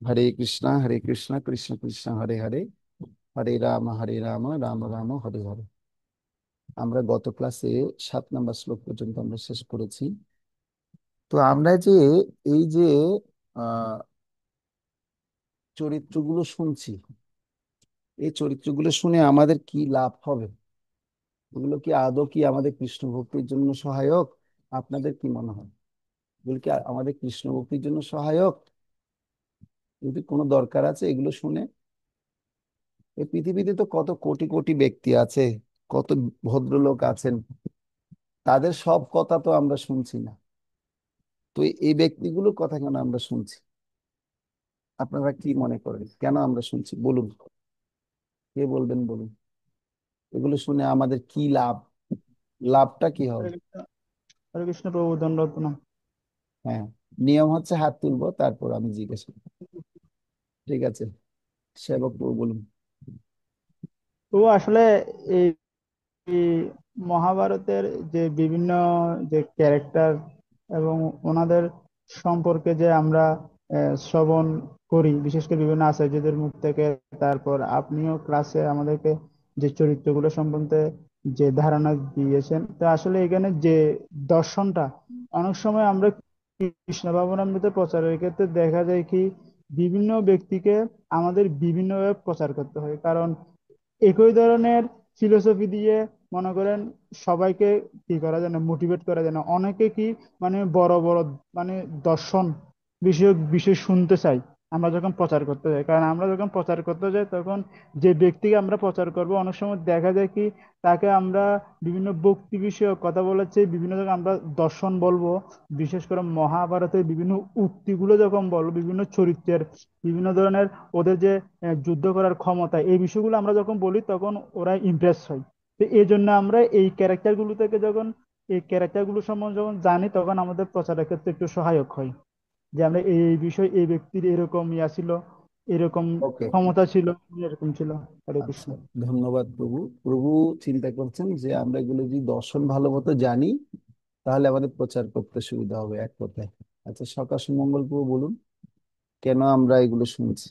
হরে কৃষ্ণ কৃষ্ণ কৃষ্ণ হরে হরে, হরে রাম রাম রাম হরে হরে। আমরা গত ক্লাসে 7 নম্বর শ্লোক পর্যন্ত আমরা শেষ করেছি। তো আমরা যে এই যে আহ চরিত্রগুলো শুনছি, এই চরিত্রগুলো শুনে আমাদের কি লাভ হবে? এগুলো কি আদৌ কি আমাদের কৃষ্ণ ভক্তির জন্য সহায়ক? আপনাদের কি মনে হয়? এগুলো কি আমাদের কৃষ্ণ ভক্তির জন্য সহায়ক? যদি কোনো দরকার আছে এগুলো শুনে? এই পৃথিবীতে তো কত কোটি কোটি ব্যক্তি আছে, কত ভদ্রলোক আছেন, তাদের সব কথা তো আমরা শুনছি না। তো এই ব্যক্তিগুলোর কথা কেন আমরা শুনছি? আপনারা কি মনে করেন কেন আমরা শুনছি বলুন? কে বলবেন বলুন? এগুলো শুনে আমাদের কি লাভ? লাভটা কি হবে? হরে কৃষ্ণ। হরে কৃষ্ণ প্রভু, দণ্ডবত প্রণাম। হ্যাঁ, নিয়ম হচ্ছে হাত তুলবো, তারপর আমি জিজ্ঞাসা করবো। ঠিক আছে, সেবক বাবু বলুন। প্রভু আসলে এই এই মহাভারতের যে বিভিন্ন যে ক্যারেক্টার এবং ওনাদের সম্পর্কে যে আমরা শ্রবণ করি, বিশেষ করে বিভিন্ন আচার্যদের মুখ থেকে, তারপর আপনিও ক্লাসে আমাদেরকে যে চরিত্রগুলো সম্বন্ধে যে ধারণা দিয়েছেন, তো আসলে এখানে যে দর্শনটা অনেক সময় আমরা কৃষ্ণ ভাবনামৃত প্রচারের ক্ষেত্রে দেখা যায় কি বিভিন্ন ব্যক্তিকে আমাদের বিভিন্নভাবে প্রচার করতে হয়। কারণ একই ধরনের ফিলোসফি দিয়ে মনে করেন সবাইকে কি করা যায় না, মোটিভেট করা যায় না। অনেকে কি মানে বড় বড় মানে দর্শন বিষয়ক বিষয় শুনতে চাই আমরা যখন প্রচার করতে যাই। কারণ আমরা যখন প্রচার করতে যাই তখন যে ব্যক্তিকে আমরা প্রচার করব অনেক সময় দেখা যায় কি তাকে আমরা বিভিন্ন ভক্তি বিষয়ক কথা বলার চেয়ে বিভিন্ন জায়গায় আমরা দর্শন বলবো। বিশেষ করে মহাভারতের বিভিন্ন উক্তিগুলো যখন বলবো, বিভিন্ন চরিত্রের বিভিন্ন ধরনের ওদের যে যুদ্ধ করার ক্ষমতা, এই বিষয়গুলো আমরা যখন বলি তখন ওরা ইমপ্রেস হয়। তো এই জন্য আমরা এই ক্যারেক্টার গুলো থেকে যখন এই ক্যারেক্টার গুলো সম্বন্ধে যখন জানি তখন আমাদের প্রচারের ক্ষেত্রে একটু সহায়ক হয়। যে আমরা এই এই বিষয় এই ব্যক্তির এরকম ইয়া ছিল, এরকম ওকে, ক্ষমতা ছিল, এরকম ছিল। হরে কৃষ্ণ। আচ্ছা, ধন্যবাদ প্রভু। প্রভু চিন্তা করছেন যে আমরা এগুলো যদি দর্শন ভালো মতো জানি, তাহলে আমাদের প্রচার করতে সুবিধা হবে, এক কথায়। আচ্ছা, সকাশ মঙ্গল প্রভু বলুন, কেন আমরা এগুলো শুনছি?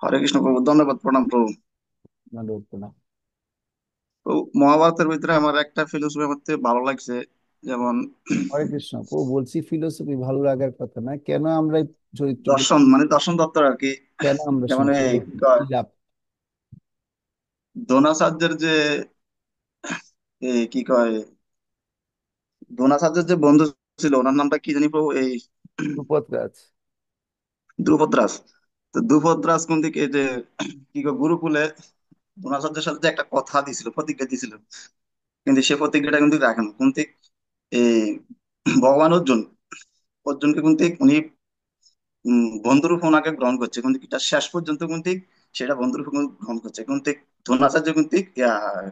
হরে কৃষ্ণ প্রভু, ধন্যবাদ, প্রণাম প্রভু। না ধরতো না। তো মহাভারতের ভিতরে আমার একটা ফিলোসফি আমার থেকে ভালো লাগছে। যেমন হরে কৃষ্ণ প্রভু, বলছি ফিলোসফি ভালো লাগার কথা না, কেন আমরা এই চরিত্রগুলো, দর্শন, মানে দর্শন তত্ত্ব আর কি। কেন আমরা যেমন শুনছি, এই এগুলো কি কি কয়, লাভ? দ্রোণাচার্যের যে এই কি কয় দ্রোণাচার্যের যে বন্ধু ছিল, ওনার নামটা কি জানি প্রভু, এই দ্রুপদ রাজ। দ্রুপদ রাজ। তো দ্রুপদ রাজ কোন দিকে যে কি কয় গুরুকুলে দ্রোণাচার্যের সাথে যে একটা কথা দিছিল, প্রতিজ্ঞা দিছিল, কিন্তু সে প্রতিজ্ঞাটা কিন্তু রাখেন কোন দিক এই ভগবান অর্জুন, অর্জুনকে কিন্তু উনি বন্ধুরূপ ওনাকে গ্রহণ করছে, কিন্তু এটা শেষ পর্যন্ত কিন্তু সেটা বন্ধুরূপ গ্রহণ করছে কিন্তু দ্রোণাচার্য কিন্তু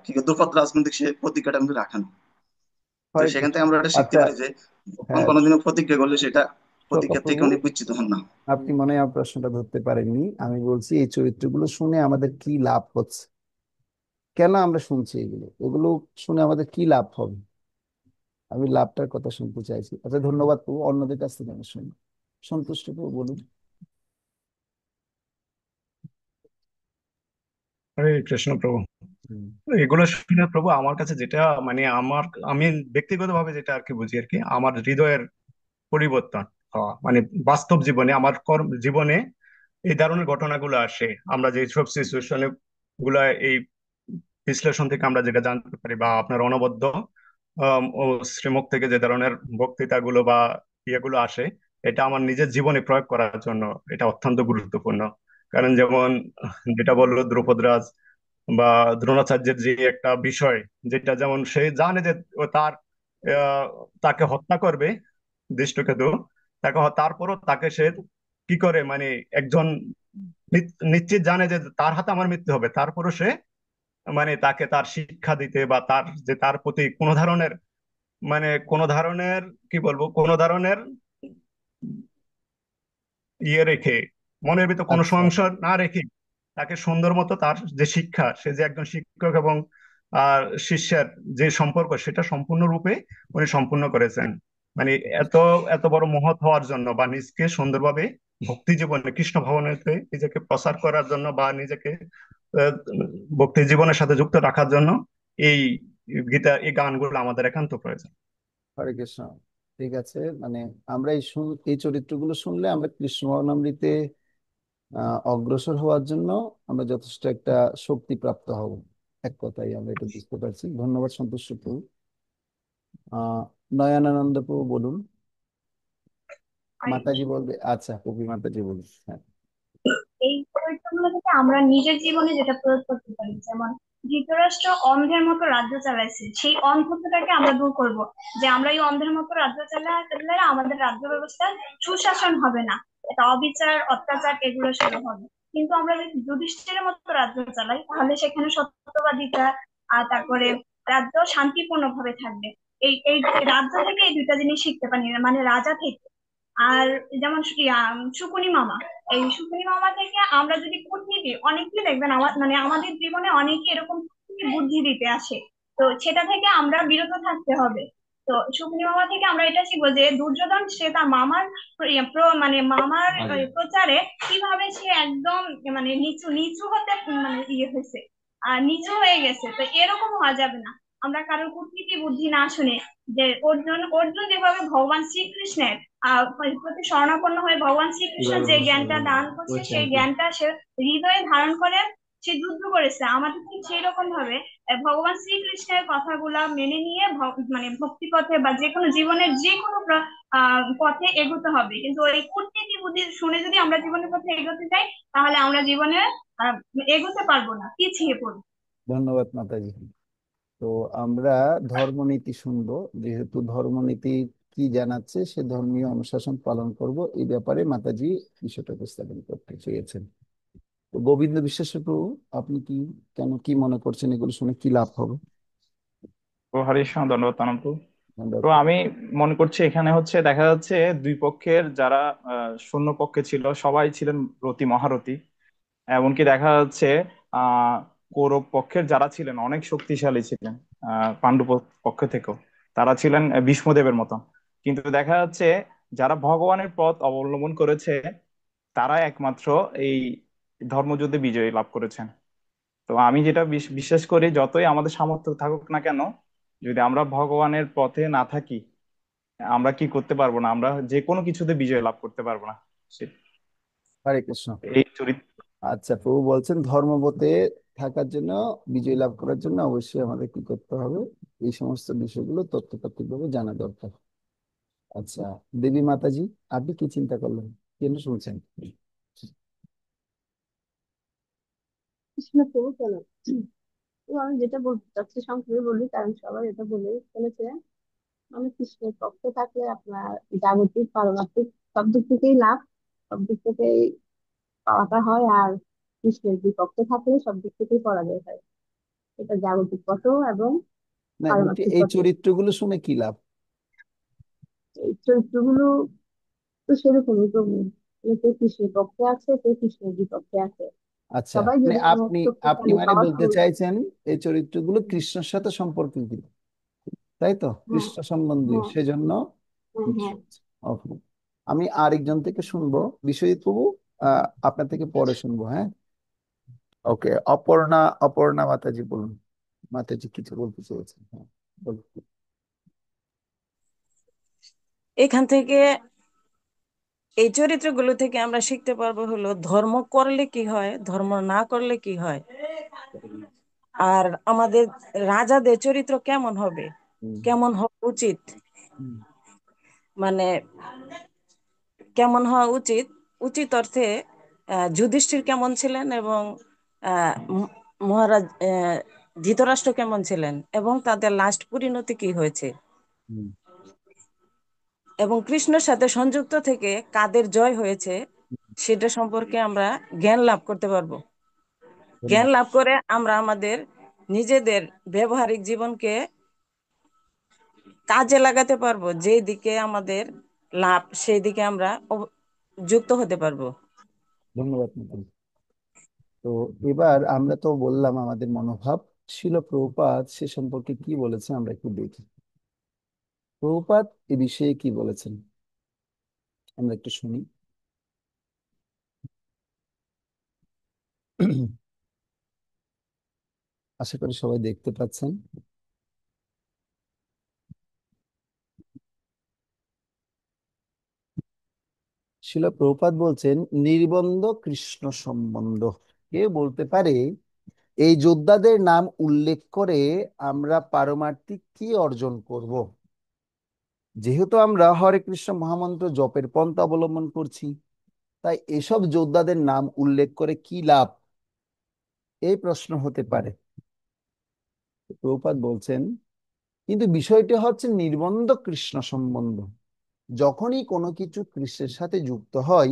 কি দ্রুপদ রাজ কিন্তু সে প্রতিজ্ঞাটা কিন্তু রাখেন। তো হরে সেখান কৃষ্ণ। থেকে আমরা এটা শিখতে আচ্ছা, পারি যে ভগবান হ্যাঁ, কোনোদিনও প্রতিজ্ঞা করলে সেটা প্রতিজ্ঞা থেকে প্রভু, উনি বিচ্যুত হন না। আপনি মনে হয় আমার প্রশ্নটা ধরতে পারেননি। আমি বলছি এই চরিত্রগুলো শুনে আমাদের কি লাভ হচ্ছে, কেন আমরা শুনছি এগুলো, এগুলো শুনে আমাদের কি লাভ হবে? আমি লাভটার কথা শুনতে চাইছি। আচ্ছা, ধন্যবাদ প্রভু, অন্যদের কাছ থেকে আমি শুনি। সন্তুষ্ট প্রভু বলুন। হরে কৃষ্ণ প্রভু। হুম। এগুলো শুনে প্রভু আমার কাছে যেটা মানে আমি ব্যক্তিগতভাবে যেটা আর কি বুঝি আর কি, আমার হৃদয়ের পরিবর্তন হওয়া, মানে বাস্তব জীবনে আমার কর্ম জীবনে এই ধরনের ঘটনাগুলো আসে। আমরা যে সব সিচুয়েশনে গুলা এই বিশ্লেষণ থেকে আমরা যেটা জানতে পারি, বা আপনার অনবদ্য ও শ্রীমুখ থেকে যে ধরনের বক্তৃতাগুলো বা ইয়েগুলো আসে, এটা আমার নিজের জীবনে প্রয়োগ করার জন্য এটা অত্যন্ত গুরুত্বপূর্ণ। কারণ যেমন যেটা বললো দ্রৌপদ রাজ বা দ্রোণাচার্যের যে একটা বিষয়, যেটা যেমন সে জানে যে ও আহ, তাকে হত্যা করবে দৃষ্টকেতু, তারপরও তাকে সে কি করে মানে একজন নিশ্চিত জানে যে তার হাতে আমার মৃত্যু হবে, তারপরও সে মানে তাকে তার শিক্ষা দিতে বা তার প্রতি কোনো ধরনের মানে কোনো ধরনের কি বলবো কোনো ধরনের ইয়ে রেখে, মনের ভিতর কোনো আচ্ছা, সংশয় না রেখে তাকে সুন্দর মতো তার যে শিক্ষা, সে যে একজন শিক্ষক এবং শিষ্যের যে সম্পর্ক, সেটা সম্পূর্ণরূপে উনি সম্পূর্ণ করেছেন। মানে এত এত বড় মহৎ হওয়ার জন্য বা নিজকে সুন্দরভাবে ভক্তি জীবনে কৃষ্ণ ভাবনাতে নিজেকে প্রসার করার জন্য বা নিজেকে আহ, ভক্তি জীবনের সাথে যুক্ত রাখার জন্য এই এই গানগুলো আমাদের একান্ত প্রয়োজন। হরে কৃষ্ণ। ঠিক আছে, মানে আমরা এই চরিত্রগুলো শুনলে আমরা কৃষ্ণ ভাবনামৃতে অগ্রসর হওয়ার জন্য আমরা যথেষ্ট একটা শক্তি প্রাপ্ত হব। এক কথাই আমরা এটা বুঝতে পারছি। ধন্যবাদ সন্তুষ্ট প্রভু। আহ নয়নানন্দ প্রভু বলুন। মাতাজি বলবে, আচ্ছা কবি মাতাজি বলুন, হ্যাঁ। এই চরিত্রগুলো থেকে আমরা নিজের জীবনে যেটা প্রয়োগ করতে পারি, যেমন ধৃতরাষ্ট্র অন্ধের মতো রাজ্য চালাইছে, সেই অন্ধত্বটাকে আমরা দূর করব। যে আমরা এই অন্ধের মতো রাজ্য চালালে আমাদের রাজ্য ব্যবস্থা সুশাসন হবে না, এটা অবিচার অত্যাচার এগুলো শুরু হবে। কিন্তু আমরা যদি যুধিষ্ঠিরের মতো রাজ্য চালাই তাহলে সেখানে সত্যবাদিতা আর তারপরে রাজ্য শান্তিপূর্ণ ভাবে থাকবে। এই রাজ্য থেকে এই দুইটা জিনিস শিখতে পারি, মানে রাজা থেকে। আর যেমন শকুনি মামা, এই শকুনি মামা থেকে আমরা যদি কূটনীতি, অনেকেই দেখবেন মানে আমাদের জীবনে অনেকে এরকম কূটনীতি বুদ্ধি দিতে আসে, তো সেটা থেকে আমরা বিরত থাকতে হবে। তো শকুনি মামা থেকে আমরা এটা শিখবো যে দুর্যোধন সে তার মামার মানে মামার প্রচারে কিভাবে সে একদম মানে নিচু নিচু হতে মানে হয়েছে, আর নিচু হয়ে গেছে। তো এরকম হওয়া যাবে না, আমরা কারোর কূটনীতি বুদ্ধি না শুনে। যে অর্জুন অর্জুন যেভাবে ভগবান শ্রীকৃষ্ণের প্রতি শরণাপন্ন হয়ে ভগবান শ্রীকৃষ্ণ যে জ্ঞানটা দান করছে সেই জ্ঞানটা সে হৃদয়ে ধারণ করে সে যুদ্ধ করেছে। আমাদের ঠিক সেই রকম ভাবে ভগবান শ্রীকৃষ্ণের কথাগুলা মেনে নিয়ে মানে ভক্তি পথে বা যে কোনো জীবনের যে কোনো পথে এগোতে হবে। কিন্তু ওই কূটনীতি বুদ্ধি শুনে যদি আমরা জীবনের পথে এগোতে যাই তাহলে আমরা জীবনে আহ এগোতে পারবো না, পিছিয়ে পড়বো। ধন্যবাদ মাতাজি। তো আমরা ধর্মনীতি শুনবো, যেহেতু ধর্মনীতি কি জানাচ্ছে সে ধর্মীয় অনুশাসন পালন করব, এই ব্যাপারে মাতাজি বিষয়টা উপস্থাপন করতে চেয়েছেন। তো গোবিন্দ বিশ্বাসের প্রভু, আপনি কি, কেন কি মনে করছেন, এগুলো শুনে কি লাভ হবে? ও হরিশ, ধন্যবাদ অনন্ত। তো ধন্যবাদ। আমি মনে করছি এখানে হচ্ছে দেখা যাচ্ছে দুই পক্ষের যারা শূন্য পক্ষে ছিল সবাই ছিলেন রতি মহারথী। এমনকি দেখা যাচ্ছে আহ কৌরব পক্ষের যারা ছিলেন অনেক শক্তিশালী ছিলেন, পাণ্ডব পক্ষ থেকেও তারা ছিলেন ভীষ্মদেবের মতো। কিন্তু দেখা যাচ্ছে যারা ভগবানের পথ অবলম্বন করেছে তারা একমাত্র এই ধর্মযুদ্ধে বিজয় লাভ করেছেন। তো আমি যেটা বিশ্বাস করি, যতই আমাদের সামর্থ্য থাকুক না কেন, যদি আমরা ভগবানের পথে না থাকি আমরা কি করতে পারবো না, আমরা যে কোনো কিছুতে বিজয় লাভ করতে পারবো না। সে- হরে কৃষ্ণ। এই চরিত্র। আচ্ছা, প্রভু বলছেন ধর্মপথে থাকার জন্য, বিজয় লাভ করার জন্য অবশ্যই আমাদের কি করতে হবে, এই সমস্ত বিষয়গুলো তথ্যতাত্ত্বিক ভাবে জানা দরকার। আচ্ছা, দেবী মাতাজি, আপনি কি চিন্তা করলেন, কেন শুনছেন? কৃষ্ণ প্রভু কেন? তো আমি যেটা বলতে চাচ্ছি সংক্ষেপে বলি, কারণ সবাই এটা বলে ফেলেছে। আমি কৃষ্ণের পক্ষে থাকলে আপনার জাগতিক পারমার্থিক সব দিক থেকেই লাভ, সব দিক থেকেই পাওয়াটা হয়। আর কৃষ্ণের বিপক্ষে থাকলে সব দিক থেকেই পরাজয় হয়। এটা জাগতিক পথেও এবং না, বলছি পারমার্থিক এই পথেও। চরিত্রগুলো শুনে কি লাভ? এই চরিত্রগুলো তো সেরকমই প্রভু, কে কৃষ্ণের পক্ষে আছে, কে কৃষ্ণের বিপক্ষে আছে। আচ্ছা, সবাই মানে যদি অনেক আপনি আপনি শক্তিশালী মানে বলতে পাওয়ারফুল। চাইছেন এই চরিত্রগুলো কৃষ্ণের সাথে সম্পর্কিত, তাই তো? হ্যাঁ, কৃষ্ণ সম্বন্ধীয়, হ্যাঁ, সেজন্য হ্যাঁ, হ্যাঁ। ওকে। আমি আরেকজন থেকে শুনবো, বিশ্বজিৎ প্রভু, আপনার থেকে পরে শুনবো, হ্যাঁ। ওকে, অপর্ণা, অপর্ণা মাতাজি বলুন। মাতাজি কিছু বলতে চেয়েছেন, হ্যাঁ বলুন। এখান থেকে এই চরিত্রগুলো থেকে আমরা শিখতে পারবো হলো ধর্ম করলে কি হয়, ধর্ম না করলে কি হয়, আর আমাদের রাজাদের চরিত্র কেমন হবে, হুম, কেমন হওয়া উচিত, হুম, মানে কেমন হওয়া উচিত, উচিত অর্থে যুধিষ্ঠির কেমন ছিলেন এবং মহারাজ ধৃতরাষ্ট্র কেমন ছিলেন এবং তাদের লাস্ট পরিণতি কি হয়েছে, হুম, এবং কৃষ্ণের সাথে সংযুক্ত থেকে কাদের জয় হয়েছে সেটা সম্পর্কে আমরা জ্ঞান লাভ করতে পারবো। জ্ঞান ধন্যবাদ। লাভ করে আমরা আমাদের নিজেদের ব্যবহারিক জীবনকে কাজে লাগাতে পারবো, যেই দিকে আমাদের লাভ সেই দিকে আমরা যুক্ত হতে পারবো। ধন্যবাদ মাতাজি। তো এবার আমরা তো বললাম আমাদের মনোভাব, শিল প্রভুপাদ সে সম্পর্কে কি বলেছে আমরা একটু দেখি। প্রভুপাদ এ বিষয়ে কি বলেছেন আমরা একটু শুনি। আশা করি সবাই দেখতে পাচ্ছেন। শিল প্রভুপাদ বলছেন, নির্বন্ধ কৃষ্ণ সম্বন্ধ। কে বলতে পারে এই যোদ্ধাদের নাম উল্লেখ করে আমরা পারমার্থিক কি অর্জন করব? যেহেতু আমরা হরে কৃষ্ণ মহামন্ত্র জপের পন্থা অবলম্বন করছি, তাই এসব যোদ্ধাদের নাম উল্লেখ করে কি লাভ, এই প্রশ্ন হতে পারে। প্রভুপাদ বলছেন, কিন্তু বিষয়টি হচ্ছে নির্বন্ধ কৃষ্ণ সম্বন্ধ। যখনই কোনো কিছু কৃষ্ণের সাথে যুক্ত হয়,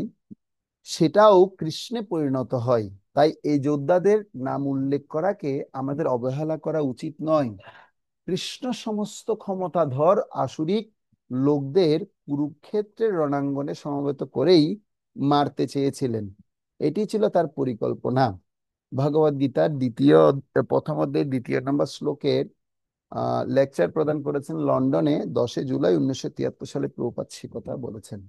সেটাও কৃষ্ণে পরিণত হয়। তাই এই যোদ্ধাদের নাম উল্লেখ করাকে আমাদের অবহেলা করা উচিত নয়। কৃষ্ণ সমস্ত ক্ষমতাধর আসুরিক লোকদের কুরুক্ষেত্রের রণাঙ্গনে সমবেত করেই মারতে চেয়েছিলেন। এটি ছিল তার পরিকল্পনা। ভগবদ গীতার প্রথম অধ্যায়ের 2 নম্বর শ্লোকের লেকচার প্রদান করেছেন লন্ডনে 10 জুলাই 1973 সালে প্রভুপাদ সে কথা বলেছেন।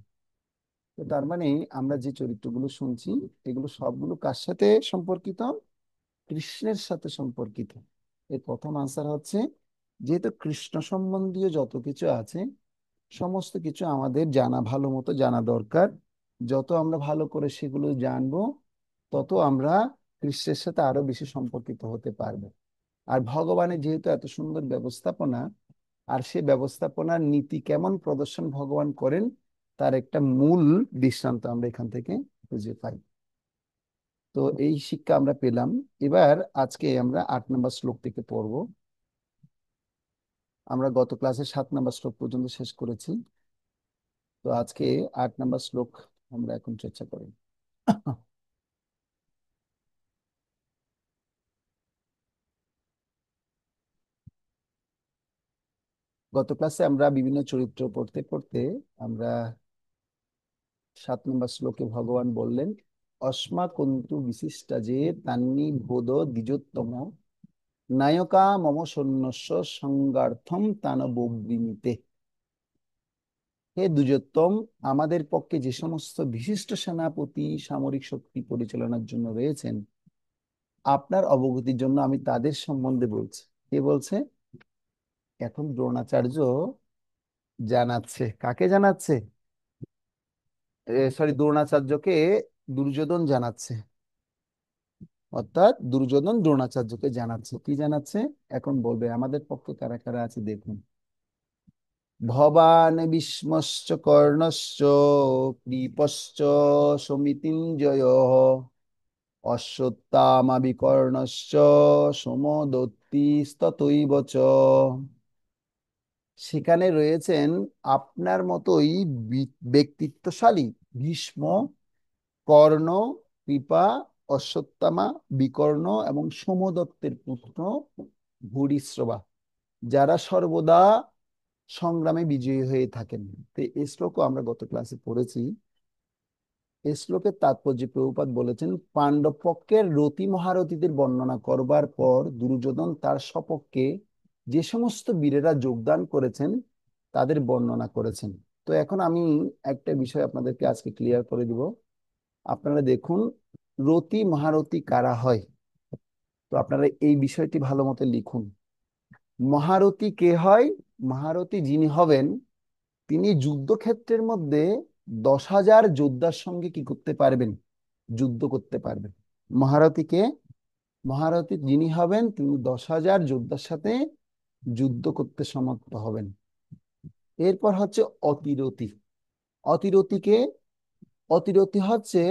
তো তার মানে আমরা যে চরিত্রগুলো শুনছি, এগুলো সবগুলো কার সাথে সম্পর্কিত? কৃষ্ণের সাথে সম্পর্কিত। এর প্রথম আনসার হচ্ছে, যেহেতু কৃষ্ণ সম্বন্ধীয় যত কিছু আছে, সমস্ত কিছু আমাদের জানা, ভালো মতো জানা দরকার। যত আমরা ভালো করে সেগুলো জানবো, তত আমরা কৃষ্ণের সাথে আরো বেশি সম্পর্কিত হতে পারবো। আর ভগবানের যেহেতু এত সুন্দর ব্যবস্থাপনা, আর সে ব্যবস্থাপনার নীতি কেমন প্রদর্শন ভগবান করেন, তার একটা মূল দৃষ্টান্ত আমরা এখান থেকে খুঁজে পাই। তো এই শিক্ষা আমরা পেলাম। এবার আজকে আমরা 8 নম্বর শ্লোক থেকে পড়ব। আমরা গত ক্লাসে 7 নম্বর শ্লোক পর্যন্ত শেষ করেছি। তো আজকে 8 নম্বর শ্লোক আমরা এখন চর্চা করি। গত ক্লাসে আমরা বিভিন্ন চরিত্র পড়তে পড়তে আমরা 7 নম্বর শ্লোকে ভগবান বললেন, অস্মা কন্তু বিশিষ্টা যে তান্নি বোধ দ্বিজোত্তম নায়কা মম সৈন্যস্য সংগার্থম তানবগ্নিতে। হে দ্বিজোত্তম, আমাদের পক্ষে যে সমস্ত বিশিষ্ট সেনাপতি সামরিক শক্তি পরিচালনার জন্য রয়েছেন, আপনার অবগতির জন্য আমি তাদের সম্বন্ধে বলছি। কে বলছে? এখন দ্রোণাচার্য জানাচ্ছে। কাকে জানাচ্ছে? সরি, দ্রোণাচার্যকে দুর্যোধন জানাচ্ছে। অর্থাৎ দুর্যোধন দ্রোণাচার্যকে জানাচ্ছে। কি জানাচ্ছে? এখন বলবে আমাদের পক্ষে কারা কারা আছে দেখুন। ভবান ভীষ্মশ্চ কর্ণশ্চ কৃপশ্চ সমিতিঞ্জয় অশ্বত্থামা বিকর্ণশ্চ সমদত্তিস্ততৈব চ। সেখানে রয়েছেন আপনার মতোই ব্যক্তিত্বশালী ভীষ্ম, কর্ণ, কৃপা, অশ্বত্থামা, বিকর্ণ এবং সোমদত্তের পুত্র ভূরিশ্রবা, যারা সর্বদা সংগ্রামে বিজয়ী হয়ে থাকেন। তো এই শ্লোকও আমরা গত ক্লাসে পড়েছি। এই শ্লোকের তাৎপর্য প্রভুপাদ বলেছেন, পাণ্ডব পক্ষের রতি মহারথীদের বর্ণনা করবার পর দুর্যোধন তার সপক্ষে যে সমস্ত বীরেরা যোগদান করেছেন তাদের বর্ণনা করেছেন। তো এখন আমি একটা বিষয় আপনাদেরকে আজকে ক্লিয়ার করে দিব। আপনারা দেখুন, রতি মহারথী কারা হয়। তো আপনারা এই বিষয়টি ভালো মতো লিখুন। মহারথী কে হয়? মহারথী যিনি হবেন, তিনি যুদ্ধক্ষেত্রের মধ্যে 10,000 যোদ্ধার সঙ্গে কি করতে পারবেন? যুদ্ধ করতে পারবেন। মহারথীকে, মহারথী যিনি হবেন, তিনি 10,000 যোদ্ধার সাথে যুদ্ধ করতে সমর্থ হবেন। এরপর হচ্ছে অতিরথী। অতিরথীকে, অতিরথী হচ্ছে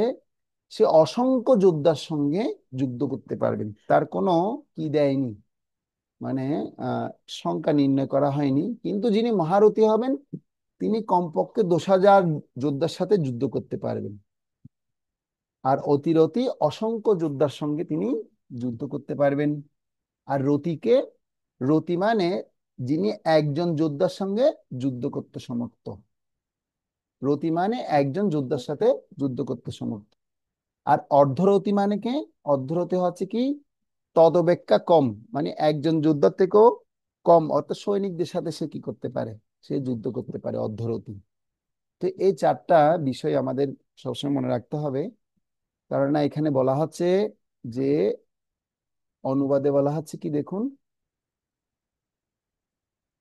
সে অসংখ্য যোদ্ধার সঙ্গে যুদ্ধ করতে পারবেন। তার কোনো কি দেয়নি, মানে আহ সংখ্যা নির্ণয় করা হয়নি, কিন্তু যিনি মহারথী হবেন তিনি কমপক্ষে 10,000 যোদ্ধার সাথে যুদ্ধ করতে পারবেন। আর অতিরথী অসংখ্য যোদ্ধার সঙ্গে তিনি যুদ্ধ করতে পারবেন। আর রতিকে, রতি মানে যিনি একজন যোদ্ধার সঙ্গে যুদ্ধ করতে সমর্থ। রতি মানে একজন যোদ্ধার সাথে যুদ্ধ করতে সমর্থ। আর অর্ধরতি মানে কে? অর্ধরতি হচ্ছে কি তদপেক্ষা কম, মানে একজন যোদ্ধার থেকেও কম, অর্থাৎ সৈনিকদের সাথে সে কি করতে পারে? সে যুদ্ধ করতে পারে অর্ধরতি। তো এই চারটা বিষয় আমাদের সবসময় মনে রাখতে হবে। কারণ না এখানে বলা হচ্ছে যে, অনুবাদে বলা হচ্ছে কি দেখুন,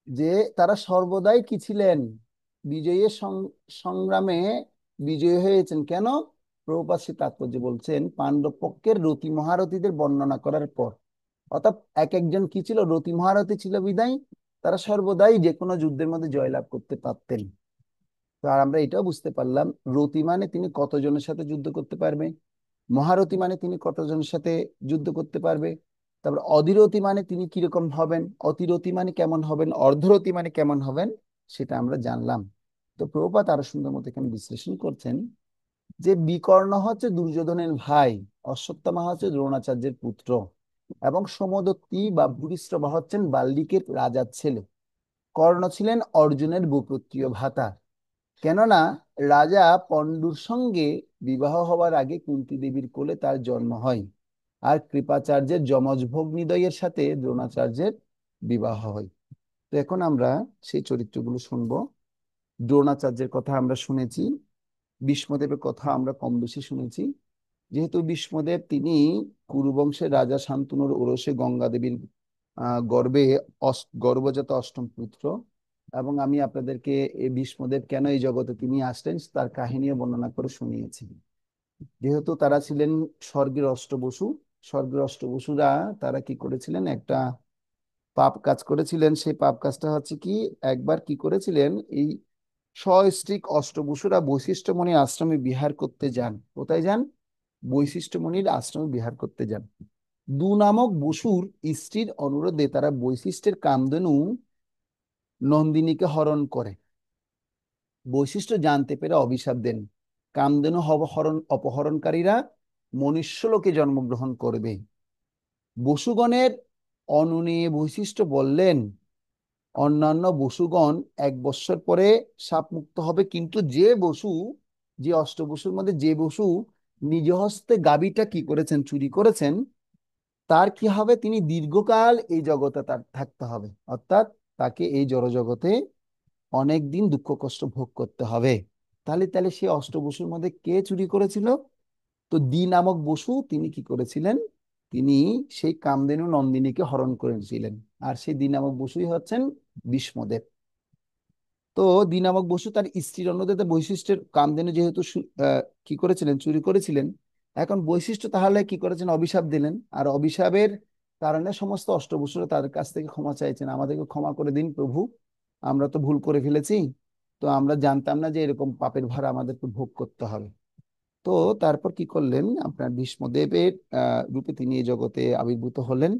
যে তারা সর্বদাই কি ছিলেন, বিজয়ের সংগ্রামে বিজয়ী হয়েছেন। কেন? প্রভুপাদ সে তাৎপর্য বলছেন পাণ্ডব পক্ষের রতি মহারথীদের বর্ণনা করার পর। অর্থাৎ এক একজন কি ছিল, রতি মহারথী ছিল বিদায় তারা সর্বদাই যে কোনো যুদ্ধের মধ্যে জয়লাভ করতে পারতেন। তো আর আমরা এটাও বুঝতে পারলাম, রতি মানে তিনি কতজনের সাথে যুদ্ধ করতে পারবে, মহারথী মানে তিনি কতজনের সাথে যুদ্ধ করতে পারবে, তারপর অধীরথী মানে তিনি কিরকম হবেন, অতিরথী মানে কেমন হবেন, অর্ধরথী মানে কেমন হবেন, সেটা আমরা জানলাম। তো প্রভুপাদ আরো সুন্দর মতো এখানে বিশ্লেষণ করছেন যে বিকর্ণ হচ্ছে দুর্যোধনের ভাই, অশ্বত্থামা হচ্ছে দ্রোণাচার্যের পুত্র, এবং সোমদত্তি বা ভূরিশ্রবা হচ্ছেন বাল্মীকির রাজার ছেলে, কর্ণ ছিলেন অর্জুনের ভূপুত্রীয় ভ্রাতা। কেননা রাজা পণ্ডুর সঙ্গে বিবাহ হওয়ার আগে কুন্তী দেবীর কোলে তার জন্ম হয়, আর কৃপাচার্যের যমজ ভগ্নিদ্বয়ের সাথে দ্রোণাচার্যের বিবাহ হয়। তো এখন আমরা সেই চরিত্রগুলো শুনবো। দ্রোণাচার্যের কথা আমরা শুনেছি, ভীষ্মদেবের কথা আমরা কম বেশি শুনেছি। যেহেতু ভীষ্মদেব তিনি কুরুবংশের রাজা শান্তনুর ওরসে গঙ্গা দেবীর গর্ভে গর্ভজাত অষ্টম পুত্র, এবং আমি আপনাদেরকে এই ভীষ্মদেব কেন এই জগতে তিনি আসলেন তার কাহিনীও বর্ণনা করে শুনিয়েছি। যেহেতু তারা ছিলেন স্বর্গের অষ্টবসু, স্বর্গের অষ্টবসুরা তারা কি করেছিলেন, একটা পাপ কাজ করেছিলেন। সেই পাপ কাজটা হচ্ছে কি, একবার কি করেছিলেন, এই সস্ত্রীক অষ্টবসুরা বৈশিষ্ট্য মণি আশ্রমে বিহার করতে যান। কোথায় যান? বৈশিষ্ট্য মণির আশ্রমে বিহার করতে যান। দু নামক বসুর স্ত্রীর অনুরোধে তারা বৈশিষ্ট্যের কামধেনু নন্দিনীকে হরণ করে। বৈশিষ্ট্য জানতে পেরে অভিশাপ দেন, কামধেনু অপহরণকারীরা মনুষ্যলোকে জন্মগ্রহণ করবে। বসুগণের অনুনয়ে বৈশিষ্ট্য বললেন, অন্যান্য বসুগণ 1 বৎসর পরে সাপ মুক্ত হবে, কিন্তু যে বসু, যে অষ্টবসুর মধ্যে যে বসু নিজ হস্তে গাভীটা কি করেছেন, চুরি করেছেন, তার কি হবে, তিনি দীর্ঘকাল এই জগতে তার থাকতে হবে। অর্থাৎ তাকে এই জড়জগতে অনেক দিন দুঃখ কষ্ট ভোগ করতে হবে। তাহলে তাহলে সে অষ্টবসুর মধ্যে কে চুরি করেছিল? তো দ্বি নামক বসু তিনি কি করেছিলেন, তিনি সেই কামধেনু নন্দিনীকে হরণ করেছিলেন। আর সেই দ্বি নামক বসুই হচ্ছেন ভীষ্মদেব। তো দ্বি নামক বসু তার স্ত্রীর অনুরোধে বৈশিষ্ট্যের কামধেনু যেহেতু কি করেছিলেন, চুরি করেছিলেন, এখন বৈশিষ্ট্য তাহলে কি করেছেন, অভিশাপ দিলেন। আর অভিশাপের কারণে সমস্ত অষ্টবসুরা তার কাছ থেকে ক্ষমা চাইছেন, আমাদেরকে ক্ষমা করে দিন প্রভু, আমরা তো ভুল করে ফেলেছি, তো আমরা জানতাম না যে এরকম পাপের ভার আমাদেরকে ভোগ করতে হবে। তো তারপর কি করলেন, আপনার ভীষ্মদেবের রূপে তিনি এই জগতে আবির্ভূত হলেন।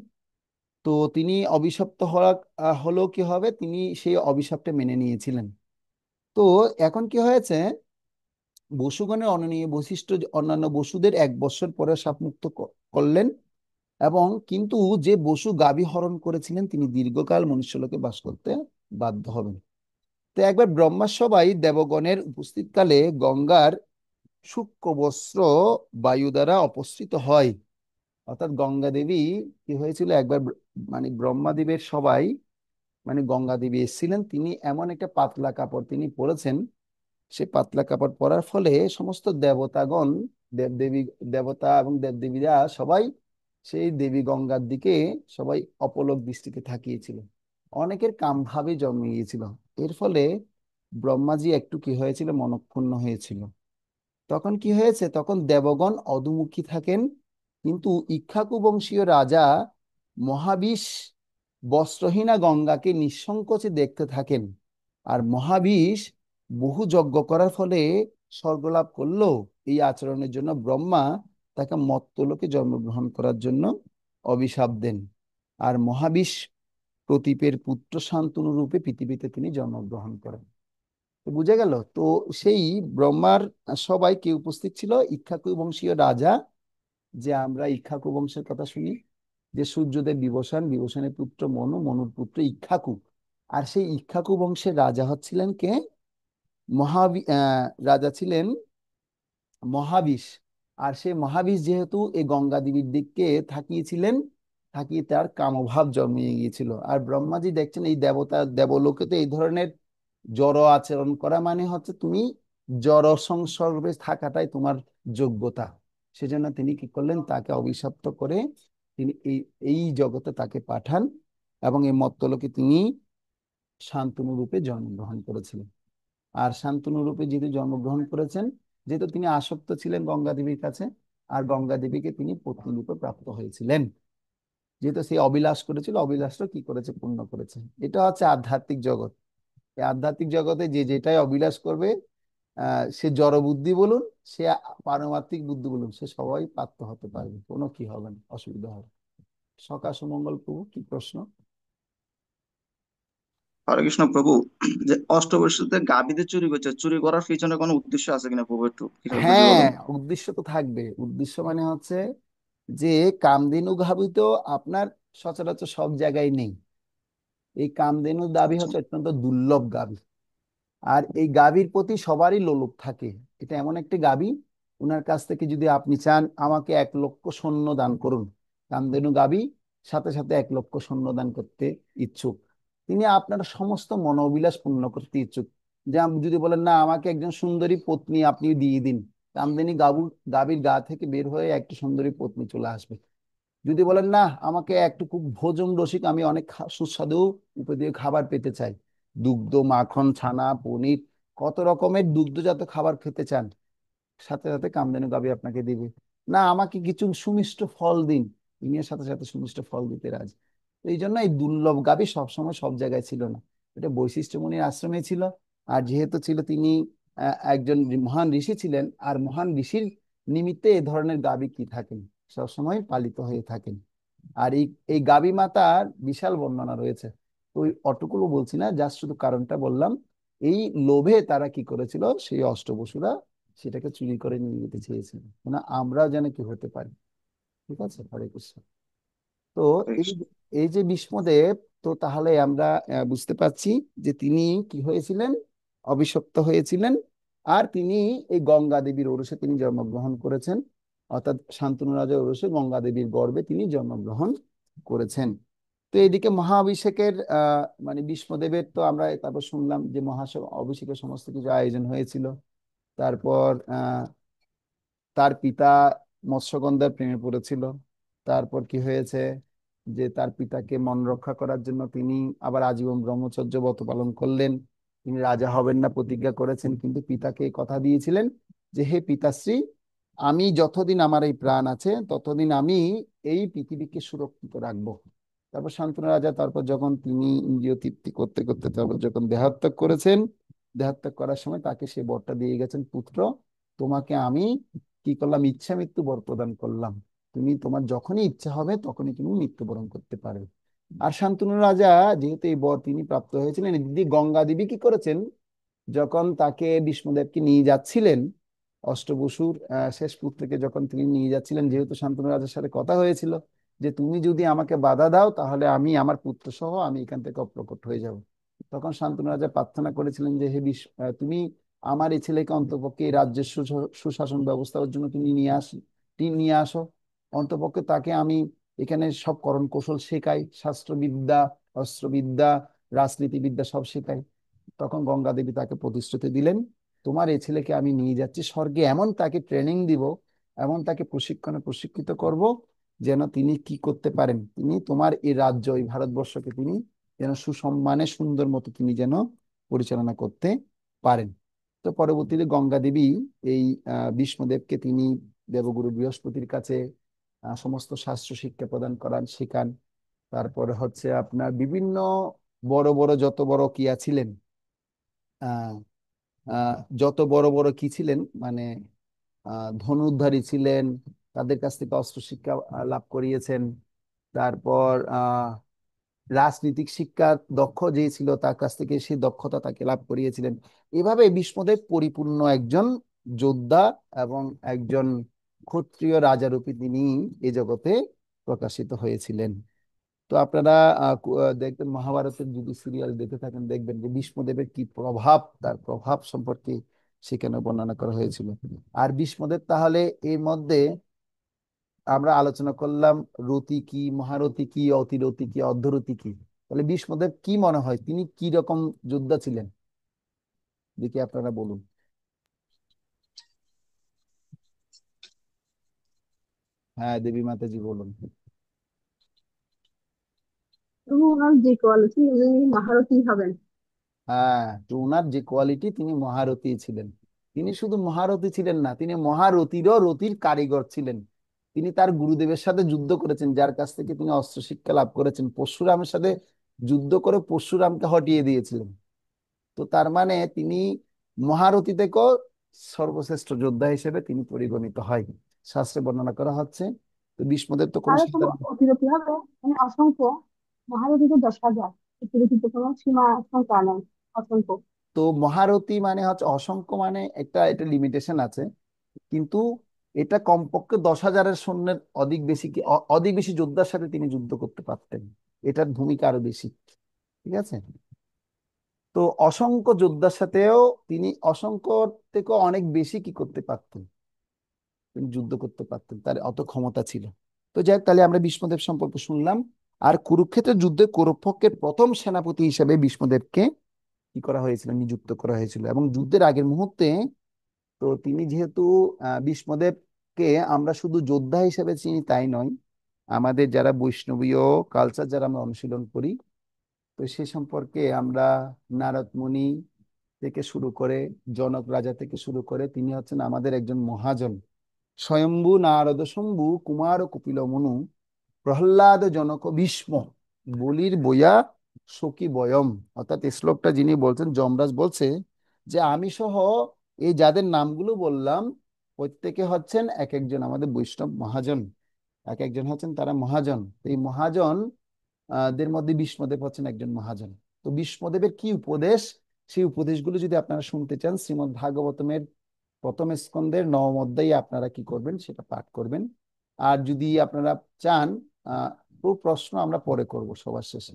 তো তিনি অভিশপ্ত হওয়া হলো কি হবে, তিনি সেই অভিশাপটা মেনে নিয়েছিলেন। তো এখন কি হয়েছে, বসুগণের অনুনয়ে বৈশিষ্ট্য অন্যান্য বসুদের 1 বৎসর পরে সাপমুক্ত করলেন, এবং কিন্তু যে বসু গাভী হরণ করেছিলেন তিনি দীর্ঘকাল মনুষ্যলোকে বাস করতে বাধ্য হবেন। তো একবার ব্রহ্মা সবাই দেবগণের উপস্থিতকালে গঙ্গার সূক্ষ্ম বস্ত্র বায়ু দ্বারা অপসৃত হয়। অর্থাৎ গঙ্গা দেবী কি হয়েছিল, একবার মানে ব্রহ্মাদেবের সবাই, মানে গঙ্গা দেবী এসেছিলেন, তিনি এমন একটা পাতলা কাপড় তিনি পরেছেন, সে পাতলা কাপড় পরার ফলে সমস্ত দেবতাগণ, দেবদেবী, দেবতা এবং দেবদেবীরা সবাই সেই দেবী গঙ্গার দিকে সবাই অপলক দৃষ্টিতে তাকিয়েছিল, অনেকের কাম ভাবে জন্মিয়েছিল। এর ফলে ব্রহ্মাজি একটু কি হয়েছিল, মনক্ষুণ্ণ হয়েছিল। তখন কি হয়েছে, তখন দেবগণ অধোমুখী থাকেন, কিন্তু ইক্ষ্বাকু বংশীয় রাজা মহাবিশ বস্ত্রহীনা গঙ্গাকে নিঃসংকোচে দেখতে থাকেন। আর মহাবিশ বহু যজ্ঞ করার ফলে স্বর্গলাভ করলো, এই আচরণের জন্য ব্রহ্মা তাকে মর্ত্যলোকে জন্মগ্রহণ করার জন্য অভিশাপ দেন। আর মহাবিশ প্রতীপের পুত্র শান্তনু রূপে পৃথিবীতে তিনি জন্মগ্রহণ করেন। তো বুঝে গেল তো, সেই ব্রহ্মার সবাই কে উপস্থিত ছিল, ইক্ষ্বাকু বংশীয় রাজা, যে আমরা ইক্ষ্বাকু বংশের কথা শুনি, যে সূর্যদেব বিভূষণ, বিভূষণের পুত্র মনু, মনুর পুত্র ইক্ষ্বাকু। আর সেই ইক্ষ্বাকু বংশের রাজা হচ্ছিলেন কে, রাজা ছিলেন মহাবিশ। আর সেই মহাবিশ যেহেতু এই গঙ্গা দেবীর দিককে থাকিয়েছিলেন, থাকিয়ে তার কামভাব জন্মিয়ে গিয়েছিল। আর ব্রহ্মাজি দেখছেন এই দেবতা দেবলোকে তো এই ধরনের জড় আচরণ করা মানে হচ্ছে তুমি জড় সংসর্গে থাকাটাই তোমার যোগ্যতা। সেজন্য তিনি কি করলেন, তাকে অভিশপ্ত করে তিনি এই এই জগতে তাকে পাঠান এবং এই মর্তলোকে তিনি শান্তনু রূপে জন্মগ্রহণ করেছিলেন। আর শান্তনু রূপে যেহেতু জন্মগ্রহণ করেছেন, যেহেতু তিনি আসক্ত ছিলেন গঙ্গা দেবীর কাছে, আর গঙ্গা দেবীকে তিনি পত্নী রূপে প্রাপ্ত হয়েছিলেন, যেহেতু সে অবিলাস করেছিল, অবিলাসটা কি করেছে, পূর্ণ করেছে। এটা হচ্ছে আধ্যাত্মিক জগৎ। এই আধ্যাত্মিক জগতে যে যেটাই অবিলাস করবে, সে জড় বুদ্ধি বলুন, সে পারমার্থিক বুদ্ধি বলুন, সে সবাই প্রাপ্ত হতে পারবে, কোনো কি হবে না, অসুবিধা হবে। সকাশ মঙ্গল প্রভু, কি প্রশ্ন? হরে কৃষ্ণ প্রভু, যে অষ্টবসুতে গাভীদের চুরি করছে, চুরি করার পিছনে কোনো উদ্দেশ্য আছে কিনা প্রভু, একটু ক্লিয়ার বুঝে হ্যাঁ, বলেন। উদ্দেশ্য তো থাকবে। উদ্দেশ্য মানে হচ্ছে যে কামধেনু গাভী তো আপনার সচরাচর সব জায়গায় নেই। এই কামধেনু দাবি আচ্ছা। হচ্ছে অত্যন্ত দুর্লভ গাভী। আর এই গাভীর প্রতি সবারই লোলুপ থাকে। এটা এমন একটি গাভী, ওনার কাছ থেকে যদি আপনি চান আমাকে 1 লক্ষ সৈন্য দান করুন, কামধেনু গাভী সাথে সাথে 1 লক্ষ সৈন্য দান করতে ইচ্ছুক। তিনি আপনার সমস্ত মনোবিলাস পূর্ণ করতে ইচ্ছুক। যে যদি বলেন না আমাকে একজন সুন্দরী পত্নী আপনি দিয়ে দিন, কামধেনু গাভীর গা থেকে বের হয়ে একটি সুন্দরী পত্নী চলে আসবে। যদি বলেন না আমাকে একটু খুব ভোজন রসিক, আমি অনেক সুস্বাদু উপযোগী খাবার পেতে চাই, দুগ্ধ মাখন ছানা পনির, কত রকমের দুগ্ধজাত খাবার খেতে চান, সাথে সাথে কামধেনু গাভী আপনাকে দিবে। না আমাকে কিছু সুমিষ্ট ফল দিন, ইনির সাথে সাথে সুমিষ্ট ফল দিতে রাজি। তো এই জন্য এই দুর্লভ গাভী সবসময় সব জায়গায় ছিল না, এটা বৈশিষ্ট্যমুনির আশ্রমে ছিল। আর যেহেতু ছিল তিনি একজন মহান ঋষি ছিলেন, আর মহান ঋষির নিমিত্তে এই ধরনের গাভী কি থাকেন, সবসময় পালিত হয়ে থাকেন। আর এই এই গাভী মাতার বিশাল বর্ণনা রয়েছে, তো ওই অটুকুলো বলছি না, জাস্ট শুধু কারণটা বললাম। এই লোভে তারা কি করেছিল, সেই অষ্টবসুরা সেটাকে চুরি করে নিয়ে যেতে চেয়েছিল, মানে আমরাও যেন কি হতে পারি। ঠিক আছে, হরে কৃষ্ণ। তো হরে এই কৃষ্ণ। এই যে বিষ্ণুদেব, তো তাহলে আমরা বুঝতে পারছি যে তিনি কি হয়েছিলেন, অভিশপ্ত হয়েছিলেন। আর তিনি এই গঙ্গা দেবীর ওরসে তিনি জন্মগ্রহণ করেছেন, অর্থাৎ শান্তনু রাজার ওরসে গঙ্গা দেবীর গর্ভে তিনি জন্মগ্রহণ করেছেন। তো এইদিকে মহাভিষেকের মানে বিষ্ণুদেবের তো আমরা তারপর শুনলাম যে অভিষেকের সমস্ত কিছু আয়োজন হয়েছিল। তারপর তার পিতা মৎস্যগন্ধার প্রেমে পড়েছিল। তারপর কি হয়েছে, যে তার পিতাকে মন রক্ষা করার জন্য তিনি আবার আজীবন ব্রহ্মচর্য ব্রত পালন করলেন। তিনি রাজা হবেন না প্রতিজ্ঞা করেছেন, কিন্তু পিতাকে এই কথা দিয়েছিলেন যে হে পিতাশ্রী, আমি যতদিন আমার এই প্রাণ আছে ততদিন আমি এই পৃথিবীকে সুরক্ষিত রাখবো। তারপর শান্তনু রাজা, তারপর যখন তিনি ইন্দ্রিয় তৃপ্তি করতে করতে তারপর যখন দেহাত্যাগ করেছেন, দেহাত্যাগ করার সময় তাকে সে বরটা দিয়ে গেছেন, পুত্র তোমাকে আমি কি করলাম, ইচ্ছা মৃত্যু বর প্রদান করলাম, তুমি তোমার যখনই ইচ্ছা হবে তখনই তুমি মৃত্যুবরণ করতে পারবে। আর শান্তনু রাজা যেহেতু এই বর তিনি প্রাপ্ত হয়েছিলেন, দিদি গঙ্গা দেবী কি করেছেন, যখন তাকে বিষ্ণুদেবকে নিয়ে যাচ্ছিলেন, অষ্টবসুর শেষ পুত্রকে যখন তিনি নিয়ে যাচ্ছিলেন, যেহেতু শান্তনু রাজার সাথে কথা হয়েছিল যে তুমি যদি আমাকে বাধা দাও তাহলে আমি আমার পুত্র সহ আমি এখান থেকে অপ্রকট হয়ে যাব, তখন শান্তনু রাজা প্রার্থনা করেছিলেন যে হে তুমি আমার এই ছেলেকে অন্তপক্ষে এই রাজ্যের সুশাসন ব্যবস্থার জন্য তুমি নিয়ে আসো। অন্তপক্ষে তাকে আমি এখানে সব করণ কৌশল শেখাই, শাস্ত্রবিদ্যা, অস্ত্রবিদ্যা, রাজনীতিবিদ্যা সব শেখাই। তখন গঙ্গা দেবী তাকে প্রতিশ্রুতি দিলেন, তোমার এই ছেলেকে আমি নিয়ে যাচ্ছি স্বর্গে, এমন তাকে ট্রেনিং দিব, এমন তাকে প্রশিক্ষিত করব, যেন তিনি কি করতে পারেন, তিনি তোমার এই রাজ্য, এই ভারতবর্ষকে তিনি যেন সুসম্মানে সুন্দর মতো তিনি যেন পরিচালনা করতে পারেন। তো পরবর্তীতে গঙ্গা দেবী এই বিষ্ণুদেবকে তিনি দেবগুরু বৃহস্পতির কাছে সমস্ত শাস্ত্র শিক্ষা প্রদান করান, শেখান। তারপরে হচ্ছে আপনার বিভিন্ন বড় বড় যত বড় কিয়া ছিলেন, আহ আহ, যত বড় বড় কি ছিলেন মানে ধনুর্ধারী ছিলেন, তাদের কাছ থেকে অস্ত্র শিক্ষা লাভ করিয়েছেন। তারপর রাজনীতিক শিক্ষা দক্ষ যে ছিল তার কাছ থেকে সেই দক্ষতা তাকে লাভ করিয়েছিলেন। এভাবে ভীষ্মদেব পরিপূর্ণ একজন যোদ্ধা এবং একজন ক্ষত্রিয় রাজারূপী তিনি এই জগতে প্রকাশিত হয়েছিলেন। তো আপনারা দেখবেন মহাভারতের যদি সিরিয়াল দেখে থাকেন, দেখবেন যে ভীষ্মদেবের কি প্রভাব, তার প্রভাব সম্পর্কে সেখানে বর্ণনা করা হয়েছিল। আর ভীষ্মদেব তাহলে এর মধ্যে আমরা আলোচনা করলাম রতি কি, মহারথী কি, অতিরথী কি, অর্ধরথী কি। তাহলে ভীষ্মদেব কি মনে হয় তিনি কি রকম যোদ্ধা ছিলেন? দেখি আপনারা বলুন। হ্যাঁ দেবী মাতাজি বলুন। তো ওনার যে কোয়ালিটি উনি মহারথী হবেন। হ্যাঁ, তো ওনার যে কোয়ালিটি, তিনি মহারথী ছিলেন। তিনি শুধু মহারথী ছিলেন না, তিনি মহারথীরও রথীর কারিগর ছিলেন। তিনি তার গুরুদেবের সাথে যুদ্ধ করেছেন, যার কাছ থেকে তিনি অস্ত্র শিক্ষা লাভ করেছেন। পরশুরামের সাথে যুদ্ধ করে পরশুরামকে হটিয়ে দিয়েছিলেন। তো তার মানে তিনি মহারথী থেকেও সর্বশ্রেষ্ঠ যোদ্ধা হিসেবে তিনি পরিগণিত হয়, শাস্ত্রে বর্ণনা করা হচ্ছে। তো ভীষ্মদেব তো কোনো তারা শুধু সাধারণ। অতিরথী হবে, মানে অসংখ্য, মহারথী তো 10,000, অতিরথীতে কোনো সীমা সংখ্যা নেই, অসংখ্য। তো মহারথী মানে হচ্ছে অসংখ্য, মানে একটা এটা লিমিটেশন আছে, কিন্তু এটা কমপক্ষে 10,000-এর সৈন্যের অধিক বেশি অধিক বেশি যোদ্ধার সাথে তিনি যুদ্ধ করতে পারতেন। এটার ভূমিকা আরো বেশি। ঠিক আছে। তো অসংখ্য যোদ্ধার সাথেও তিনি অসংখ্য থেকে অনেক বেশি কি করতে পারতেন, তিনি যুদ্ধ করতে পারতেন, তার অত ক্ষমতা ছিল। তো যাই হোক, তাহলে আমরা ভীষ্মদেব সম্পর্কে শুনলাম। আর কুরুক্ষেত্রের যুদ্ধে কৌরবপক্ষের প্রথম সেনাপতি হিসেবে ভীষ্মদেবকে কি করা হয়েছিল, নিযুক্ত করা হয়েছিল। এবং যুদ্ধের আগের মুহূর্তে, তো তিনি যেহেতু ভীষ্মদেবকে আমরা শুধু যোদ্ধা হিসেবে চিনি তাই নয়, আমাদের যারা বৈষ্ণবীয় কালচার যারা আমরা অনুশীলন করি, তো সে সম্পর্কে আমরা নারদ মুনি থেকে শুরু করে, জনক রাজা থেকে শুরু করে, তিনি হচ্ছেন আমাদের একজন মহাজন। স্বয়ম্ভু নারদ শম্ভু কুমার কপিল মনু প্রহ্লাদ জনক ভীষ্ম বলির বইয়া সখী বয়ম। অর্থাৎ এই শ্লোকটা যিনি বলছেন, যমরাজ বলছে যে আমি সহ এই যাদের নামগুলো বললাম, প্রত্যেকে হচ্ছেন এক একজন আমাদের বৈষ্ণব মহাজন। এক একজন হচ্ছেন তারা মহাজন। তো এই মহাজন দের মধ্যে ভীষ্মদেব হচ্ছেন একজন মহাজন। তো ভীষ্মদেবের কি উপদেশ, সেই উপদেশগুলো যদি আপনারা শুনতে চান, শ্রীমদ্ ভাগবতমের প্রথম স্কন্ধের নবম অধ্যায়ে আপনারা কি করবেন, সেটা পাঠ করবেন। আর যদি আপনারা চান, পুরো প্রশ্ন আমরা পরে করব সবার শেষে।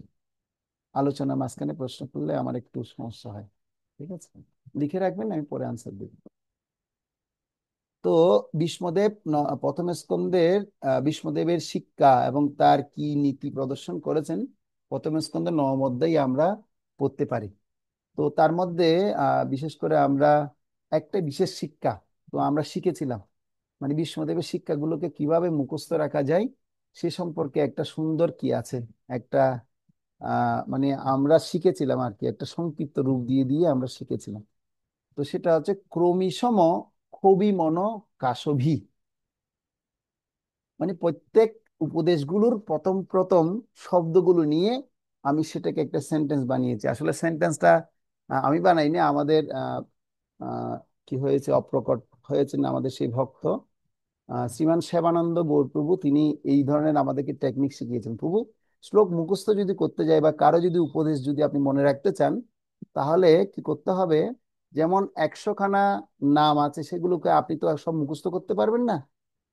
আলোচনার মাঝখানে প্রশ্ন করলে আমার একটু সমস্যা হয়। ঠিক আছে, লিখে রাখবেন, আমি পরে আনসার দেব। তো ভীষ্মদেব প্রথম স্কন্ধের ভীষ্মদেবের শিক্ষা এবং তার কি নীতি প্রদর্শন করেছেন, প্রথম স্কন্ধের নবম অধ্যায়ে আমরা পড়তে পারি। তো তার মধ্যে বিশেষ করে আমরা একটা বিশেষ শিক্ষা তো আমরা শিখেছিলাম, মানে ভীষ্মদেবের শিক্ষাগুলোকে কিভাবে মুখস্থ রাখা যায় সে সম্পর্কে একটা সুন্দর কি আছে, একটা মানে আমরা শিখেছিলাম আর কি, একটা সংক্ষিপ্ত রূপ দিয়ে দিয়ে আমরা শিখেছিলাম। তো সেটা হচ্ছে ক্রমিসম কবি মন কাসভি। মানে প্রত্যেক উপদেশগুলোর প্রথম প্রথম শব্দগুলো নিয়ে আমি সেটাকে একটা সেন্টেন্স বানিয়েছি। আসলে সেন্টেন্সটা আমি বানাইনি, আমাদের আহ, কি হয়েছে, অপ্রকট হয়েছেন আমাদের সেই ভক্ত শ্রীমান সেবানন্দ গৌরপ্রভু, তিনি এই ধরনের আমাদেরকে টেকনিক শিখিয়েছেন। প্রভু, শ্লোক মুখস্থ যদি করতে যায় বা কারো যদি উপদেশ যদি আপনি মনে রাখতে চান, তাহলে কি করতে হবে, যেমন 100খানা নাম আছে, সেগুলোকে আপনি তো আর সব মুখস্থ করতে পারবেন না।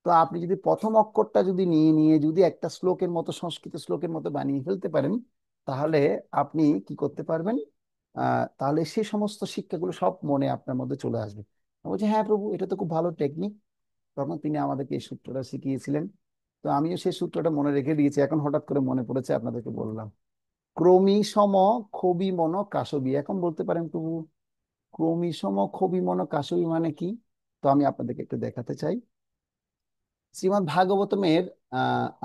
তো আপনি যদি প্রথম অক্ষরটা যদি নিয়ে নিয়ে যদি একটা শ্লোকের মতো, সংস্কৃত শ্লোকের মতো বানিয়ে ফেলতে পারেন, তাহলে আপনি কি করতে পারবেন, তাহলে সেই সমস্ত শিক্ষাগুলো সব মনে আপনার মধ্যে চলে আসবে। আমি বলছি, হ্যাঁ প্রভু, এটা তো খুব ভালো টেকনিক। তখন তিনি আমাদেরকে এই সূত্রটা শিখিয়েছিলেন। তো আমিও সেই সূত্রটা মনে রেখে দিয়েছি, এখন হঠাৎ করে মনে পড়েছে, আপনাদেরকে বললাম। ক্রমি সম খবি মন কাসবি। এখন বলতে পারেন প্রভু, ক্রমি সম খবি মন কাসবি মানে কি? তো আমি আপনাদেরকে একটু দেখাতে চাই। শ্রীমদ্ ভাগবতমের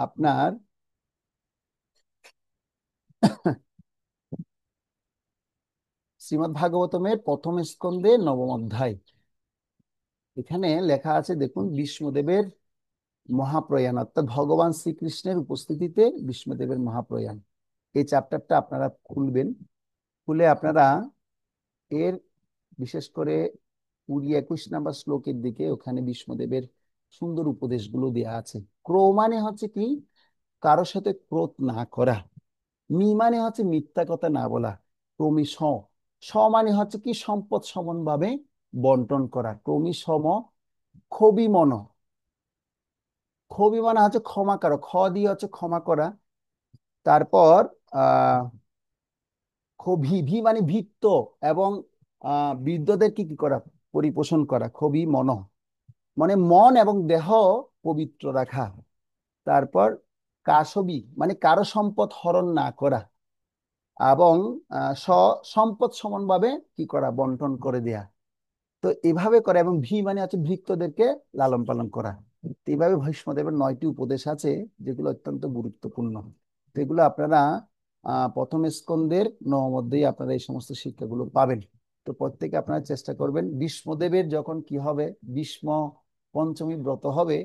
আপনার শ্রীমদ্ ভাগবতমের প্রথম স্কন্ধে নবম অধ্যায়, এখানে লেখা আছে দেখুন, বিষ্ণুদেবের মহাপ্রয়াণ, অর্থাৎ ভগবান শ্রীকৃষ্ণের উপস্থিতিতে বিষ্ণুদেবের মহাপ্রয়াণ। এই চ্যাপ্টারটা আপনারা খুলবেন, খুলে আপনারা এর বিশেষ করে 20-21 নম্বর শ্লোকের দিকে, ওখানে বিষ্ণুদেবের সুন্দর উপদেশগুলো দেয়া আছে। ক্রো মানে হচ্ছে কি, কারোর সাথে ক্রোধ না করা। মি মানে হচ্ছে মিথ্যা কথা না বলা। ক্রমি স মানে হচ্ছে কি, সম্পদ সমানভাবে বন্টন করা। ক্রমি সম ক্ষোভী মন, ক্ষোভী মানে হচ্ছে ক্ষমা করা, খ দিয়ে হচ্ছে ক্ষমা করা। তারপর আহ ক্ষোভী, ভি মানে ভীত্য, এবং বৃদ্ধদের কি কি করা, পরিপোষণ করা। ক্ষোভী মন মানে মন এবং দেহ পবিত্র রাখা। তারপর কাসবি মানে কারো সম্পদ হরণ না করা। এবং সম্পদ সমানভাবে কি করা, বন্টন করে দেয়া। তো এভাবে করে, এবং ভি মানে হচ্ছে ভৃত্যদেরকে লালন পালন করা। তো এইভাবে ভীষ্মদেবের 9টি উপদেশ আছে, যেগুলো অত্যন্ত গুরুত্বপূর্ণ। তো এগুলো আপনারা প্রথম স্কন্ধের নবম অধ্যায়ে আপনারা এই সমস্ত শিক্ষাগুলো পাবেন। তো প্রত্যেকে আপনারা চেষ্টা করবেন, ভীষ্মদেবের যখন কি হবে, ভীষ্ম পঞ্চমী ব্রত হবে,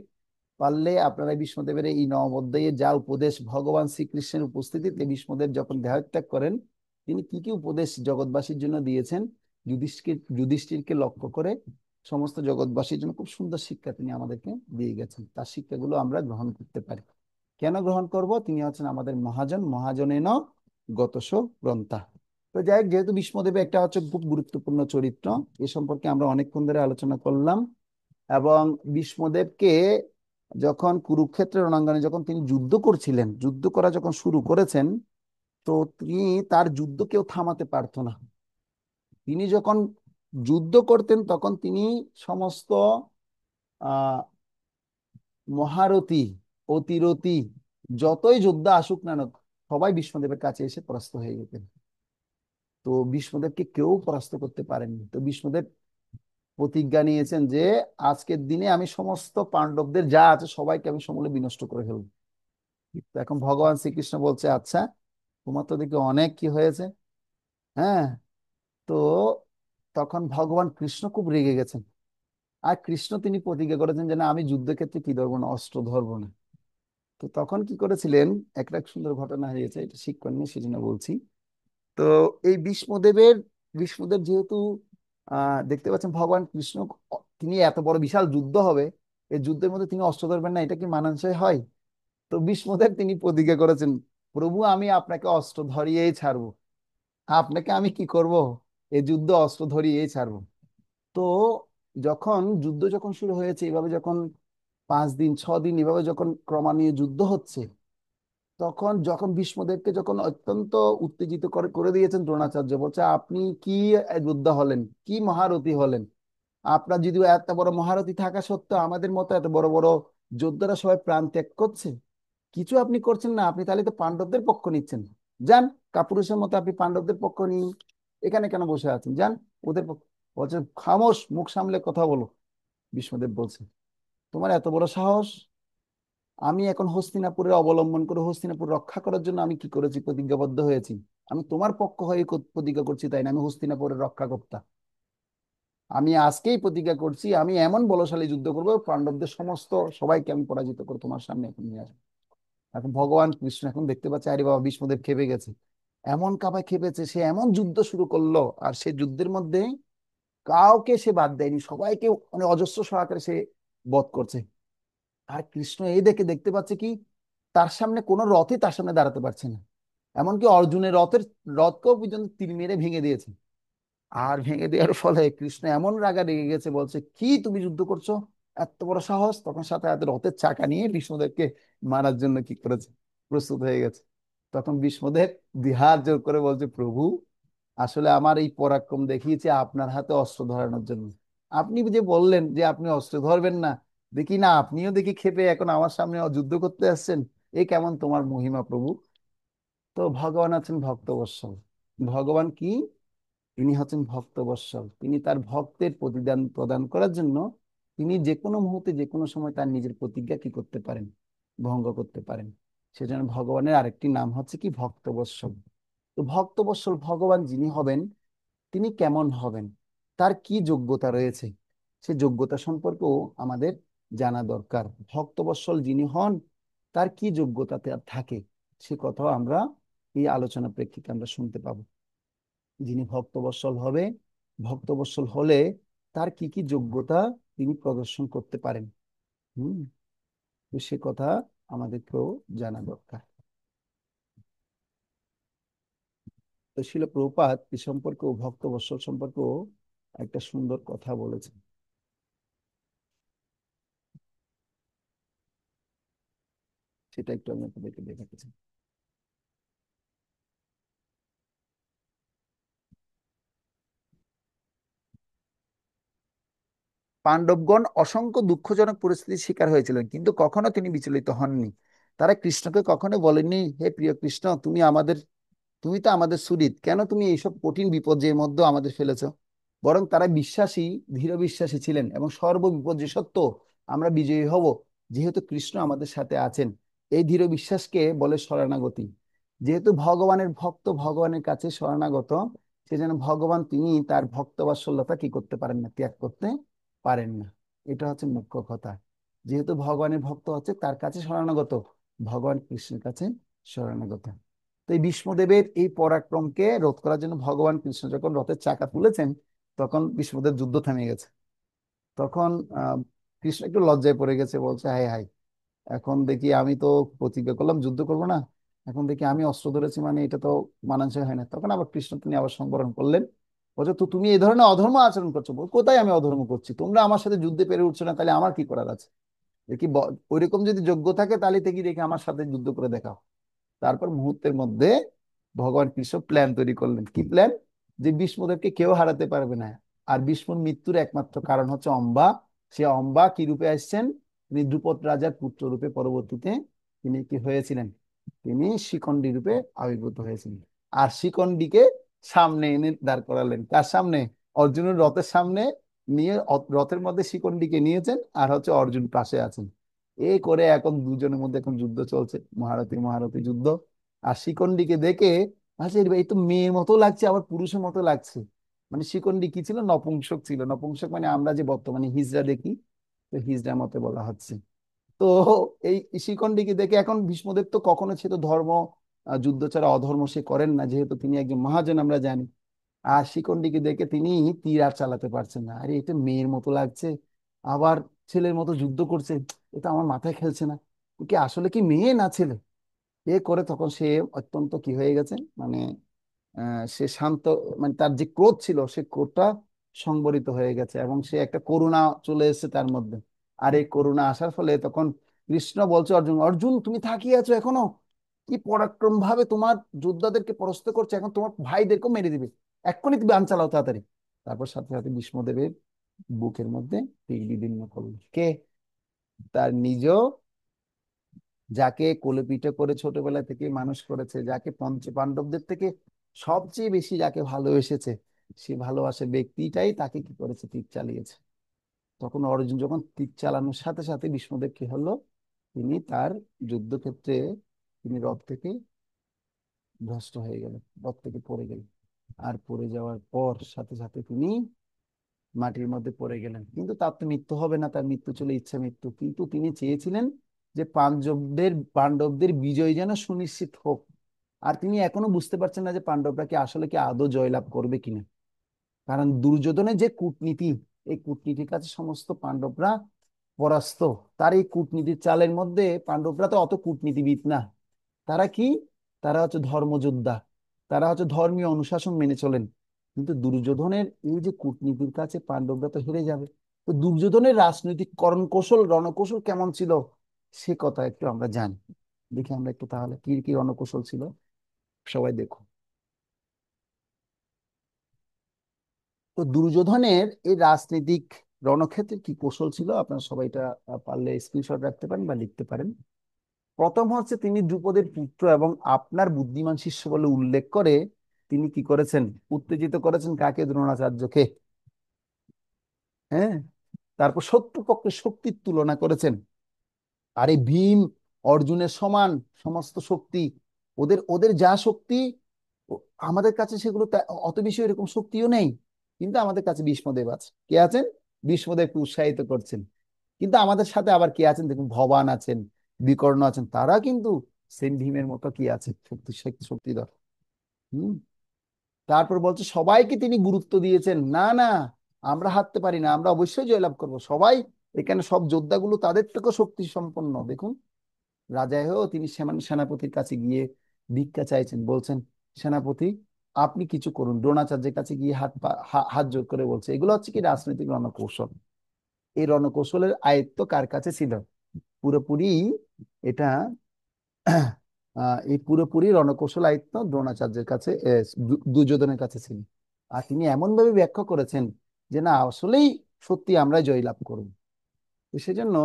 পারলে আপনারা ভীষ্মদেবের এই নবম অধ্যায়ে যা উপদেশ ভগবান শ্রীকৃষ্ণের উপস্থিতিতে ভীষ্মদেব যখন দেহত্যাগ করেন, তিনি কি কি উপদেশ জগৎবাসীর জন্য দিয়েছেন, যুধিষ্ঠিরকে লক্ষ্য করে সমস্ত জগৎবাসীর জন্য খুব সুন্দর শিক্ষা তিনি আমাদেরকে দিয়ে গেছেন। তার শিক্ষাগুলো আমরা গ্রহণ করতে পারি। কেন গ্রহণ করব? তিনি হচ্ছেন আমাদের মহাজন, মহাজনেন গতস গ্রন্থা। তো যাই হোক, যেহেতু ভীষ্মদেব একটা হচ্ছে খুব গুরুত্বপূর্ণ চরিত্র, এ সম্পর্কে আমরা অনেকক্ষণ ধরে আলোচনা করলাম। এবং ভীষ্মদেবকে যখন কুরুক্ষেত্রের রণাঙ্গনে যখন তিনি যুদ্ধ করছিলেন, যুদ্ধ করা যখন শুরু করেছেন, তো তিনি তার যুদ্ধ কেউ থামাতে পারতো না। তিনি যখন যুদ্ধ করতেন তখন তিনি সমস্ত আহ মহারথী, অতিরথী, যতই যোদ্ধা আসুক না না, সবাই ভীষ্মদেবের কাছে এসে পরাস্ত হয়ে যেতেন। তো ভীষ্মদেবকে কেউ পরাস্ত করতে পারেননি। তো ভীষ্মদেব প্রতিজ্ঞা নিয়েছেন যে আজকের দিনে আমি সমস্ত পাণ্ডবদের যা আছে সবাইকে আমি সমূলে বিনষ্ট করে ফেলবো। তো এখন ভগবান শ্রীকৃষ্ণ বলছে, আচ্ছা তোমার তো দেখি অনেক কি হয়েছে। হ্যাঁ, তো তখন ভগবান কৃষ্ণ খুব রেগে গেছেন। আর কৃষ্ণ তিনি প্রতিজ্ঞা করেছেন যে না, আমি যুদ্ধক্ষেত্রে কি ধরবো না, অস্ত্র ধরবো না। তো তখন কি করেছিলেন, একটা সুন্দর ঘটনা হয়েছে, এটা শিক্ষণীয়, সেজন্য বলছি। তো এই ভীষ্মদেব যেহেতু দেখতে পাচ্ছেন ভগবান কৃষ্ণ, তিনি এত বড় বিশাল যুদ্ধ হবে, এই যুদ্ধের মধ্যে তিনি অস্ত্র ধরবেন না, এটা কি মানানসই হয়? তো ভীষ্মদেব তিনি প্রতিজ্ঞা করেছেন, প্রভু আমি আপনাকে অস্ত্র ধরিয়েই ছাড়বো, আপনাকে আমি কি করব, এই যুদ্ধ অস্ত্র ধরিয়েই ছাড়বো। তো যখন যুদ্ধ যখন শুরু হয়েছে, এভাবে যখন 5 দিন 6 দিন এভাবে যখন ক্রমান্বয়ে যুদ্ধ হচ্ছে, তখন যখন ভীষ্মদেবকে যখন অত্যন্ত উত্তেজিত করে করে দিয়েছেন দ্রোণাচার্য, বলছে আপনি কি যোদ্ধা হলেন, কি মহারথী হলেন, আপনার যদি এত বড় মহারথী থাকা সত্ত্বেও আমাদের মতো এত বড় বড় যোদ্ধারা সবাই প্রাণ ত্যাগ করছে, কিছু আপনি করছেন না, আপনি তাহলে তো পাণ্ডবদের পক্ষ নিচ্ছেন, যান কাপুরুষের মতো আপনি পাণ্ডবদের পক্ষ নিন, এখানে কেন বসে আছেন, যান ওদের পক্ষ। বলছে খামোশ, মুখ সামলে কথা বলো। ভীষ্মদেব বলছে, তোমার এত বড় সাহস, আমি এখন হস্তিনাপুরের অবলম্বন করে হস্তিনাপুর রক্ষা করার জন্য আমি কি করেছি, প্রতিজ্ঞাবদ্ধ হয়েছি, আমি তোমার পক্ষ হয়ে প্রতিজ্ঞা করছি, তাই না? আমি হস্তিনাপুরের রক্ষাকর্তা, আমি আজকেই প্রতিজ্ঞা করছি আমি এমন বলশালী যুদ্ধ করবো, পাণ্ডবদের সমস্ত সবাইকে আমি পরাজিত করে তোমার সামনে এখন নিয়ে আসবো। এখন ভগবান কৃষ্ণ এখন দেখতে পাচ্ছে, আরে বাবা, ভীষ্মদেব খেপে গেছে, এমন কাবায় খেপেছে, সে এমন যুদ্ধ শুরু করলো, আর সে যুদ্ধের মধ্যে কাউকে সে বাদ দেয়নি, সবাইকে মানে অজস্র সহকারে সে বধ করছে। আর কৃষ্ণ এই দেখে দেখতে পাচ্ছে কি, তার সামনে কোনো রথই তার সামনে দাঁড়াতে পারছে না। এমনকি অর্জুনের রথকেও পর্যন্ত তীর মেরে ভেঙে দিয়েছে। আর ভেঙে দেওয়ার ফলে কৃষ্ণ এমন রাগা রেগে গেছে, বলছে কি তুমি যুদ্ধ করছো, এত বড় সাহস! তখন সাথে সাথে রথের চাকা নিয়ে ভীষ্মদেবকে মারার জন্য কি করেছে, প্রস্তুত হয়ে গেছে। তখন ভীষ্মদেব দুই হাত জোর করে বলছে, প্রভু আসলে আমার এই পরাক্রম দেখিয়েছে আপনার হাতে অস্ত্র ধরানোর জন্য। আপনি যে বললেন যে আপনি অস্ত্র ধরবেন না, দেখি না আপনিও দেখি ক্ষেপে এখন আমার সামনে যুদ্ধ করতে আসছেন, এ কেমন তোমার মহিমা প্রভু? তো ভগবান আছেন ভক্তবৎসল। ভগবান কি? তিনি হচ্ছেন ভক্তবৎসল। তিনি তার ভক্তের প্রতিদান প্রদান করার জন্য তিনি যে কোনো মুহূর্তে যে কোনো সময় তার নিজের প্রতিজ্ঞা কি করতে পারেন, ভঙ্গ করতে পারেন। সেজন্য ভগবানের আরেকটি নাম হচ্ছে কি, ভক্তবৎসল। তো ভক্তবৎসল ভগবান যিনি হবেন, তিনি কেমন হবেন, তার কি যোগ্যতা রয়েছে, সে যোগ্যতা সম্পর্কেও আমাদের জানা দরকার। ভক্তবৎসল যিনি হন, তার কি যোগ্যতা থাকে, সে কথাও আমরা এই আলোচনা প্রেক্ষিতে আমরা শুনতে পাবো। যিনি ভক্তবৎসল হবে, ভক্তবৎসল হলে তার কি কি যোগ্যতা তিনি প্রদর্শন করতে পারেন। হম, তো সে কথা আমাদেরকেও জানা দরকার। তো শিল প্রভুপাদ এ সম্পর্কেও, ভক্তবৎসল সম্পর্কেও একটা সুন্দর কথা বলেছেন। সেটা একটু আমি আপনাদেরকে দেখাতে চাই। পাণ্ডবগণ অসংখ্য দুঃখজনক পরিস্থিতির শিকার হয়েছিলেন, কিন্তু কখনো তিনি বিচলিত হননি। তারা কৃষ্ণকে কখনো বলেননি, হে প্রিয় কৃষ্ণ, তুমি আমাদের তুমি তো আমাদের সুহৃদ, কেন তুমি এইসব কঠিন বিপর্যয়ের মধ্যে আমাদের ফেলেছো? বরং তারা বিশ্বাসী, দৃঢ় বিশ্বাসী ছিলেন এবং সর্ব বিপর্যয় সত্ত্বেও আমরা বিজয়ী হব, যেহেতু কৃষ্ণ আমাদের সাথে আছেন। এই দৃঢ় বিশ্বাসকে বলে শরণাগতি। যেহেতু ভগবানের ভক্ত ভগবানের কাছে শরণাগত, সেজন্য ভগবান তিনি তার ভক্ত বাৎসল্যতা কি করতে পারেন না, ত্যাগ করতে পারেন না। এটা হচ্ছে মুখ্য কথা। যেহেতু ভগবানের ভক্ত হচ্ছে তার কাছে শরণাগত, ভগবান কৃষ্ণের কাছে শরণাগত। তো এই ভীষ্মদেবের এই পরাক্রমকে রোধ করার জন্য ভগবান কৃষ্ণ যখন রথের চাকা তুলেছেন, তখন ভীষ্মদেব যুদ্ধ থেমে গেছে। তখন আহ কৃষ্ণ একটু লজ্জায় পড়ে গেছে, বলছে হাই হাই, এখন দেখি আমি তো প্রতিজ্ঞা করলাম যুদ্ধ করব না, এখন দেখি আমি অস্ত্র ধরেছি, মানে এটা তো মানানসই হয় না। তখন আবার কৃষ্ণ তিনি আবার সংবরণ করলেন, বলছে তো তুমি এই ধরনের অধর্ম আচরণ করছো। কোথায় আমি অধর্ম করছি? তোমরা আমার সাথে যুদ্ধে পেরে উঠছো না, তাহলে আমার কি করার আছে? দেখি ওইরকম যদি যোগ্য থাকে তাহলে দেখি দেখি আমার সাথে যুদ্ধ করে দেখাও। তারপর মুহূর্তের মধ্যে ভগবান কৃষ্ণ প্ল্যান তৈরি করলেন। কি প্ল্যান? যে ভীষ্মদেবকে কেউ হারাতে পারবে না। আর ভীষ্মর মৃত্যুর একমাত্র কারণ হচ্ছে অম্বা। সে অম্বা কি রূপে আসছেন? তিনি দ্রুপদ রাজার পুত্র রূপে পরবর্তীতে তিনি কি হয়েছিলেন? তিনি শিখণ্ডী রূপে আবির্ভূত হয়েছিলেন। আর শিখণ্ডীকে সামনে এনে দাঁড় করালেন। কার সামনে? অর্জুনের রথের সামনে নিয়ে রথের মধ্যে শিখণ্ডীকে নিয়েছেন, আর হচ্ছে অর্জুন পাশে আছেন। এই করে এখন দুজনের মধ্যে এখন যুদ্ধ চলছে, মহারথী মহারথী যুদ্ধ। আর শিখণ্ডীকে দেখে আচ্ছা এই তো মেয়ের মতো লাগছে, আবার পুরুষের মতো লাগছে। মানে শিখণ্ডী কি ছিল? নপুংসক ছিল। নপুংসক মানে আমরা যে বর্তমানে হিজড়া দেখি, তো হিজড়ার মতে বলা হচ্ছে। তো এই শিখণ্ডীকে দেখে এখন ভীষ্মদেব তো কখনো সে তো ধর্ম যুদ্ধ ছাড়া অধর্ম সে করেন না, যেহেতু তিনি একজন মহাজন আমরা জানি। আর শিখণ্ডীকে দেখে তিনি তীর আর চালাতে পারছেন না। আরে এটা মেয়ের মতো লাগছে, আবার ছেলের মতো যুদ্ধ করছে, এটা আমার মাথায় খেলছে না। এ কি আসলে কি মেয়ে না ছেলে? এ করে তখন সে অত্যন্ত কি হয়ে গেছে, মানে সে শান্ত, মানে তার যে ক্রোধ ছিল সে ক্রোধটা সংবরিত হয়ে গেছে, এবং সে একটা করুণা চলে এসেছে তার মধ্যে। আর এই করুণা আসার ফলে তখন কৃষ্ণ বলছে অর্জুন, অর্জুন তুমি তাকিয়ে আছো এখনো? কি পরাক্রম ভাবে তোমার যোদ্ধাদেরকে পরাস্ত করছে, এখন তোমার ভাইদেরকেও মেরে দিবে, এক্ষুনি তুমি বান চালাও তাড়াতাড়ি। তারপর সাথে সাথে ভীষ্মদেবের বুকের মধ্যে তীর বিদীর্ণ করলো কে? তার নিজ, যাকে কোলে পিঠে করে ছোটবেলা থেকে মানুষ করেছে, যাকে পঞ্চ পাণ্ডবদের থেকে সবচেয়ে বেশি যাকে ভালোবেসেছে, সে ভালোবাসে ব্যক্তিটাই তাকে কি করেছে, তীর চালিয়েছে। তখন অর্জুন যখন তীর চালানোর সাথে সাথে ভীষ্মদেব কি হলো, তিনি তার যুদ্ধক্ষেত্রে তিনি রথ থেকে ভ্রষ্ট হয়ে গেলেন, রথ থেকে পড়ে গেলেন। আর পড়ে যাওয়ার পর সাথে সাথে তিনি মাটির মধ্যে পড়ে গেলেন। কিন্তু তার তো মৃত্যু হবে না, তার মৃত্যু চলে ইচ্ছা মৃত্যু। কিন্তু তিনি চেয়েছিলেন যে পাণ্ডবদের বিজয় যেন সুনিশ্চিত হোক। আর তিনি এখনো বুঝতে পারছেন না যে পাণ্ডবরা কি আসলে কি আদৌ জয়লাভ করবে কিনা। কারণ দুর্যোধনের যে কূটনীতি, এই কূটনীতির কাছে সমস্ত পাণ্ডবরা পরাস্ত। তার এই কূটনীতির চালের মধ্যে পাণ্ডবরা তো অত কূটনীতিবিদ না। তারা কি? তারা হচ্ছে ধর্মযোদ্ধা, তারা হচ্ছে ধর্মীয় অনুশাসন মেনে চলেন। কিন্তু দুর্যোধনের এই যে কূটনীতির কাছে পাণ্ডবরা তো হেরে যাবে। তো দুর্যোধনের রাজনৈতিক কৌশল রণকৌশল কেমন ছিল, সে কথা একটু আমরা জানি। দেখি আমরা একটু তাহলে কি কি রণকৌশল ছিল, সবাই দেখো। তো দুর্যোধনের এই রাজনৈতিক রণক্ষেত্রে কি কৌশল ছিল, আপনারা সবাই এটা পারলে স্ক্রিনশট রাখতে পারেন বা লিখতে পারেন। প্রথম হচ্ছে তিনি দ্রুপদের পুত্র এবং আপনার বুদ্ধিমান শিষ্য বলে উল্লেখ করে তিনি কি করেছেন, উত্তেজিত করেছেন কাকে? দ্রোণাচার্যকে। হ্যাঁ। তারপর শত্রুপক্ষের শক্তির তুলনা করেছেন। আরে ভীম অর্জুনের সমান সমস্ত শক্তি, ওদের ওদের যা শক্তি আমাদের কাছে সেগুলো অত বেশি এরকম শক্তিও নেই। কিন্তু আমাদের কাছে ভীষ্মদেব আছে। কে আছেন? ভীষ্মদেবকে উৎসাহিত করছেন। কিন্তু আমাদের সাথে আবার কে আছেন দেখুন, ভবান আছেন, বিকর্ণ আছেন, তারা কিন্তু সেম ভীমের মতো কি আছে, শক্তিধর। হম। তারপর বলছে সবাইকে তিনি গুরুত্ব দিয়েছেন, না না আমরা হারতে পারি না, আমরা অবশ্যই জয়লাভ করব সবাই। এখানে সব যোদ্ধাগুলো তাদের থেকেও শক্তি সম্পন্ন। দেখুন রাজা হয়েও তিনি সেনাপতির কাছে গিয়ে ভিক্ষা চাইছেন, বলছেন সেনাপতি আপনি কিছু করুন। দ্রোণাচার্যের কাছে গিয়ে হাত জোর করে বলছে। এগুলো হচ্ছে কি রাজনৈতিক রণকৌশল। এই রণকৌশলের আয়ত্ত কার কাছে ছিল? পুরোপুরি এটা এই পুরোপুরি রণকৌশল আয়ত্ত দ্রোণাচার্যের কাছে, দুর্যোধনের কাছে ছিল। আর তিনি এমন ভাবে ব্যাখ্যা করেছেন যে না আসলেই সত্যি আমরা জয়লাভ করব। তো সেজন্য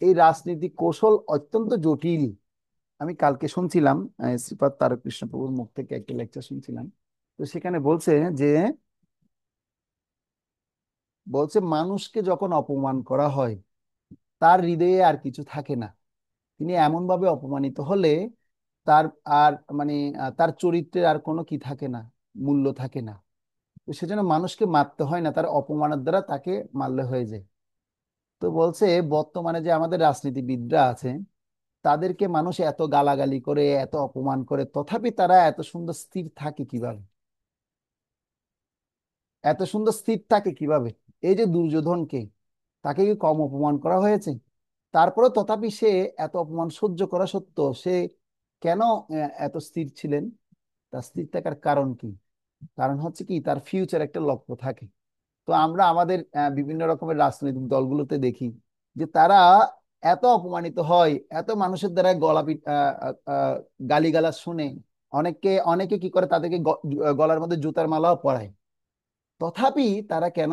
এই রাজনৈতিক কৌশল অত্যন্ত জটিল। আমি কালকে শুনছিলাম শ্রীপাদ তারককৃষ্ণ প্রভুর মুখ থেকে একটা লেকচার শুনছিলাম। তো সেখানে বলছে যে মানুষকে যখন অপমান করা হয় তার হৃদয়ে আর কিছু থাকে না। তিনি এমন ভাবে অপমানিত হলে তার আর মানে তার চরিত্রের আর কোনো কি থাকে না, মূল্য থাকে না। তো সেজন্য মানুষকে মারতে হয় না, তার অপমানের দ্বারা তাকে মারলে হয়ে যায়। তো বলছে বর্তমানে যে আমাদের রাজনীতিবিদরা আছে তাদেরকে মানুষ এত গালাগালি করে, এত অপমান করে, তথাপি তারা এত সুন্দর স্থির থাকে কিভাবে? এত সুন্দর স্থির থাকে কিভাবে? এই যে দুর্যোধনকে, তাকে কি কম অপমান করা হয়েছে? তারপরে তথাপি সে এত অপমান সহ্য করা সত্ত্বেও সে কেন এত স্থির ছিলেন? তার স্থির থাকার কারণ কি? কারণ হচ্ছে কি, তার ফিউচার একটা লক্ষ্য থাকে। তো আমরা আমাদের বিভিন্ন রকমের রাজনৈতিক দলগুলোতে দেখি যে তারা এত অপমানিত হয়, এত মানুষের দ্বারা গালিগালাজ শুনে, অনেকে কি করে, তাদেরকে গলার মধ্যে জুতার মালাও পরায়, তথাপি তারা কেন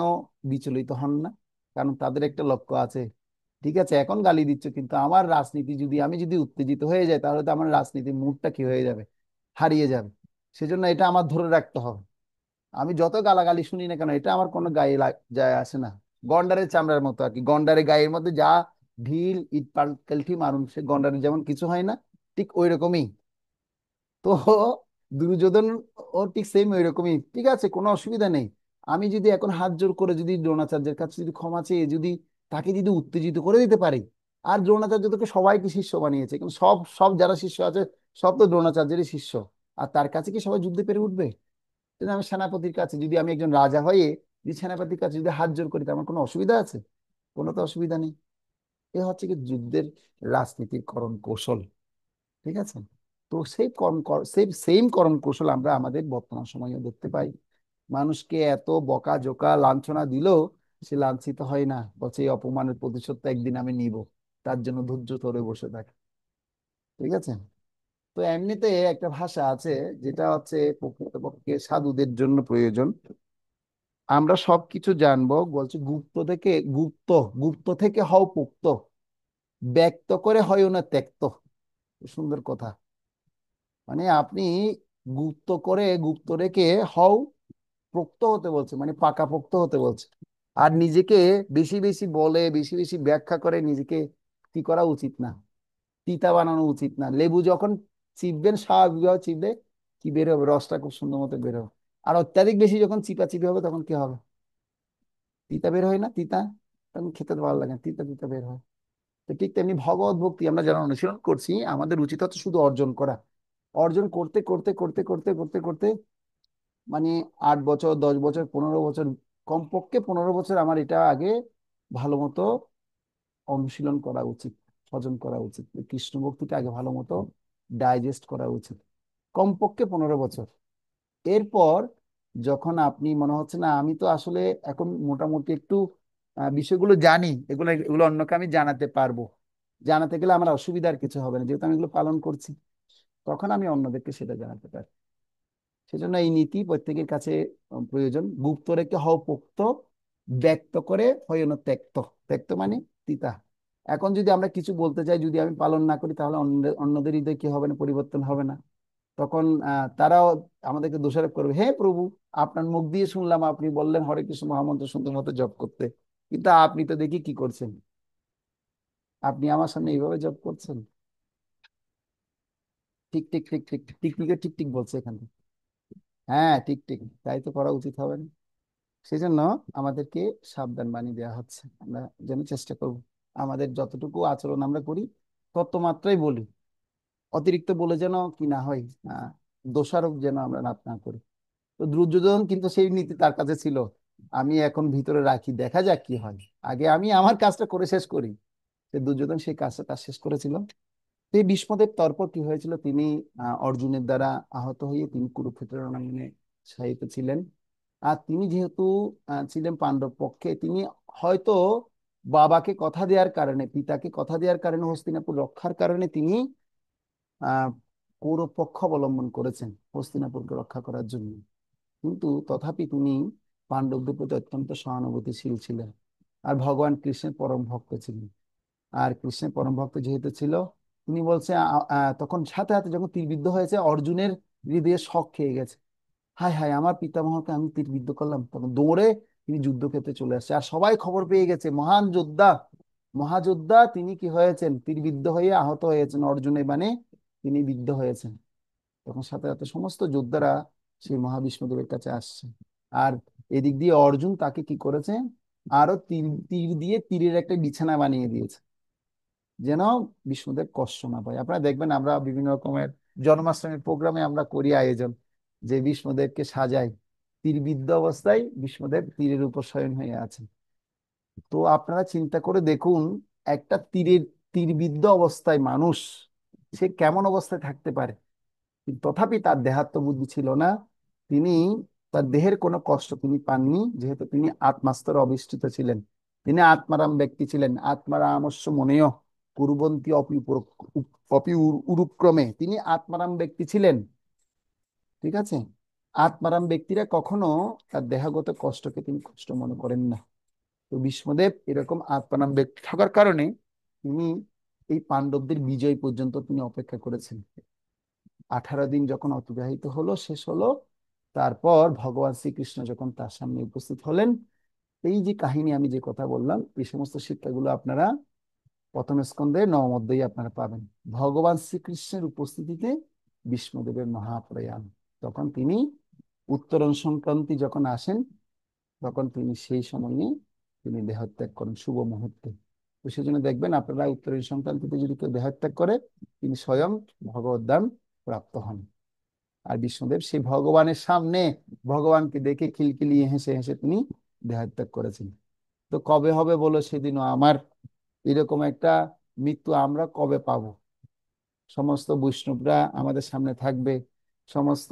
বিচলিত হন না? কারণ তাদের একটা লক্ষ্য আছে। ঠিক আছে, এখন গালি দিচ্ছ, কিন্তু আমার রাজনীতি যদি, আমি যদি উত্তেজিত হয়ে যাই, তাহলে তো আমার রাজনীতির মুডটা কি হয়ে যাবে, হারিয়ে যাবে। সেজন্য এটা আমার ধরে রাখতে হবে। আমি যত গালাগালি শুনি না কেন, এটা আমার কোনো গায়ে যায় আসে না। গন্ডারের চামড়ার মতো আর কি, গন্ডারের গায়ের মধ্যে যা ঢিল ইট পাটকেলটি মারুন, সে গন্ডারের যেমন কিছু হয় না, ঠিক ওই রকমই। তো দুর্যোধন ও ঠিক সেম ওই রকমই। ঠিক আছে, কোনো অসুবিধা নেই। আমি যদি এখন হাত জোর করে যদি দ্রোণাচার্যের কাছে যদি ক্ষমা চেয়ে যদি তাকে যদি উত্তেজিত করে দিতে পারি, আর দ্রোণাচার্য তোকে সবাইকে শিষ্য বানিয়েছে, কিন্তু সব সব যারা শিষ্য আছে সব তো দ্রোণাচার্যেরই শিষ্য। আর তার কাছে কি সবাই যুদ্ধে পেরে উঠবে? কিন্তু আমি সেনাপতির কাছে যদি, আমি একজন রাজা হয়ে যদি সেনাপতির কাছে যদি হাত জোর করি, তো আমার কোনো অসুবিধা আছে? কোনো তো অসুবিধা নেই। এ হচ্ছে কি যুদ্ধের রাজনীতির করণ কৌশল। ঠিক আছে। তো সেই সেই সেম করণ কৌশল আমরা আমাদের বর্তমান সময়ে দেখতে পাই। মানুষকে এত বকাঝোকা লাঞ্ছনা দিলেও সে লাঞ্ছিত হয় না, বলছে এই অপমানের প্রতিশোধ তো একদিন আমি নিব। তার জন্য ধৈর্য ধরে বসে থাকে। ঠিক আছে। তো এমনিতে একটা ভাষা আছে যেটা হচ্ছে প্রকৃতপক্ষে সাধুদের জন্য প্রয়োজন। আমরা সবকিছু জানবো, বলছে গুপ্ত থেকে গুপ্ত, গুপ্ত থেকে হও পোক্ত, ব্যক্ত করে হয় না ত্যক্ত। সুন্দর কথা। মানে আপনি গুপ্ত করে, গুপ্ত রেখে হও পোক্ত হতে বলছে, মানে পাকাপোক্ত হতে বলছে। আর নিজেকে বেশি বেশি বলে, বেশি বেশি ব্যাখ্যা করে নিজেকে কি করা উচিত না, তিতা বানানো উচিত না। লেবু যখন চিপবেন, স্বাভাবিকভাবে চিপলে কি বের হবে, রসটা খুব সুন্দর মতো বের হবে। আর অত্যাধিক বেশি যখন চিপাচিপি হবে, তখন কি হবে? তিতা বের হয় না, তিতা। তখন খেতে তো ভালো লাগে না, তিতা তিতা বের হয়। তো ঠিক তেমনি ভগবত ভক্তি আমরা যারা অনুশীলন করছি, আমাদের উচিত হচ্ছে শুধু অর্জন করা। অর্জন করতে করতে করতে করতে করতে করতে মানে 8 বছর, 10 বছর, 15 বছর, কমপক্ষে 15 বছর আমার এটা আগে ভালো মতো অনুশীলন করা উচিত, হজম করা উচিত, কৃষ্ণ ভক্তিটা আগে ভালো মতো ডাইজেস্ট করা উচিত, কমপক্ষে 15 বছর। এরপর যখন আপনি মনে হচ্ছে না আমি তো আসলে এখন মোটামুটি একটু বিষয়গুলো জানি, এগুলো এগুলো অন্যকে আমি জানাতে পারবো, জানাতে গেলে আমার অসুবিধার কিছু হবে না, যেহেতু আমি এগুলো পালন করছি, তখন আমি অন্যদেরকে সেটা জানাতে পারি। সেজন্য এই নীতি প্রত্যেকের কাছে প্রয়োজন। গুপ্ত রেখে হও পোক্ত, ব্যক্ত করে হয় না ত্যক্ত। ত্যক্ত মানে তিতা। এখন যদি আমরা কিছু বলতে চাই, যদি আমি পালন না করি, তাহলে অন্যদের হৃদয় কি হবে না, পরিবর্তন হবে না। তখন তারাও আমাদেরকে দোষারোপ করবে, হে প্রভু, আপনার মুখ দিয়ে শুনলাম আপনি বললেন হরে কৃষ্ণ মহামন্ত্র সুন্দর মতো জপ করতে, কিন্তু আপনি তো দেখি কি করছেন, আপনি আমার সামনে এইভাবে জপ করছেন। ঠিক ঠিক ঠিক ঠিক ঠিক ঠিক ঠিক ঠিক ঠিক বলছে এখানে। হ্যাঁ ঠিক ঠিক, তাই তো করা উচিত হবে না। সেই জন্য আমাদেরকে সাবধান বাণী দেওয়া হচ্ছে, আমরা যেন চেষ্টা করব আমাদের যতটুকু আচরণ আমরা করি তত মাত্রাই বলি, অতিরিক্ত বলে যেন কি না হয়, আহ দোষারোপ যেন আমরা না করি। তো দুর্যোধন কিন্তু সেই নীতি তার কাছে ছিল, আমি এখন ভিতরে রাখি, দেখা যাক কি হয়, আগে আমি আমার কাজটা করে শেষ করি। সে দুর্যোধন সেই কাজটা তার শেষ করেছিল। তো এই ভীষ্মদেব তারপর কি হয়েছিল, তিনি অর্জুনের দ্বারা আহত হয়ে তিনি কুরুক্ষেত্রের রণাঙ্গনে শায়িত ছিলেন। আর তিনি যেহেতু ছিলেন পাণ্ডব পক্ষে, তিনি হয়তো বাবাকে কথা দেওয়ার কারণে, পিতাকে কথা দেওয়ার কারণে, হস্তিনাপুর রক্ষার কারণে তিনি আহ কৌরব পক্ষ অবলম্বন করেছেন হস্তিনাপুরকে রক্ষা করার জন্য। কিন্তু তথাপি তিনি পাণ্ডবদের প্রতি অত্যন্ত সহানুভূতিশীল ছিলেন, আর ভগবান কৃষ্ণের পরম ভক্ত ছিলেন। আর কৃষ্ণের পরম ভক্ত যেহেতু ছিল, তিনি বলছে তখন সাথে সাথে যখন তীরবিদ্ধ হয়েছে, অর্জুনের হৃদয়ে শক খেয়ে গেছে। হায় হায়, আমার পিতামহকে আমি তীরবিদ্ধ করলাম। তখন দৌড়ে তিনি যুদ্ধক্ষেত্রে চলে আসছে, আর সবাই খবর পেয়ে গেছে মহান যোদ্ধা, মহাযোদ্ধা তিনি কি হয়েছেন, তীরবিদ্ধ হয়ে আহত হয়েছেন, অর্জুনের বাণে তিনি বিদ্ধ হয়েছেন। তখন সাথে সাথে সমস্ত যোদ্ধারা সেই মহাবিষ্ণুদেবের কাছে আসছে। আর এদিক দিয়ে অর্জুন তাকে কি করেছে, আরো তীর তীর দিয়ে তীরের একটা বিছানা বানিয়ে দিয়েছে, যেন বিষ্ণুদেব কষ্ট না পায়। আপনারা দেখবেন আমরা বিভিন্ন রকমের জন্মাষ্টমীর প্রোগ্রামে আমরা করি আয়োজন, যে বিষ্ণুদেবকে সাজাই, তীরবিদ্ধ অবস্থায় বিষ্ণুদেব তীরের উপর শয়ন হয়ে আছেন। তো আপনারা চিন্তা করে দেখুন, একটা তীরবিদ্ধ অবস্থায় মানুষ সে কেমন অবস্থায় থাকতে পারে। কিন্তু তথাপি তার দেহাত্ম বুদ্ধি ছিল না, তিনি তার দেহের কোনো কষ্ট তিনি পাননি, যেহেতু তিনি আত্মাস্তরে অধিষ্ঠিত ছিলেন। তিনি আত্মারাম ব্যক্তি ছিলেন। আত্মারামস্য মনেয় কুর্বন্তী উরুক্রমে, তিনি আত্মারাম ব্যক্তি ছিলেন। ঠিক আছে, আত্মারাম ব্যক্তিরা কখনো তার দেহগত কষ্টকে তিনি কষ্ট মনে করেন না। তো ভীষ্মদেব এরকম আত্মারাম ব্যক্তি থাকার কারণে তিনি এই পাণ্ডবদের বিজয় পর্যন্ত তিনি অপেক্ষা করেছেন। 18 দিন যখন অতিবাহিত হলো, শেষ হলো, তারপর ভগবান শ্রীকৃষ্ণ যখন তার সামনে উপস্থিত হলেন, এই যে কাহিনী আমি যে কথা বললাম, এই সমস্ত শিক্ষাগুলো আপনারা প্রথম স্কন্ধে নবম অধ্যায়ে আপনারা পাবেন। ভগবান শ্রীকৃষ্ণের উপস্থিতিতে বিষ্ণুদেবের মহাপ্রয়াণ, তখন তিনি উত্তরণ সংক্রান্তি যখন আসেন, তখন তিনি সেই সময়ে তিনি দেহত্যাগ করেন শুভ মুহূর্তে। তো সেই জন্য দেখবেন আপনারা উত্তরণ সংক্রান্তিতে যদি কেউ দেহত্যাগ করে, তিনি স্বয়ং ভগবদ ধাম প্রাপ্ত হন। আর বিষ্ণুদেব সেই ভগবানের সামনে ভগবানকে দেখে খিলখিলিয়ে হেসে হেসে তিনি দেহত্যাগ করেছেন। তো কবে হবে বলো সেদিনও আমার, এরকম একটা মৃত্যু আমরা কবে পাবো? সমস্ত বৈষ্ণবরা আমাদের সামনে থাকবে, সমস্ত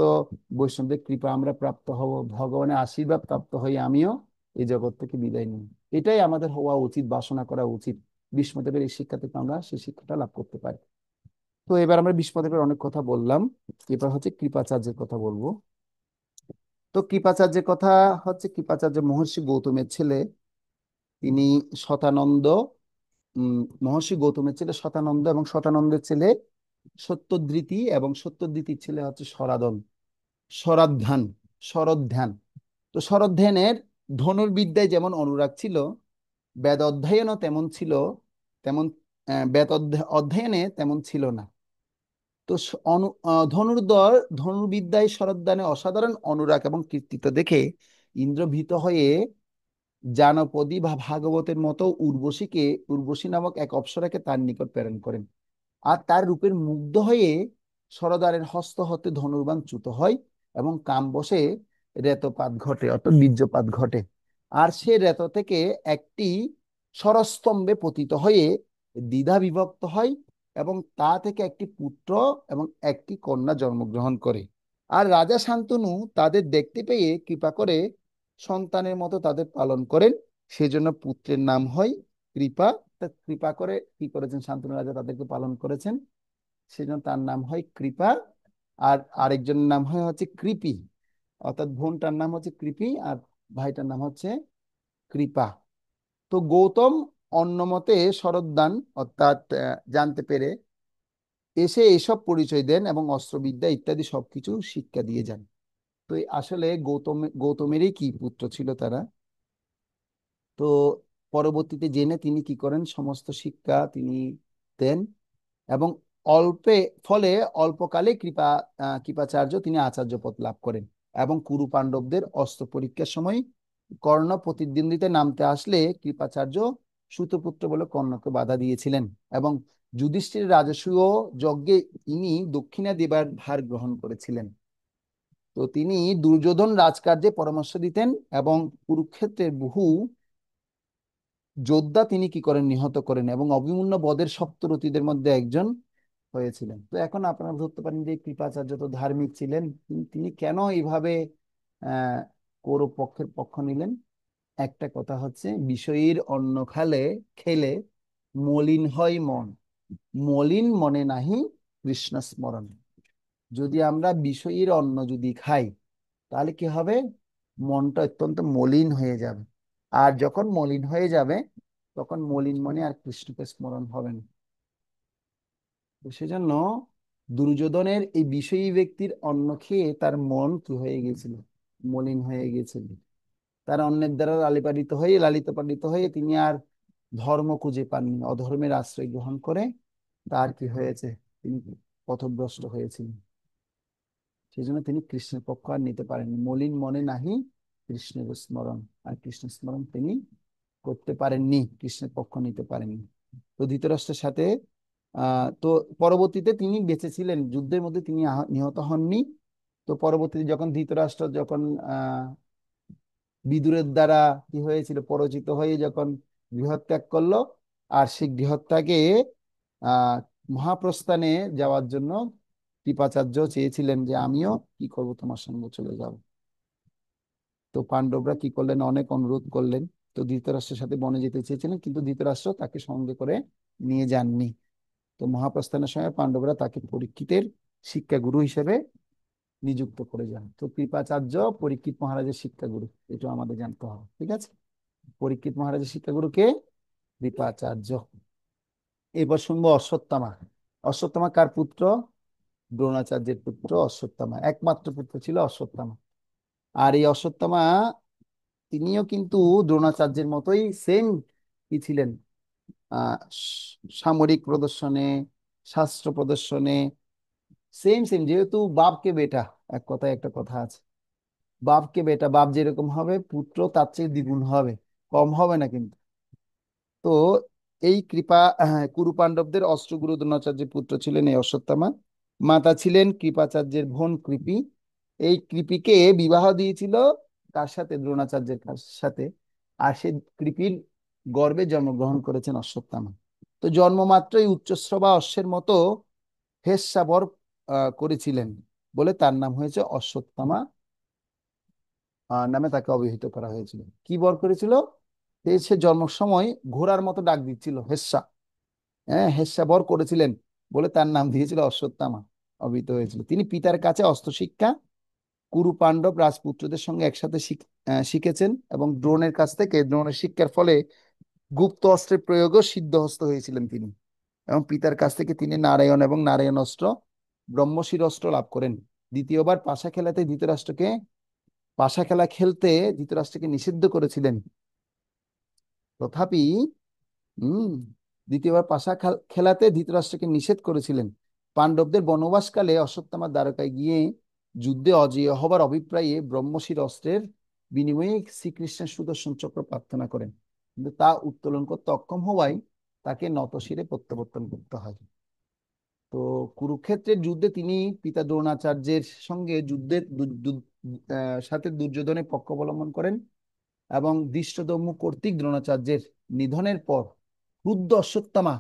বৈষ্ণবদের কৃপা আমরা প্রাপ্ত হব, ভগবানের আশীর্বাদ প্রাপ্ত হয়ে আমিও এই জগৎ থেকে বিদায় নিই। এটাই আমাদের হওয়া উচিত, বাসনা করা উচিত। বিষ্ণুদেবের এই শিক্ষা থেকে আমরা সেই শিক্ষাটা লাভ করতে পারি। তো এবার আমরা বিষ্ণুদেবের অনেক কথা বললাম, এবার হচ্ছে কৃপাচার্যের কথা বলবো। তো কৃপাচার্যের কথা হচ্ছে, কৃপাচার্য মহর্ষি গৌতমের ছেলে। তিনি শতানন্দ, মহর্ষি গৌতমের ছেলে শতানন্দ, এবং শতানন্দের ছেলে সত্যধৃতি, এবং সত্যধৃতির ছেলে হচ্ছে শরাদন, শরাধ্যান, শরধ্যান। তো শরধ্যানের ধনুর্বিদ্যায় যেমন অনুরাগ ছিল, বেদ অধ্যয়নও তেমন ছিল, তেমন বেদ অধ্যয়নে তেমন ছিল না। তো ধনুর্বিদ্যায় শরধ্যানে অসাধারণ অনুরাগ এবং কৃতিত্ব দেখে ইন্দ্র ভীত হয়ে জানপদী বা ভাগবতের মতো উর্বশী নামক এক অপ্সরাকে তার নিকট প্রেরণ করেন। আর তার রূপের মুগ্ধ হয়ে সরদারের হস্ত হতে ধনুর্বাণ চ্যুত হয়, এবং কামবশে রেতপাত ঘটে, অর্থাৎ বীর্যপাত ঘটে। আর সে রেত থেকে একটি স্বরস্তম্ভে পতিত হয়ে দ্বিধা বিভক্ত হয়, এবং তা থেকে একটি পুত্র এবং একটি কন্যা জন্মগ্রহণ করে। আর রাজা শান্তনু তাদের দেখতে পেয়ে কৃপা করে সন্তানের মতো তাদের পালন করেন। সেজন্য পুত্রের নাম হয় কৃপা। তা কৃপা করে কি করেছেন, শান্তনু রাজা তাদেরকে পালন করেছেন, সেজন্য তার নাম হয় কৃপা। আর আরেকজনের নাম হয় হচ্ছে কৃপি, অর্থাৎ বোনটার নাম হচ্ছে কৃপি, আর ভাইটার নাম হচ্ছে কৃপা। তো গৌতম অন্যমতে শরদ্দান অর্থাৎ জানতে পেরে এসে এসব পরিচয় দেন, এবং অস্ত্রবিদ্যা ইত্যাদি সবকিছু শিক্ষা দিয়ে যান। তো আসলে গৌতমেরই কি পুত্র ছিল তারা। তো পরবর্তীতে জেনে তিনি কি করেন, সমস্ত শিক্ষা তিনি দেন, এবং অল্পে ফলে অল্পকালে কৃপাচার্য তিনি আচার্য পদ লাভ করেন। এবং কুরু পাণ্ডবদের অস্ত্র পরীক্ষার সময় কর্ণ প্রতিদ্বন্দ্বিতায় নামতে আসলে কৃপাচার্য সুতপুত্র বলে কর্ণকে বাধা দিয়েছিলেন, এবং যুধিষ্ঠির রাজসূয় যজ্ঞে ইনি দক্ষিণা দেবার ভার গ্রহণ করেছিলেন। তো তিনি দুর্যোধন রাজকার্যে পরামর্শ দিতেন, এবং কুরুক্ষেত্রের বহু যোদ্ধা তিনি কি করেন, নিহত করেন, এবং অভিমন্যু বদের সপ্তরথীদের মধ্যে একজন হয়েছিলেন। তো এখন আপনারা ধরতে পারেন যে কৃপাচার্য তো ধার্মিক ছিলেন, তিনি কেন এইভাবে আহ কৌরব পক্ষের পক্ষ নিলেন? একটা কথা হচ্ছে, বিষয়ীর অন্ন খেলে মলিন হয় মন, মলিন মনে নাহি কৃষ্ণ স্মরণ। যদি আমরা বিষয়ীর অন্ন যদি খাই, তাহলে কি হবে, মনটা অত্যন্ত মলিন হয়ে যাবে। আর যখন মলিন হয়ে যাবে, তখন মলিন মনে আর কৃষ্ণকে স্মরণ হবে না। তো সেজন্য দুর্যোধনের এই বিষয়ী ব্যক্তির অন্ন খেয়ে তার মন কি হয়ে গেছিল, মলিন হয়ে গেছিল। তার অন্যের দ্বারা লালিত পালিত হয়ে তিনি আর ধর্ম খুঁজে পাননি, অধর্মের আশ্রয় গ্রহণ করে তার কি হয়েছে, তিনি পথভ্রষ্ট হয়েছিলেন। সেই জন্য তিনি কৃষ্ণের পক্ষ আর নিতে পারেননি। মলিন মনে নাহি কৃষ্ণের স্মরণ, আর কৃষ্ণ স্মরণ তিনি করতে পারেননি, কৃষ্ণের পক্ষ নিতে পারেননি। তো ধৃতরাষ্ট্রের সাথে তো পরবর্তীতে তিনি বেঁচে ছিলেন, যুদ্ধের মধ্যে তিনি নিহত হননি। তো পরবর্তীতে যখন ধৃতরাষ্ট্র যখন বিদুরের দ্বারা কি হয়েছিল, পরাজিত হয়ে যখন গৃহত্যাগ করলো, আর সেই গৃহত্যাগে আহ মহাপ্রস্থানে যাওয়ার জন্য কৃপাচার্য চেয়েছিলেন যে আমিও কি করব, তোমার সঙ্গে চলে যাব। তো পাণ্ডবরা কি করলেন, অনেক অনুরোধ করলেন। তো ধৃতরাষ্ট্রের সাথে বনে যেতে চেয়েছিলেন, কিন্তু ধৃতরাষ্ট্র তাকে সঙ্গে করে নিয়ে যাননি। তো মহাপ্রস্থানের সময় পাণ্ডবরা তাকে পরীক্ষিতের শিক্ষাগুরু হিসেবে নিযুক্ত করে যান। তো কৃপাচার্য পরীক্ষিত মহারাজের শিক্ষাগুরু, এটা আমাদের জানতে হবে, ঠিক আছে। পরীক্ষিত মহারাজের শিক্ষাগুরু কে? কৃপাচার্য। এবার শুনবো অশ্বত্থামা। অশ্বত্থামা কার পুত্র? দ্রোণাচার্যের পুত্র অশ্বত্থামা, একমাত্র পুত্র ছিল অশ্বত্থামা। আর এই অশ্বত্থামা তিনিও কিন্তু দ্রোণাচার্যের মতোই সেম কি ছিলেন, সামরিক প্রদর্শনে, শাস্ত্র প্রদর্শনে সেম সেম, যেহেতু বাপকে বেটা, এক কথায় একটা কথা আছে, বাপকে বেটা, বাপ যেরকম হবে পুত্র তার চেয়ে দ্বিগুণ হবে, কম হবে না কিন্তু। তো এই কুরু পাণ্ডবদের অষ্টগুরু দ্রোণাচার্যের পুত্র ছিলেন এই অশ্বত্থামা। মাতা ছিলেন কৃপাচার্যের বোন কৃপি। এই কৃপিকে বিবাহ দিয়েছিল কার সাথে? দ্রোণাচার্যের সাথে। আর সে কৃপির গর্ভে জন্মগ্রহণ করেছেন অশ্বত্থামা। তো জন্মমাত্রই উচ্চশ্রবা অশ্বের মতো হেস্যাবর করেছিলেন বলে তার নাম হয়েছে অশ্বত্থামা নামে তাকে অভিহিত করা হয়েছিল। কি বর করেছিল? সে জন্মের সময় ঘোড়ার মতো ডাক দিচ্ছিল, হেস্যা। হ্যাঁ, হেস্যা বর করেছিলেন বলে তার নাম দিয়েছিল অশ্বত্থামা, অভিহিত হয়েছিল। তিনি পিতার কাছে অস্ত্র শিক্ষা কুরু পাণ্ডব রাজপুত্রদের সঙ্গে একসাথে শিখেছেন, এবং দ্রোণের কাছ থেকে দ্রোণের শিক্ষার ফলে গুপ্ত অস্ত্রের প্রয়োগও সিদ্ধহস্ত হয়েছিলেন তিনি। এবং পিতার কাছ থেকে তিনি নারায়ণ এবং নারায়ণ অস্ত্র, ব্রহ্মশির অস্ত্র লাভ করেন। দ্বিতীয়বার পাশা খেলাতে ধৃতরাষ্ট্রকে পাশা খেলা খেলতে ধৃতরাষ্ট্রকে নিষিদ্ধ করেছিলেন। তথাপি হম দ্বিতীয়বার পাশা খেলাতে ধৃতরাষ্ট্রকে নিষেধ করেছিলেন। পাণ্ডবদের বনবাসকালে অশ্বত্থামা দ্বারকায় গিয়ে যুদ্ধে অজেয় হবার অভিপ্রায়ে ব্রহ্মশির অস্ত্রের বিনিময়ে শ্রীকৃষ্ণের সুদর্শন চক্র প্রার্থনা করেন, কিন্তু তা উত্তোলন করতে অক্ষম হওয়ায় তাকে নতশিরে প্রত্যাবর্তন করতে হয়। তো কুরুক্ষেত্রের যুদ্ধে তিনি পিতা দ্রোণাচার্যের সঙ্গে সাথে দুর্যোধনের পক্ষ অবলম্বন করেন, এবং ধৃষ্টদ্যম্ন কর্তৃক দ্রোণাচার্যের নিধনের পর ক্রুদ্ধ অশ্বত্থামা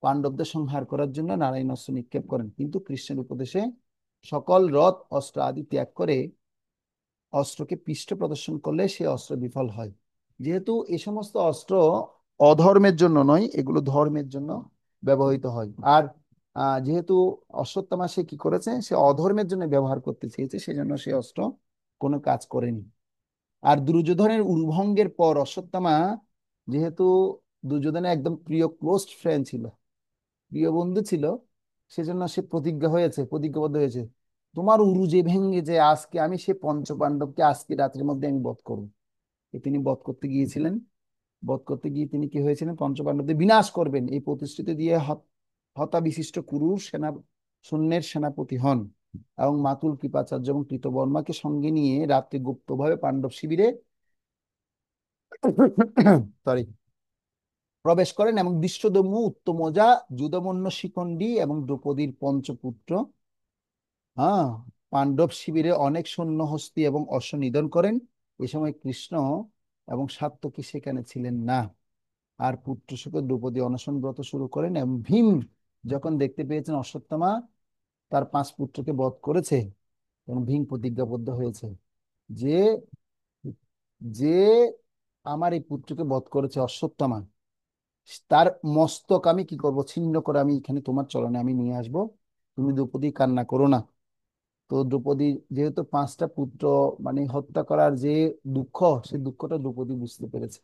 পাণ্ডবদের সংহার করার জন্য নারায়ণ অস্ত্র নিক্ষেপ করেন, কিন্তু কৃষ্ণের উপদেশে সকল রথ অস্ত্র আদি ত্যাগ করে অস্ত্রকে পৃষ্ঠ প্রদর্শন করলে সে অস্ত্র বিফল হয়। যেহেতু এই সমস্ত অস্ত্র অধর্মের জন্য নয়, এগুলো ধর্মের জন্য ব্যবহৃত হয়। আর যেহেতু অশ্বত্থামা সে কি করেছে, সে অধর্মের জন্য ব্যবহার করতে চেয়েছে, সেজন্য সে অস্ত্র কোনো কাজ করেনি। আর দুর্যোধনের উরভঙ্গের পর অশ্বত্থামা, যেহেতু দুর্যোধনের একদম প্রিয় ক্লোজ ফ্রেন্ড ছিল, প্রিয় বন্ধু ছিল, সেজন্য সে প্রতিজ্ঞাবদ্ধ হয়েছে, তোমার উরু যে ভেঙে যে আজকে আমি সে পঞ্চপাণ্ডবকে আজকে রাত্রির মধ্যে আমি বধ করবো। তিনি বধ করতে গিয়েছিলেন। বধ করতে গিয়ে তিনি কি হয়েছিলেন, পঞ্চপাণ্ডবদের বিনাশ করবেন এই প্রতিশ্রুতি দিয়ে হতা বিশিষ্ট কুরুর সৈন্যের সেনাপতি হন, এবং মাতুল কৃপাচার্য এবং কৃতবর্মাকে সঙ্গে নিয়ে রাত্রে গুপ্তভাবে পাণ্ডব শিবিরে সরি প্রবেশ করেন, এবং দৃষ্টদ্যম্ন, উত্তমজা, যুধমন্য শিখণ্ডী এবং দ্রৌপদীর পঞ্চপুত্র পাণ্ডব শিবিরে অনেক সৈন্য হস্তি এবং অশ্ব নিধন করেন। এ সময় কৃষ্ণ এবং সাত্যকী সেখানে ছিলেন না। আর পুত্র শোকে দ্রৌপদী অনশন ব্রত শুরু করেন, এবং ভীম যখন দেখতে পেয়েছেন অশ্বত্থামা তার 5 পুত্রকে বধ করেছে, এবং ভীম প্রতিজ্ঞাবদ্ধ হয়েছে যে যে আমার এই পুত্রকে বধ করেছে অশ্বত্থামা, তার মস্তক আমি কি করব, ছিন্ন করে আমি এখানে তোমার চরণে আমি নিয়ে আসব, তুমি দ্রৌপদী কান্না করো না। তো দ্রৌপদী যেহেতু 5টা পুত্র মানে হত্যা করার যে দুঃখ, সেই দুঃখটা দ্রৌপদী বুঝতে পেরেছে।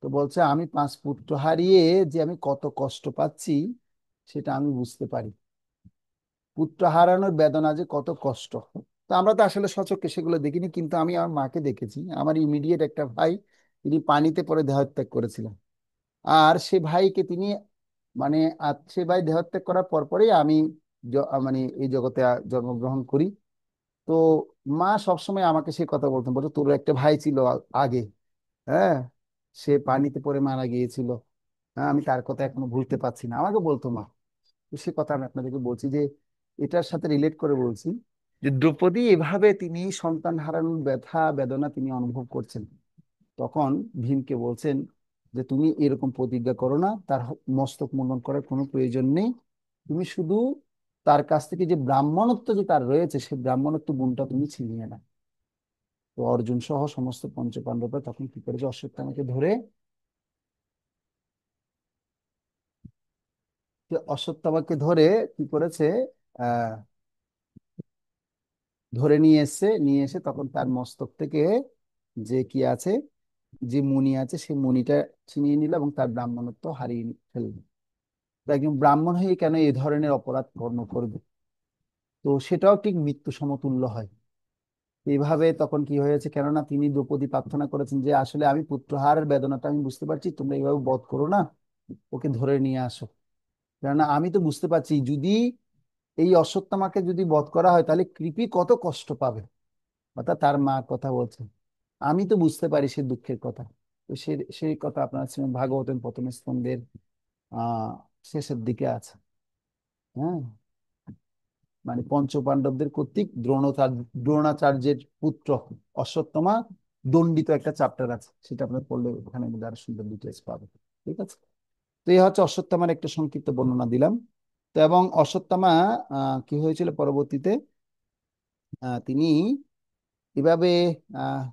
তো বলছে আমি 5 পুত্র হারিয়ে যে আমি কত কষ্ট পাচ্ছি, সেটা আমি বুঝতে পারি। পুত্র হারানোর বেদনা যে কত কষ্ট, তো আমরা তো আসলে সচক্ষে সেগুলো দেখিনি, কিন্তু আমি আমার মাকে দেখেছি। আমার ইমিডিয়েট একটা ভাই, তিনি পানিতে পড়ে দেহত্যাগ করেছিলেন। আর সে ভাইকে তিনি মানে সে ভাই দেহত্যাগ করার পরপরই আমি মানে এই জগতে জন্মগ্রহণ করি। তো মা সবসময় আমাকে সে কথা বলতেন, বলতো তোর একটা ভাই ছিল আগে, হ্যাঁ, সে পানিতে পড়ে মারা গিয়েছিল। হ্যাঁ, আমি তার কথা এখনো ভুলতে পারছি না, আমাকে বলতো মা। তো সে কথা আমি আপনাদেরকে বলছি যে এটার সাথে রিলেট করে বলছি যে দ্রৌপদী এভাবে তিনি সন্তান হারানোর ব্যথা বেদনা তিনি অনুভব করছেন। তখন ভীমকে বলছেন যে তুমি এরকম প্রতিজ্ঞা করো না, তার মস্তক মুন্ডন করার কোনো প্রয়োজন নেই। তুমি শুধু তার কাছ থেকে যে ব্রাহ্মণত্ব যে তার রয়েছে, সেই ব্রাহ্মণত্ব গুণটা তুমি ছিনিয়ে না। তো অর্জুন সহ সমস্ত পঞ্চপাণ্ডবরা তখন কি করেছে, অশ্বত্থামাকে ধরে, অশ্বত্থামাকে ধরে কি করেছে, আহ ধরে নিয়ে এসছে, নিয়ে এসে তখন তার মস্তক থেকে যে কি আছে, যে মুনি আছে, সেই মুনিটা ছিনিয়ে নিল এবং তার ব্রাহ্মণত্ব হারিয়ে ফেলল। তো একজন ব্রাহ্মণ হয়ে কেন এই ধরনের অপরাধ কর্ম করবে? তো সেটাও ঠিক মৃত্যু সমতুল্য হয়। এইভাবে তখন কি হয়েছে, কেননা তিনি দ্রৌপদী প্রার্থনা করেছেন যে আসলে আমি পুত্রহারের বেদনাটা আমি বুঝতে পারছি, তোমরা এইভাবে বধ করো না, ওকে ধরে নিয়ে আসো। কেননা আমি তো বুঝতে পারছি যদি এই অশ্বত্থামাকে যদি বধ করা হয় তাহলে কৃপি কত কষ্ট পাবে। অর্থাৎ তার মা কথা বলছে, আমি তো বুঝতে পারি সে দুঃখের কথা। তো সেই কথা আপনার শ্রীমদ্ ভাগবতের প্রথম স্কন্ধের আহ শেষের দিকে আছে। হ্যাঁ, মানে পঞ্চপাণ্ডবদের কর্তৃক দ্রোণাচার্যের পুত্র অশ্বত্থামা দণ্ডিত একটা চ্যাপ্টার আছে, সেটা আপনার পড়লে ওখানে আরো সুন্দর ডিটেলস পাবেন। ঠিক আছে, তো এই হচ্ছে অশ্বত্থামার একটা সংক্ষিপ্ত বর্ণনা দিলাম। তো এবং অশ্বত্থামা কি হয়েছিল পরবর্তীতে, তিনি এভাবে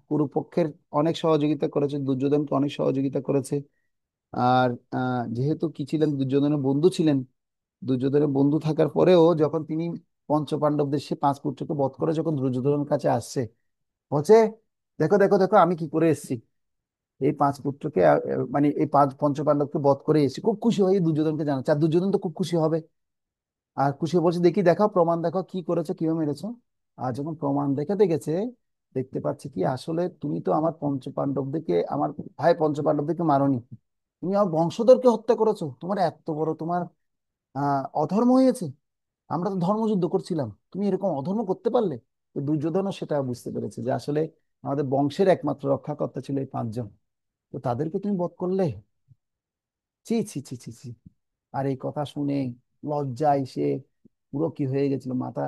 কুরুপক্ষের অনেক সহযোগিতা করেছে, দুর্যোধনকে অনেক সহযোগিতা করেছে। আর যেহেতু কি ছিলেন, দুর্যোধনের বন্ধু ছিলেন, দুর্যোধনের বন্ধু থাকার পরেও যখন তিনি পঞ্চপাণ্ডবদের সে পাঁচ পুত্রকে বধ করে যখন দুর্যোধনের কাছে আসছে, বলছে দেখো দেখো দেখো আমি কি করে এসেছি, এই পাঁচ পুত্রকে মানে এই পাঁচ পঞ্চপাণ্ডবকে বধ করে এসেছি, খুব খুশি হয়ে দুর্যোধনকে জানাচ্ছে। আর দুর্যোধন তো খুব খুশি হবে, আর খুশি হয়ে বলছে দেখি দেখাও প্রমাণ দেখাও কি করেছো, কিভাবে মেরেছো। আর যখন প্রমাণ দেখাতে গেছে, দেখতে পাচ্ছি কি আসলে তুমি তো আমার পঞ্চপাণ্ডবদেরকে, আমার ভাই পঞ্চপাণ্ডবদেরকে মারোনি, তুমি আমার বংশধরকে হত্যা করেছো, তোমার এত বড় তোমার অধর্ম হয়েছে। আমরা তো ধর্মযুদ্ধ করছিলাম, তুমি এরকম অধর্ম করতে পারলে? তো দুর্যোধনও সেটা বুঝতে পেরেছে যে আসলে আমাদের বংশের একমাত্র রক্ষাকর্তা ছিল এই পাঁচজন, তো তাদেরকে তুমি বধ করলে, ছি ছি ছি ছি ছি। আর এই কথা শুনে লজ্জায় সে পুরো কি হয়ে গেছিল, মাথা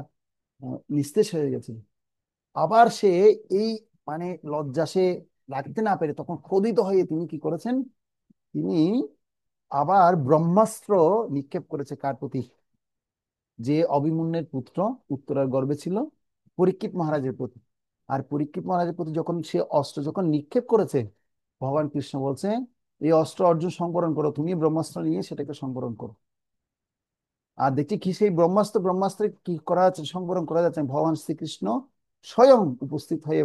নিস্তেজ হয়ে গেছিল। আবার সে এই মানে লজ্জা সে রাখতে না পেরে তখন ক্রোধিত হয়ে তিনি কি করেছেন, তিনি আবার ব্রহ্মাস্ত্র নিক্ষেপ করেছে কার প্রতি, যে অভিমন্যুর পুত্র উত্তরার গর্ভে ছিল, পরীক্ষিত মহারাজের প্রতি। আর পরীক্ষিত মহারাজের প্রতি যখন সে অস্ত্র যখন নিক্ষেপ করেছে, ভগবান কৃষ্ণ বলছে এই অস্ত্র অর্জুন সংবরণ করো, তুমি ব্রহ্মাস্ত্র নিয়ে সেটাকে সংবরণ করো। আর দেখছি কি সেই ব্রহ্মাস্ত্রে কি করা যাচ্ছে, সংবরণ করা যাচ্ছে, ভগবান শ্রীকৃষ্ণ স্বয়ং উপস্থিত হয়ে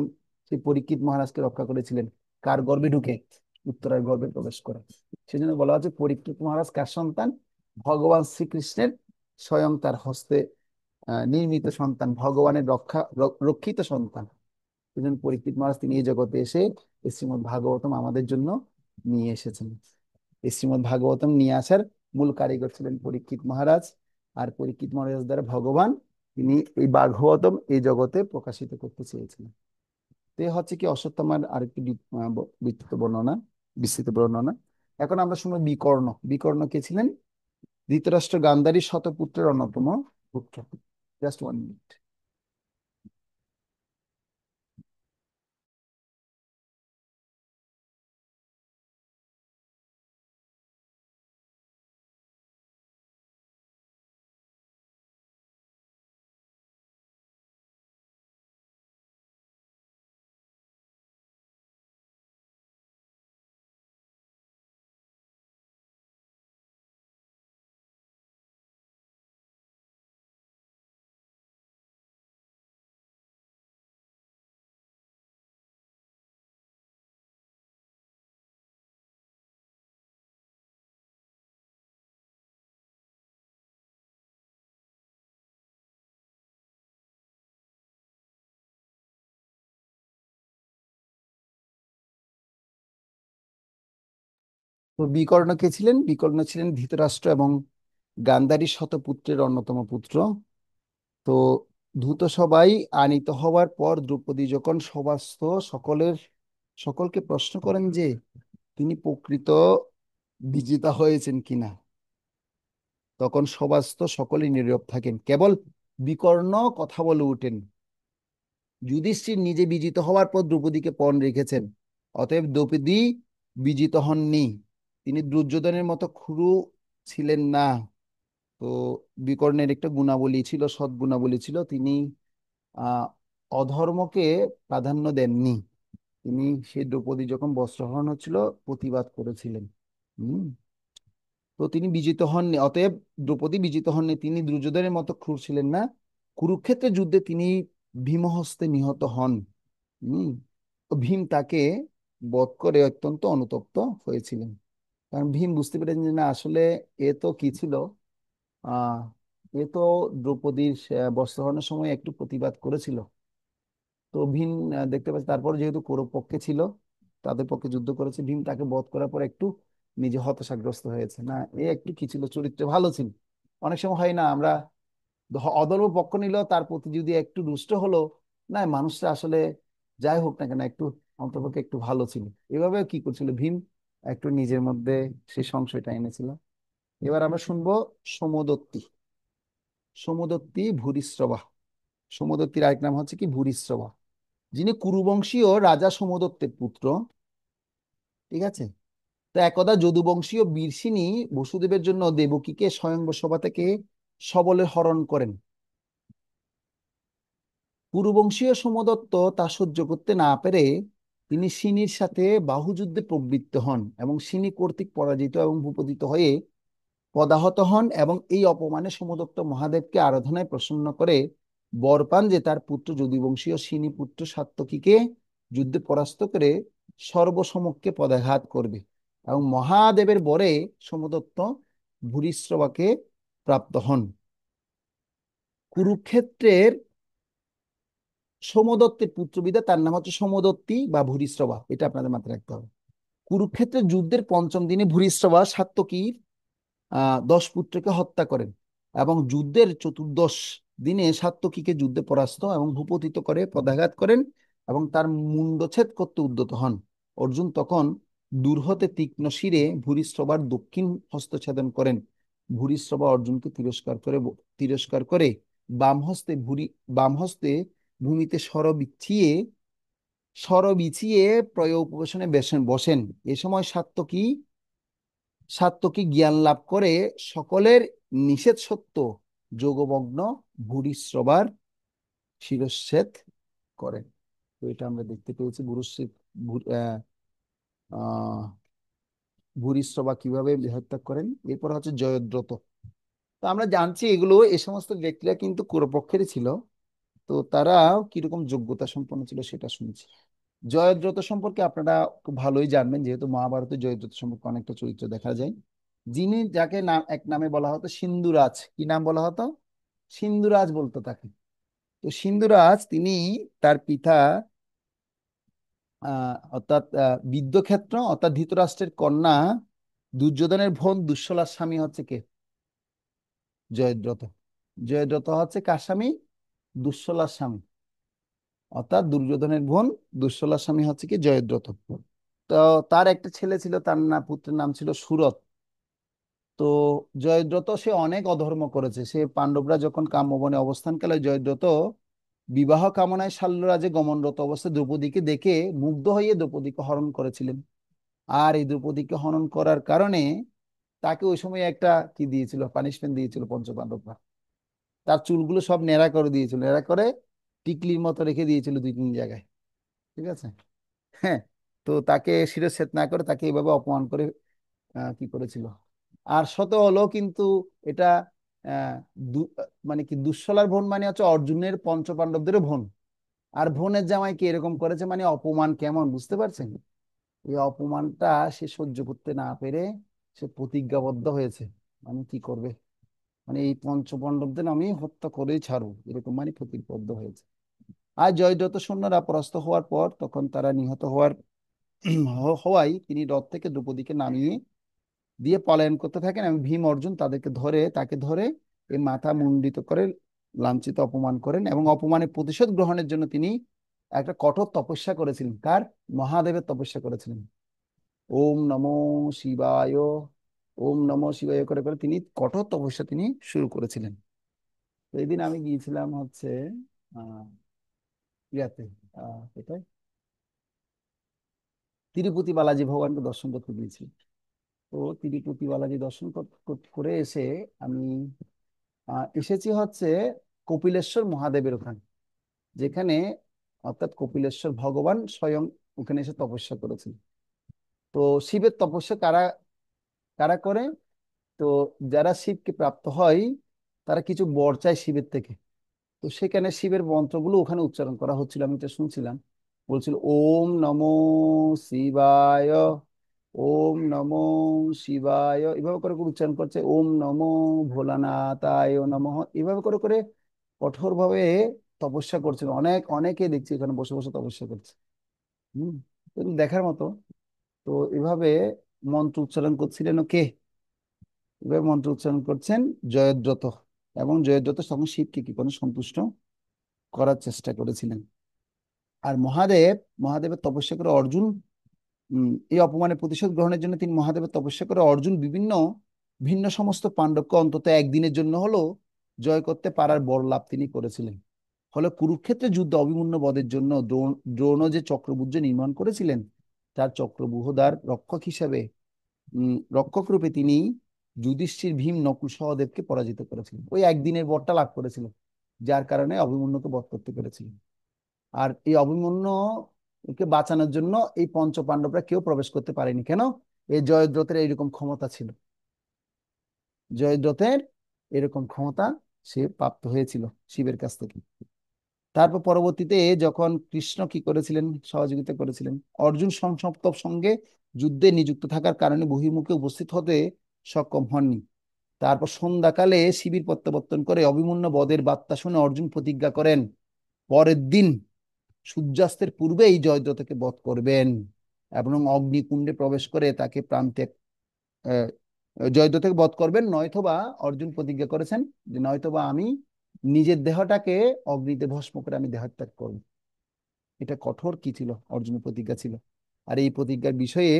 সেই পরীক্ষিত মহারাজকে রক্ষা করেছিলেন। কার গর্ভে ঢুকে? উত্তরার গর্ভে প্রবেশ করে। সেজন্য বলা হচ্ছে পরীক্ষিত মহারাজ কার সন্তান? ভগবান শ্রীকৃষ্ণের স্বয়ং তার হস্তে নির্মিত সন্তান, ভগবানের রক্ষিত সন্তান। সেজন্য পরীক্ষিত মহারাজ তিনি এই জগতে এসে এই শ্রীমদ্ ভাগবতম আমাদের জন্য নিয়ে এসেছেন। এই শ্রীমদ্ ভাগবতম নিয়ে আসার মূল কারিগর ছিলেন পরীক্ষিত মহারাজ। আর পরীক্ষিত মহারাজ দ্বারা ভগবান তিনি এই ভাগবতম এই জগতে প্রকাশিত করতে চেয়েছিলেন। তো এ হচ্ছে কি অশ্বত্থামার আরেকটি বিস্তৃত বর্ণনা, বিস্তৃত বর্ণনা। এখন আমরা শুনবো বিকর্ণ। বিকর্ণ কে ছিলেন? ধৃতরাষ্ট্র গান্ধারী শতপুত্রের অন্যতম পুত্র। Just 1 minute. তো বিকর্ণ কে ছিলেন? বিকর্ণ ছিলেন ধৃতরাষ্ট্র এবং গান্ধারীর শতপুত্রের অন্যতম পুত্র। তো ধূত সবাই আনীত হওয়ার পর দ্রৌপদী যখন সভাস্থ সকলকে প্রশ্ন করেন যে তিনি প্রকৃত বিজেতা হয়েছেন কিনা, তখন সভাস্থ সকলেই নীরব থাকেন, কেবল বিকর্ণ কথা বলে উঠেন, যুধিষ্ঠির নিজে বিজিত হওয়ার পর দ্রৌপদীকে পণ রেখেছেন, অতএব দ্রৌপদী বিজিত হননি, তিনি দুর্যোধনের মতো ক্রূর ছিলেন না। তো বিকর্ণের একটা গুণাবলী ছিল, সৎ গুণাবলী ছিল, তিনি আহ অধর্মকে প্রাধান্য দেননি। তিনি সেই দ্রৌপদী যখন বস্ত্রহরণ হচ্ছিল প্রতিবাদ করেছিলেন। হম তো তিনি বিজিত হননি, অতএব দ্রৌপদী বিজিত হননি, তিনি দুর্যোধনের মতো ক্রূর ছিলেন না। কুরুক্ষেত্রের যুদ্ধে তিনি ভীমহস্তে নিহত হন। হম ভীম তাকে বধ করে অত্যন্ত অনুতপ্ত হয়েছিলেন, কারণ ভীম বুঝতে পেরেছেন যে না আসলে এ তো কি ছিল, আহ এ তো দ্রৌপদীর বস্ত্রহরণের সময় একটু প্রতিবাদ করেছিল। তো ভীম দেখতে পাচ্ছে, তারপর যেহেতু কৌরব পক্ষে ছিল, তাদের পক্ষে যুদ্ধ করেছে, ভীম তাকে বধ করার পর একটু নিজে হতাশাগ্রস্ত হয়েছে, না এ একটু কি ছিল, চরিত্রে ভালো ছিল। অনেক সময় হয় না, আমরা অধর্ম পক্ষ নিলেও তার প্রতি যদি একটু রুষ্ট হলো, না মানুষটা আসলে যাই হোক না কেন একটু অন্ততপক্ষে একটু ভালো ছিল, এভাবে কি করছিল ভীম, একটু নিজের মধ্যে সেই সংশয়টা এনেছিল। এবার আমরা শুনবো সোমদত্তি। সোমদত্তি ভূরিশ্রবা। সোমদত্তির আরেক নাম হচ্ছে কি ভূরিশ্রবা, যিনি কুরুবংশীয় রাজা সোমদত্তের পুত্র। ঠিক আছে। তো একদা যদুবংশীয় বীরসিনী বসুদেবের জন্য দেবকীকে স্বয়ংবর থেকে সবলে হরণ করেন। কুরুবংশীয় সোমদত্ত তা সহ্য করতে না পেরে তিনি সিনির সাথে বাহুযুদ্ধে প্রবৃত্ত হন এবং সিনি কর্তৃক পরাজিত এবং ভূপতিত হয়ে পদাহত হন, এবং এই অপমানে সোমদত্ত মহাদেবকে আরাধনায় প্রসন্ন করে বর পান যে তার পুত্র যদুবংশীয় সিনি পুত্র সাত্তকীকে যুদ্ধে পরাস্ত করে সর্বসমক্ষে পদাঘাত করবে, এবং মহাদেবের বরে সোমদত্ত ভূরিশ্রবাকে প্রাপ্ত হন। কুরুক্ষেত্রের সোমদত্তের পুত্রবিদ্যা, তার নাম হচ্ছে সোমদত্তি বা ভূরিশ্রবা, এটা আপনাদের মাথায় রাখতে হবে। কুরুক্ষেত্রের যুদ্ধের পঞ্চম দিনে ভূরিশ্রবা সাত্তকীর 10 পুত্রকে হত্যা করেন, এবং যুদ্ধের চতুর্দশ দিনে সাত্তকীকে যুদ্ধে পরাস্ত এবং ভূপতিত করে পদাঘাত করেন এবং তার মুন্ডচ্ছেদ করতে উদ্যত হন। অর্জুন তখন দূর হতে তীক্ষ্ণ শিরে ভূরিশ্রবার দক্ষিণ হস্তছেদন করেন। ভূরিশ্রবা অর্জুনকে তিরস্কার করে বাম হস্তে ভূমিতে স্বর বিছিয়ে প্রয় উপবেশনে বসেন। এ সময় সাত্তকী জ্ঞান লাভ করে সকলের নিষেধ সত্য যোগমগ্ন ভূরিশ্রবার শিরচ্ছেদ করেন। তো এটা আমরা দেখতে পেয়েছি ভূরিশ্রবা কিভাবে হত্যা করেন। এরপর হচ্ছে জয়দ্রথ। তো আমরা জানছি এগুলো, এই সমস্ত ব্যক্তিরা কিন্তু কুরুপক্ষেরই ছিল। তো তারা কিরকম যোগ্যতা সম্পন্ন ছিল সেটা শুনছি। জয়দ্রথ সম্পর্কে আপনারা খুব ভালোই জানবেন, যেহেতু মহাভারতে জয়দ্রথ সম্পর্কে অনেকটা চরিত্র দেখা যায়। যিনি যাকে নাম এক নামে বলা হতো সিন্ধুরাজ, কি নাম বলা হতো? সিন্ধুরাজ বলতো তাকে। তো সিন্ধুরাজ তিনি তার পিতা অর্থাৎ বিদ্যক্ষেত্র অর্থাৎ ধৃতরাষ্ট্রের কন্যা দুর্যোধনের বোন দুঃশলার স্বামী হচ্ছে কে? জয়দ্রথ। জয়দ্রথ হচ্ছে কার স্বামী? দুঃশলার স্বামী, অর্থাৎ দুর্যোধনের বোন দুঃশলার স্বামী হচ্ছে কি জয়দ্রথ। তো তার একটা ছেলে ছিল, তার পুত্রের নাম ছিল সুরথ। তো জয়দ্রথ সে অনেক অধর্ম করেছে। সে পাণ্ডবরা যখন কাম্যবনে অবস্থানকালে জয়দ্রথ বিবাহ কামনায় শাল্যরাজে গমনরত অবস্থায় দ্রৌপদীকে দেখে মুগ্ধ হয়ে দ্রৌপদীকে হরণ করেছিলেন। আর এই দ্রৌপদীকে হরণ করার কারণে তাকে ওই সময় একটা কি দিয়েছিল, পানিশমেন্ট দিয়েছিল পঞ্চপাণ্ডবরা। তার চুলগুলো সব ন্যাড়া করে দিয়েছিল, ন্যাড়া করে টিকলির মতো রেখে দিয়েছিল 2-3 জায়গায়। ঠিক আছে। হ্যাঁ। তো তাকে শিরচ্ছেদ না করে তাকে এইভাবে অপমান করে কি করেছিল। আর শত হলো কিন্তু এটা আহ, মানে কি দুঃশলার বোন মানে হচ্ছে অর্জুনের পঞ্চপাণ্ডবদের বোন। আর বোনের জামাইকে এরকম করেছে, মানে অপমান কেমন বুঝতে পারছেন? এই অপমানটা সে সহ্য করতে না পেরে সে প্রতিজ্ঞাবদ্ধ হয়েছে, মানে কি করবে, মানে এই পঞ্চপাণ্ডবদের আমি হত্যা করেই ছাড়বো, এরকম মানে প্রতিজ্ঞাবদ্ধ হয়েছে। আর জয়দ্রথ সৈন্যরা পরাস্ত হওয়ার পর তখন তারা নিহত হওয়ায় তিনি রথ থেকে দ্রৌপদীকে নামিয়ে দিয়ে পলায়ন করতে থাকেন এবং ভীম অর্জুন তাকে ধরে এই মাথা মুন্ডিত করে লাঞ্ছিত অপমান করেন এবং অপমানের প্রতিশোধ গ্রহণের জন্য তিনি একটা কঠোর তপস্যা করেছিলেন। কার? মহাদেবের তপস্যা করেছিলেন। ওম নমো শিবায়, ওম নমো শিবায় করে করে তিনি কঠোর তপস্যা তিনি শুরু করেছিলেন। তো এই দিন আমি গিয়েছিলাম হচ্ছে আহ ইয়াতে কোথায় তিরুপতি বালাজি ভগবানকে দর্শন করতে গিয়েছি। তো তিরুপতি বালাজি দর্শন করে এসে আমি এসেছি হচ্ছে কপিলেশ্বর মহাদেবের ওখানে, যেখানে অর্থাৎ কপিলেশ্বর ভগবান স্বয়ং ওখানে এসে তপস্যা করেছেন। তো শিবের তপস্যা কারা কারা করে? তো যারা শিবকে প্রাপ্ত হয় তারা কিছু বর চায় শিবের থেকে। তো সেখানে শিবের মন্ত্রগুলো ওখানে উচ্চারণ করা হচ্ছিল, আমি এটা শুনছিলাম। বলছিল ওম নমো শিবায়, ওম নমো শিবায়, এভাবে করে করে উচ্চারণ করছে। ওম নমো ভোলানাথায় নমঃ, এভাবে করে করে কঠোর ভাবে তপস্যা করছিল। অনেকে দেখছি এখানে বসে বসে তপস্যা করছে। হম, তো দেখার মতো। তো এভাবে মন্ত্র উচ্চারণ করছিলেন কে? এভাবে মন্ত্র উচ্চারণ করছেন জয়দ্রথ। এবং জয়দ্রথ তখন শিবকে কি করে সন্তুষ্ট করার চেষ্টা করেছিলেন। আর মহাদেবের তপস্যা করে অর্জুন এই অপমানের প্রতিশোধ গ্রহণের জন্য তিনি মহাদেবের তপস্যা করে অর্জুন ভিন্ন সমস্ত পাণ্ডবকে অন্তত একদিনের জন্য হলো জয় করতে পারার বড় লাভ তিনি করেছিলেন। ফলে কুরুক্ষেত্রে যুদ্ধ অভিমন্যু বধের জন্য দ্রোণ যে চক্রব্যূহ নির্মাণ করেছিলেন, তার চক্রব্যূহদার রক্ষক হিসাবে রক্ষক রূপে তিনি যুধিষ্ঠির, ভীম, নকুল, সহদেবকে পরাজিত করেছিলেন। ওই একদিনের বরটা লাভ করেছিলেন, যার কারণে অভিমন্যুকে বধ করতে পেরেছিলেন। আর এই অভিমন্যুকে বাঁচানোর জন্য এই পঞ্চ পাণ্ডবরা কেউ প্রবেশ করতে পারেনি। কেন? এই জয়দ্রথের এইরকম ক্ষমতা ছিল। জয়দ্রথের এরকম ক্ষমতা সে প্রাপ্ত হয়েছিল শিবের কাছ থেকে। তারপর পরবর্তীতে যখন কৃষ্ণ কি করেছিলেন, সহযোগিতা করেছিলেন, অর্জুন সংসপ্তব সঙ্গে যুদ্ধে নিযুক্ত থাকার কারণে বহির্মুখে উপস্থিত হতে সক্ষম হননি। তারপর সন্ধ্যাকালে শিবির প্রত্যাবর্তন করে অভিমন্যু বধের বার্তা শুনে অর্জুন প্রতিজ্ঞা করেন পরের দিন সূর্যাস্তের পূর্বেই জয়দ্রথকে বধ করবেন এবং অগ্নিকুণ্ডে প্রবেশ করে তাকে প্রাণত্যাগ আহ, জয়দ্রথকে বধ করবেন। নয়তোবা অর্জুন প্রতিজ্ঞা করেছেন যে নয়তোবা আমি নিজের দেহটাকে অগ্নিতে ভস্ম করে আমি দেহত্যাগ করব। এটা কঠোর কি ছিল? অর্জুনের প্রতিজ্ঞা ছিল। আর এই প্রতিজ্ঞার বিষয়ে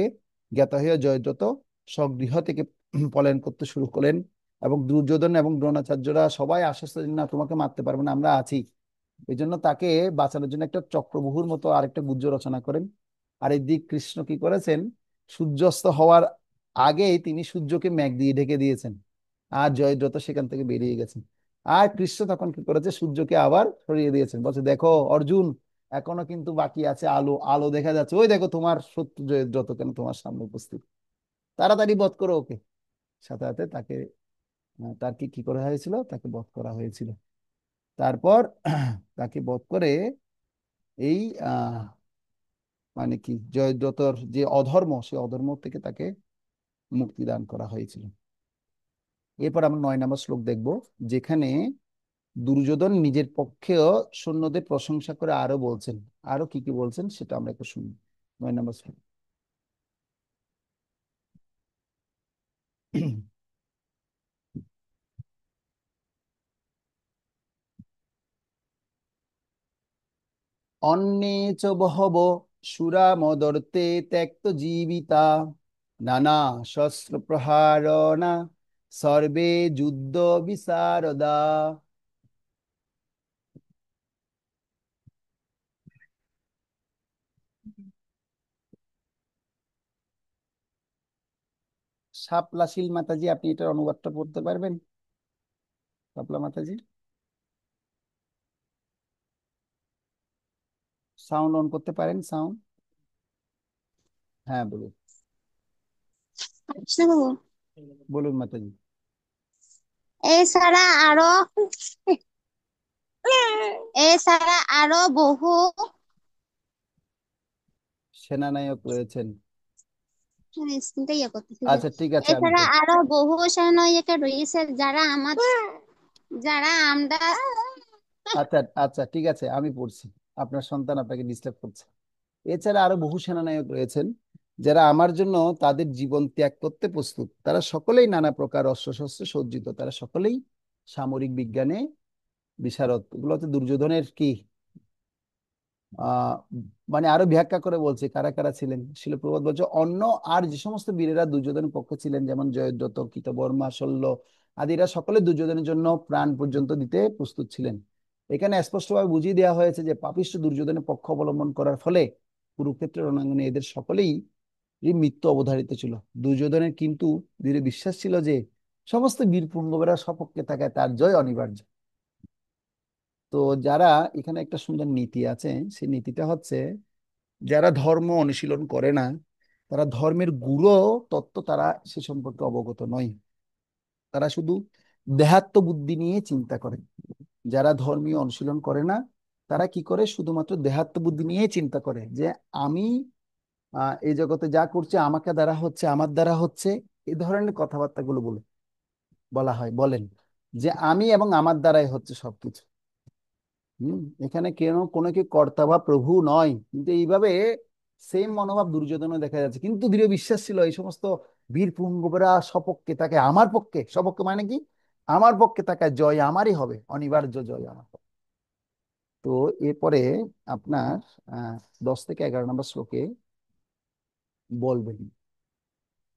জ্ঞাত হয়ে জয়দ্রথ স্বগৃহ থেকে পলায়ন করতে শুরু করলেন এবং দুর্যোধন এবং দ্রোণাচার্যরা সবাই আশ্বস্ত দিলেন, না তোমাকে মারতে পারবে না, আমরা আছি। এই জন্য তাকে বাঁচানোর জন্য একটা চক্রব্যূহের মতো আরেকটা গুহ্য রচনা করেন। আর এদিক কৃষ্ণ কি করেছেন? সূর্যাস্ত হওয়ার আগেই তিনি সূর্যকে মেঘ দিয়ে ঢেকে দিয়েছেন, আর জয়দ্রথ সেখান থেকে বেরিয়ে গেছেন। আর কৃষ্ণ তখন কি করেছে? সূর্যকে আবার সরিয়ে দিয়েছেন, বলছে দেখো অর্জুন, এখনো কিন্তু বাকি আছে, আলো আলো দেখা যাচ্ছে, ওই দেখো তোমার শত্রু জয়দ্রথ কেন তোমার সামনে উপস্থিত, তাড়াতাড়ি বধ করো ওকে। সাথে সাথে তাকে তার কি কি করা হয়েছিল? তাকে বধ করা হয়েছিল। তারপর তাকে বধ করে এই মানে কি জয়দ্রথর যে অধর্ম, সেই অধর্ম থেকে তাকে মুক্তি দান করা হয়েছিল। এরপর আমরা 9 নম্বর শ্লোক দেখব, যেখানে দুর্যোধন নিজের পক্ষেও সৈন্যদের প্রশংসা করে আরো বলছেন। আরো কি কি বলছেন সেটা আমরা একটু শুনি। 9 নম্বর শ্লোক। অন্যে চ বহব সুরা মদর্তে ত্যক্ত জীবিতা নানা শস্ত্র প্রহারণা সর্বে যুদ্ধ বিশারদা। শাপলাশীল মাতাজি, আপনি এটার অনুবাদটা পড়তে পারবেন? শাপলা মাতাজি, সাউন্ড অন করতে পারেন? সাউন্ড, হ্যাঁ বলুন। আচ্ছা বাবু, বলুন মাতাজি। এছাড়া আরো এছাড়া আরো বহু সেনানায়ক রয়েছেন। স্ক্রিনটা ইয়ে করতেছি যে আচ্ছা ঠিক আছে, আমি এছাড়া আরো বহু সৈনিক রয়েছে যারা আমরা আচ্ছা আচ্ছা ঠিক আছে, আমি পড়ছি। আপনার সন্তান আপনাকে ডিস্টার্ব করছে। এছাড়া আরো বহু সেনানায়ক রয়েছেন যারা আমার জন্য তাদের জীবন ত্যাগ করতে প্রস্তুত, তারা সকলেই নানা প্রকার অস্ত্রশস্ত্রে সজ্জিত, তারা সকলেই সামরিক বিজ্ঞানে বিশারদ। এগুলো হচ্ছে দুর্যোধনের কি আহ মানে আরো ব্যাখ্যা করে বলছে কারা কারা ছিলেন। শিলপ্রপাত বলছে অন্য আর যে সমস্ত বীরেরা দুর্যোধনের পক্ষে ছিলেন, যেমন জয়দ্রথ, কৃতবর্মা, শল্য আদিরা সকলে দুর্যোধনের জন্য প্রাণ পর্যন্ত দিতে প্রস্তুত ছিলেন। এখানে স্পষ্টভাবে বুঝিয়ে দেওয়া হয়েছে যে পাপিষ্ঠ দুর্যোধনের পক্ষ অবলম্বন করার ফলে কুরুক্ষেত্রের রণাঙ্গনে এদের সকলেই এই মৃত্যু অবধারিত ছিল। দুর্যোধনের কিন্তু দৃঢ় বিশ্বাস ছিল যে সমস্ত বীর পুঙ্গবেরা সপক্ষে থাকায় তার জয় অনিবার্য। তো যারা, এখানে একটা সুন্দর নীতি আছে, সেই নীতিটা হচ্ছে যারা ধর্ম অনুশীলন করে না, তারা ধর্মের গুরু তত্ত্ব তারা সে সম্পর্কে অবগত নয়, তারা শুধু দেহাত্ম বুদ্ধি নিয়ে চিন্তা করে। যারা ধর্মীয় অনুশীলন করে না, তারা কি করে, শুধুমাত্র দেহাত্ম বুদ্ধি নিয়ে চিন্তা করে যে আমি এই জগতে যা করছি আমাকে দ্বারা হচ্ছে, আমার দ্বারা হচ্ছে, এই ধরনের কথাবার্তাগুলো বলা হয়, বলেন যে আমি এবং আমার দ্বারাই হচ্ছে সবকিছু। হম, এখানে কেন কোনো কি কর্তা বা প্রভু নয়, কিন্তু এইভাবে সেম মনোভাব দুর্যোধনও দেখা যাচ্ছে। কিন্তু দৃঢ় বিশ্বাস ছিল এই সমস্ত বীর পুঙ্গবেরা সপক্ষে তাকে, আমার পক্ষে, সপক্ষে মানে কি, আমার পক্ষে তাকে জয় আমারই হবে, অনিবার্য জয় আমার হবে। তো এরপরে আপনার 10 থেকে 11 নম্বর শ্লোকে বলবেন।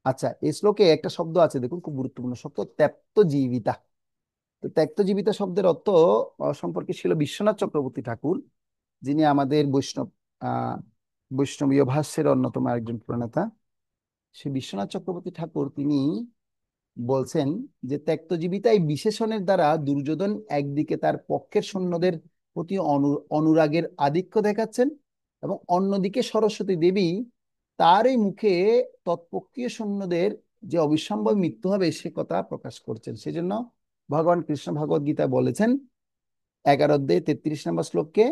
আচ্ছা, এই শ্লোকে একটা শব্দ আছে দেখুন, খুব গুরুত্বপূর্ণ শব্দ, ত্যক্ত জীবিতা। তো ত্যক্ত জীবিতা শব্দের অর্থ সম্পর্কে ছিল বিশ্বনাথ চক্রবর্তী ঠাকুর, যিনি আমাদের আহ বৈষ্ণবীয় ভাষ্যের অন্যতম একজন প্রণেতা। সে বিশ্বনাথ চক্রবর্তী ঠাকুর তিনি বলছেন যে ত্যক্তজীবিতা এই বিশেষণের দ্বারা দুর্যোধন একদিকে তার পক্ষের সৈন্যদের প্রতি অনুরাগের আধিক্য দেখাচ্ছেন, এবং অন্যদিকে সরস্বতী দেবী তার এই মুখে তৎপক্ষীয় সৈন্যদের যে অবিসম্ভব মৃত্যু হবে সে কথা প্রকাশ করছেন। সেজন্য ভগবান কৃষ্ণ ভগবদ গীতা বলেছেন 11 অধ্যায় 33 নম্বর শ্লোককে,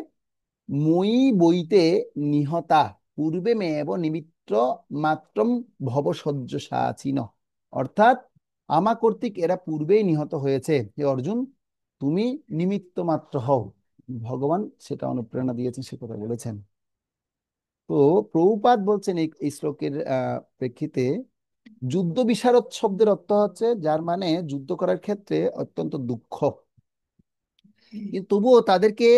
মই বইতে নিহতা পূর্বে মেব নিমিত্ত মাত্রম ভবসজ্জসাচিন। অর্থাৎ আমা কর্তৃক এরা পূর্বেই নিহত হয়েছে, হে অর্জুন তুমি নিমিত্ত মাত্র হও। ভগবান সেটা অনুপ্রেরণা দিয়েছেন, সে কথা বলেছেন। তো প্রভুপাদ বলছেন এই শ্লোকের প্রেক্ষিতে, যুদ্ধ বিশারদ শব্দের অর্থ হচ্ছে যার মানে যুদ্ধ করার ক্ষেত্রে অত্যন্ত দুঃখ, কিন্তু তবুও তাদেরকে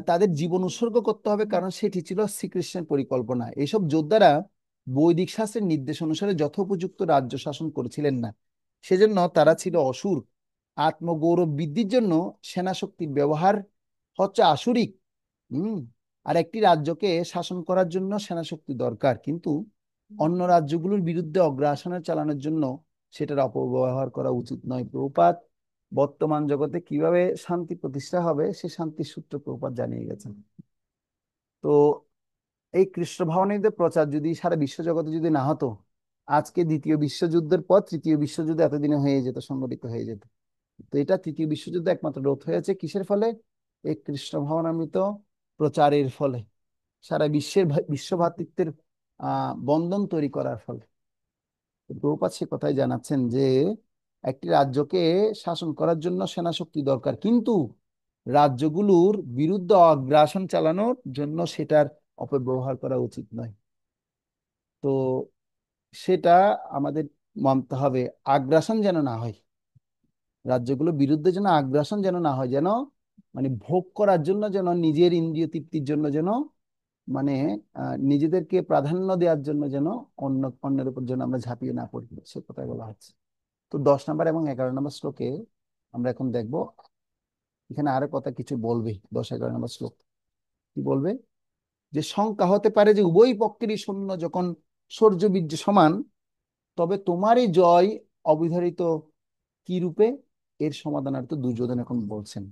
তাদের জীবন উৎসর্গ করতে হবে, কারণ সেটি ছিল শ্রীকৃষ্ণের পরিকল্পনা। এইসব যোদ্ধারা বৈদিক শাস্ত্রের নির্দেশ অনুসারে যথোপযুক্ত রাজ্য শাসন করেছিলেন না, সেজন্য তারা ছিল অসুর। আত্মগৌরব বৃদ্ধির জন্য সেনা শক্তির ব্যবহার হচ্ছে আসুরিক। হম, আর একটি রাজ্যকে শাসন করার জন্য সেনা শক্তি দরকার, কিন্তু অন্য রাজ্যগুলোর বিরুদ্ধে অগ্রাসনে চালানোর জন্য সেটার অপব্যবহার করা উচিত নয়। প্রভুপাদ বর্তমান জগতে কিভাবে শান্তি প্রতিষ্ঠা হবে সে শান্তির সূত্র প্রভুপাদ জানিয়ে গেছেন। তো এই কৃষ্ণ ভাবনামৃতের প্রচার যদি সারা বিশ্বজগতে যদি না হতো, আজকে দ্বিতীয় বিশ্বযুদ্ধের পর তৃতীয় বিশ্বযুদ্ধ এতদিনে হয়ে যেত, সংগঠিত হয়ে যেত। তো এটা তৃতীয় বিশ্বযুদ্ধ একমাত্র রোধ হয়েছে কিসের ফলে? এই কৃষ্ণ ভাবনামৃত প্রচারের ফলে, সারা বিশ্বের বিশ্ব ভ্রাতৃত্বের বন্ধন তৈরি করার ফলে। তো প্রভুপাদ সে কথাই জানাচ্ছেন যে একটি রাজ্যকে শাসন করার জন্য সেনা শক্তি দরকার, কিন্তু রাজ্যগুলোর বিরুদ্ধে আগ্রাসন চালানোর জন্য সেটার অপব্যবহার করা উচিত নয়। তো সেটা আমাদের মানতে হবে, আগ্রাসন যেন না হয়, রাজ্যগুলোর বিরুদ্ধে যেন আগ্রাসন যেন না হয়, যেন মানে ভোগ করার জন্য, যেন নিজের ইন্দ্রিয় তৃপ্তির জন্য, যেন মানে নিজেদেরকে প্রাধান্য দেওয়ার জন্য যেন অন্যের উপর যেন আমরা ঝাঁপিয়ে না পড়ি, সে কথাই বলা হচ্ছে। তো 10 নম্বর এবং 11 নম্বর শ্লোকে আমরা এখন দেখব, এখানে আরো কথা কিছু বলবে। 10-11 নম্বর শ্লোক কি বলবে, যে শঙ্কা হতে পারে যে উভয় পক্ষেরই সৈন্য যখন শৌর্য বীর্য সমান, তবে তোমারই জয় অবিধারিত কি রূপে? এর সমাধানার্থ দুর্যোধন এখন বলছেন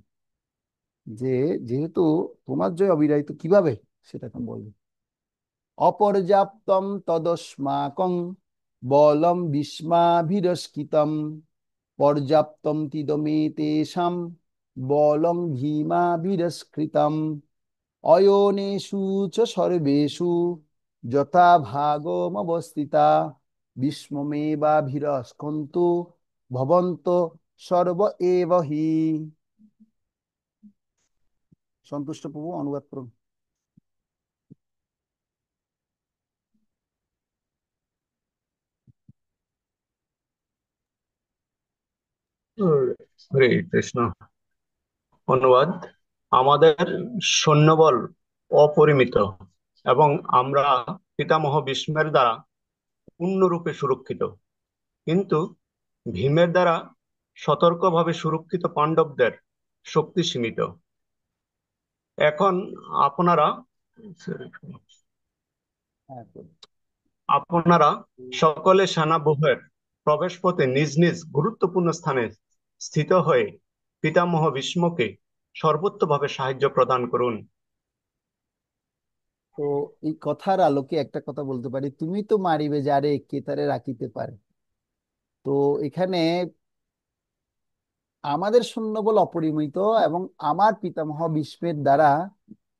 যে যেহেতু তোমার জয় অবিধারিত কিভাবে সেটা এখন বলবে। অপর্যাপ্তম তদস্মাকং বলম ভীষ্মাভিরস্কিতম পর্যাপ্তম তিদমে তেষাম বলম ভীমাভিরস্কৃতম অয়োনেষু চ সর্বেষু যথা ভাগমবস্থিতা ভীষ্মমেবাভিরস্কন্তু ভবন্ত সর্ব এব হি। সন্তুষ্ট প্রভু অনুবাদ করুন। হরে কৃষ্ণ। অনুবাদ: আমাদের সৈন্যবল অপরিমিত এবং আমরা পিতামহ ভীষ্মের দ্বারা পূর্ণরূপে সুরক্ষিত, কিন্তু ভীমের দ্বারা সতর্কভাবে সুরক্ষিত পাণ্ডবদের শক্তি সীমিত। এখন আপনারা হ্যাঁ, বলুন। আপনারা সকলে সেনাব্যূহের প্রবেশপথে নিজ নিজ গুরুত্বপূর্ণ স্থানে স্থিত হয়ে পিতামহ ভীষ্মকে সর্বোচ্চভাবে সাহায্য প্রদান করুন। তো এই কথার আলোকে একটা কথা বলতে পারি, তুমি তো মারিবে যারে কে তারে রাখিতে পারে। তো এখানে আমাদের সৈন্যবল অপরিমিত এবং আমার পিতামহ ভীষ্মের দ্বারা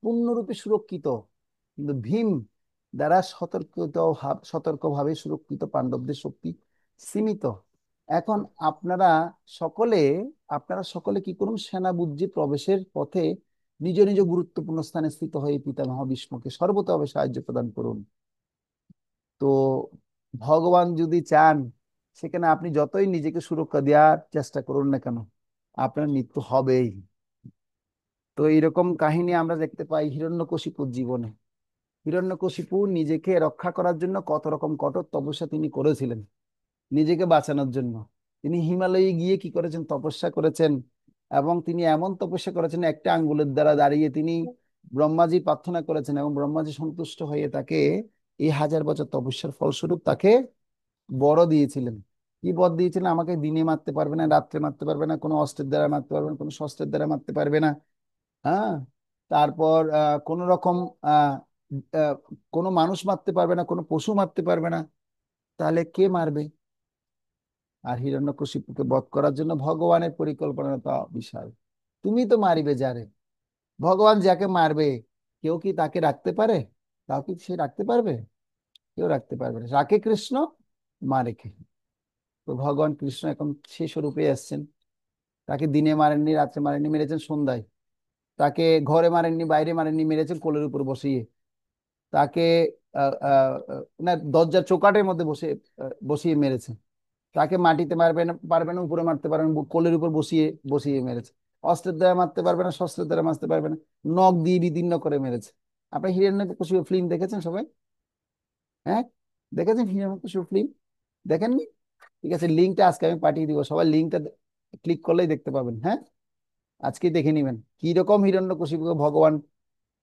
পূর্ণরূপে সুরক্ষিত, কিন্তু ভীম দ্বারা সতর্কভাবে সুরক্ষিত পাণ্ডবদের শক্তি সীমিত। এখন সকলে আপনারা সকলে কি করুন, সেনাবুজ্জি প্রবেশের পথে নিজ নিজ গুরুত্বপূর্ণ স্থানে স্থিত হয়ে পিতামহ ভীষ্মকে সর্বতভাবে সাহায্য প্রদান করুন। তো ভগবান যদি চান, সেখানে আপনি যতই নিজেকে সুরক্ষা দেওয়ার চেষ্টা করুন না কেন, আপনার মৃত্যু হবেই। তো এইরকম কাহিনী আমরা দেখতে পাই হিরণ্যকশিপুর জীবনে। হিরণ্যকশিপু নিজেকে রক্ষা করার জন্য কত রকম কঠোর তপস্যা তিনি করেছিলেন নিজেকে বাঁচানোর জন্য। তিনি হিমালয়ে গিয়ে কি করেছেন, তপস্যা করেছেন। এবং তিনি এমন তপস্যা করেছেন, একটা আঙ্গুলের দ্বারা দাঁড়িয়ে তিনি ব্রহ্মাজি প্রার্থনা করেছেন এবং ব্রহ্মাজি সন্তুষ্ট হয়ে তাকে এই 1000 বছর তপস্যার ফলস্বরূপ তাকে বর দিয়েছিলেন। কি বর দিয়েছিলেন? আমাকে দিনে মারতে পারবে না, রাত্রে মারতে পারবে না, কোনো অস্ত্রের দ্বারা মারতে পারবে না, কোনো শস্ত্রের দ্বারা মারতে পারবে না। হ্যাঁ, তারপর কোন রকম আহ আহ, কোনো মানুষ মারতে পারবে না, কোনো পশু মারতে পারবে না। তাহলে কে মারবে? আর হিরণ্যকশিপুকে বধ করার জন্য ভগবানের পরিকল্পনা তো বিশাল। তুমি তো মারিবে যারে, ভগবান যাকে মারবে কেউ কি তাকে রাখতে পারে? তাও কি সে রাখতে পারবে? কেউ রাখতে পারবে না। রাখে কৃষ্ণ, মারে কে? তো ভগবান কৃষ্ণ এখন সে স্বরূপে এসছেন। তাকে দিনে মারেননি, রাত্রে মারেননি, মেরেছেন সন্ধ্যায়। তাকে ঘরে মারেননি, বাইরে মারেননি, মেরেছেন কোলের উপর বসিয়ে। তাকে না, দরজার চৌকাঠের মধ্যে বসিয়ে মেরেছে। তাকে মাটিতে মারবে না, পারবে না, উপরে মারতে পারবে না, কোলের উপর বসিয়ে বসিয়ে মেরেছে। অস্ত্রের দ্বারা মারতে পারবে না, শস্ত্রের দ্বারা মারতে পারবে না, নখ দিয়ে বিদীর্ণ করে মেরেছে। আপনি হিরণ্যকশিপু ফিল্ম দেখেছেন সবাই? হ্যাঁ, দেখেছেন হিরণ্যকশিপু ফিল্ম? দেখেননি? ঠিক আছে, লিঙ্কটা আজকে আমি পাঠিয়ে দিব, সবাই লিঙ্কটা ক্লিক করলেই দেখতে পাবেন। হ্যাঁ, আজকে দেখে নিবেন কি রকম হিরণ্যকশিপুকে ভগবান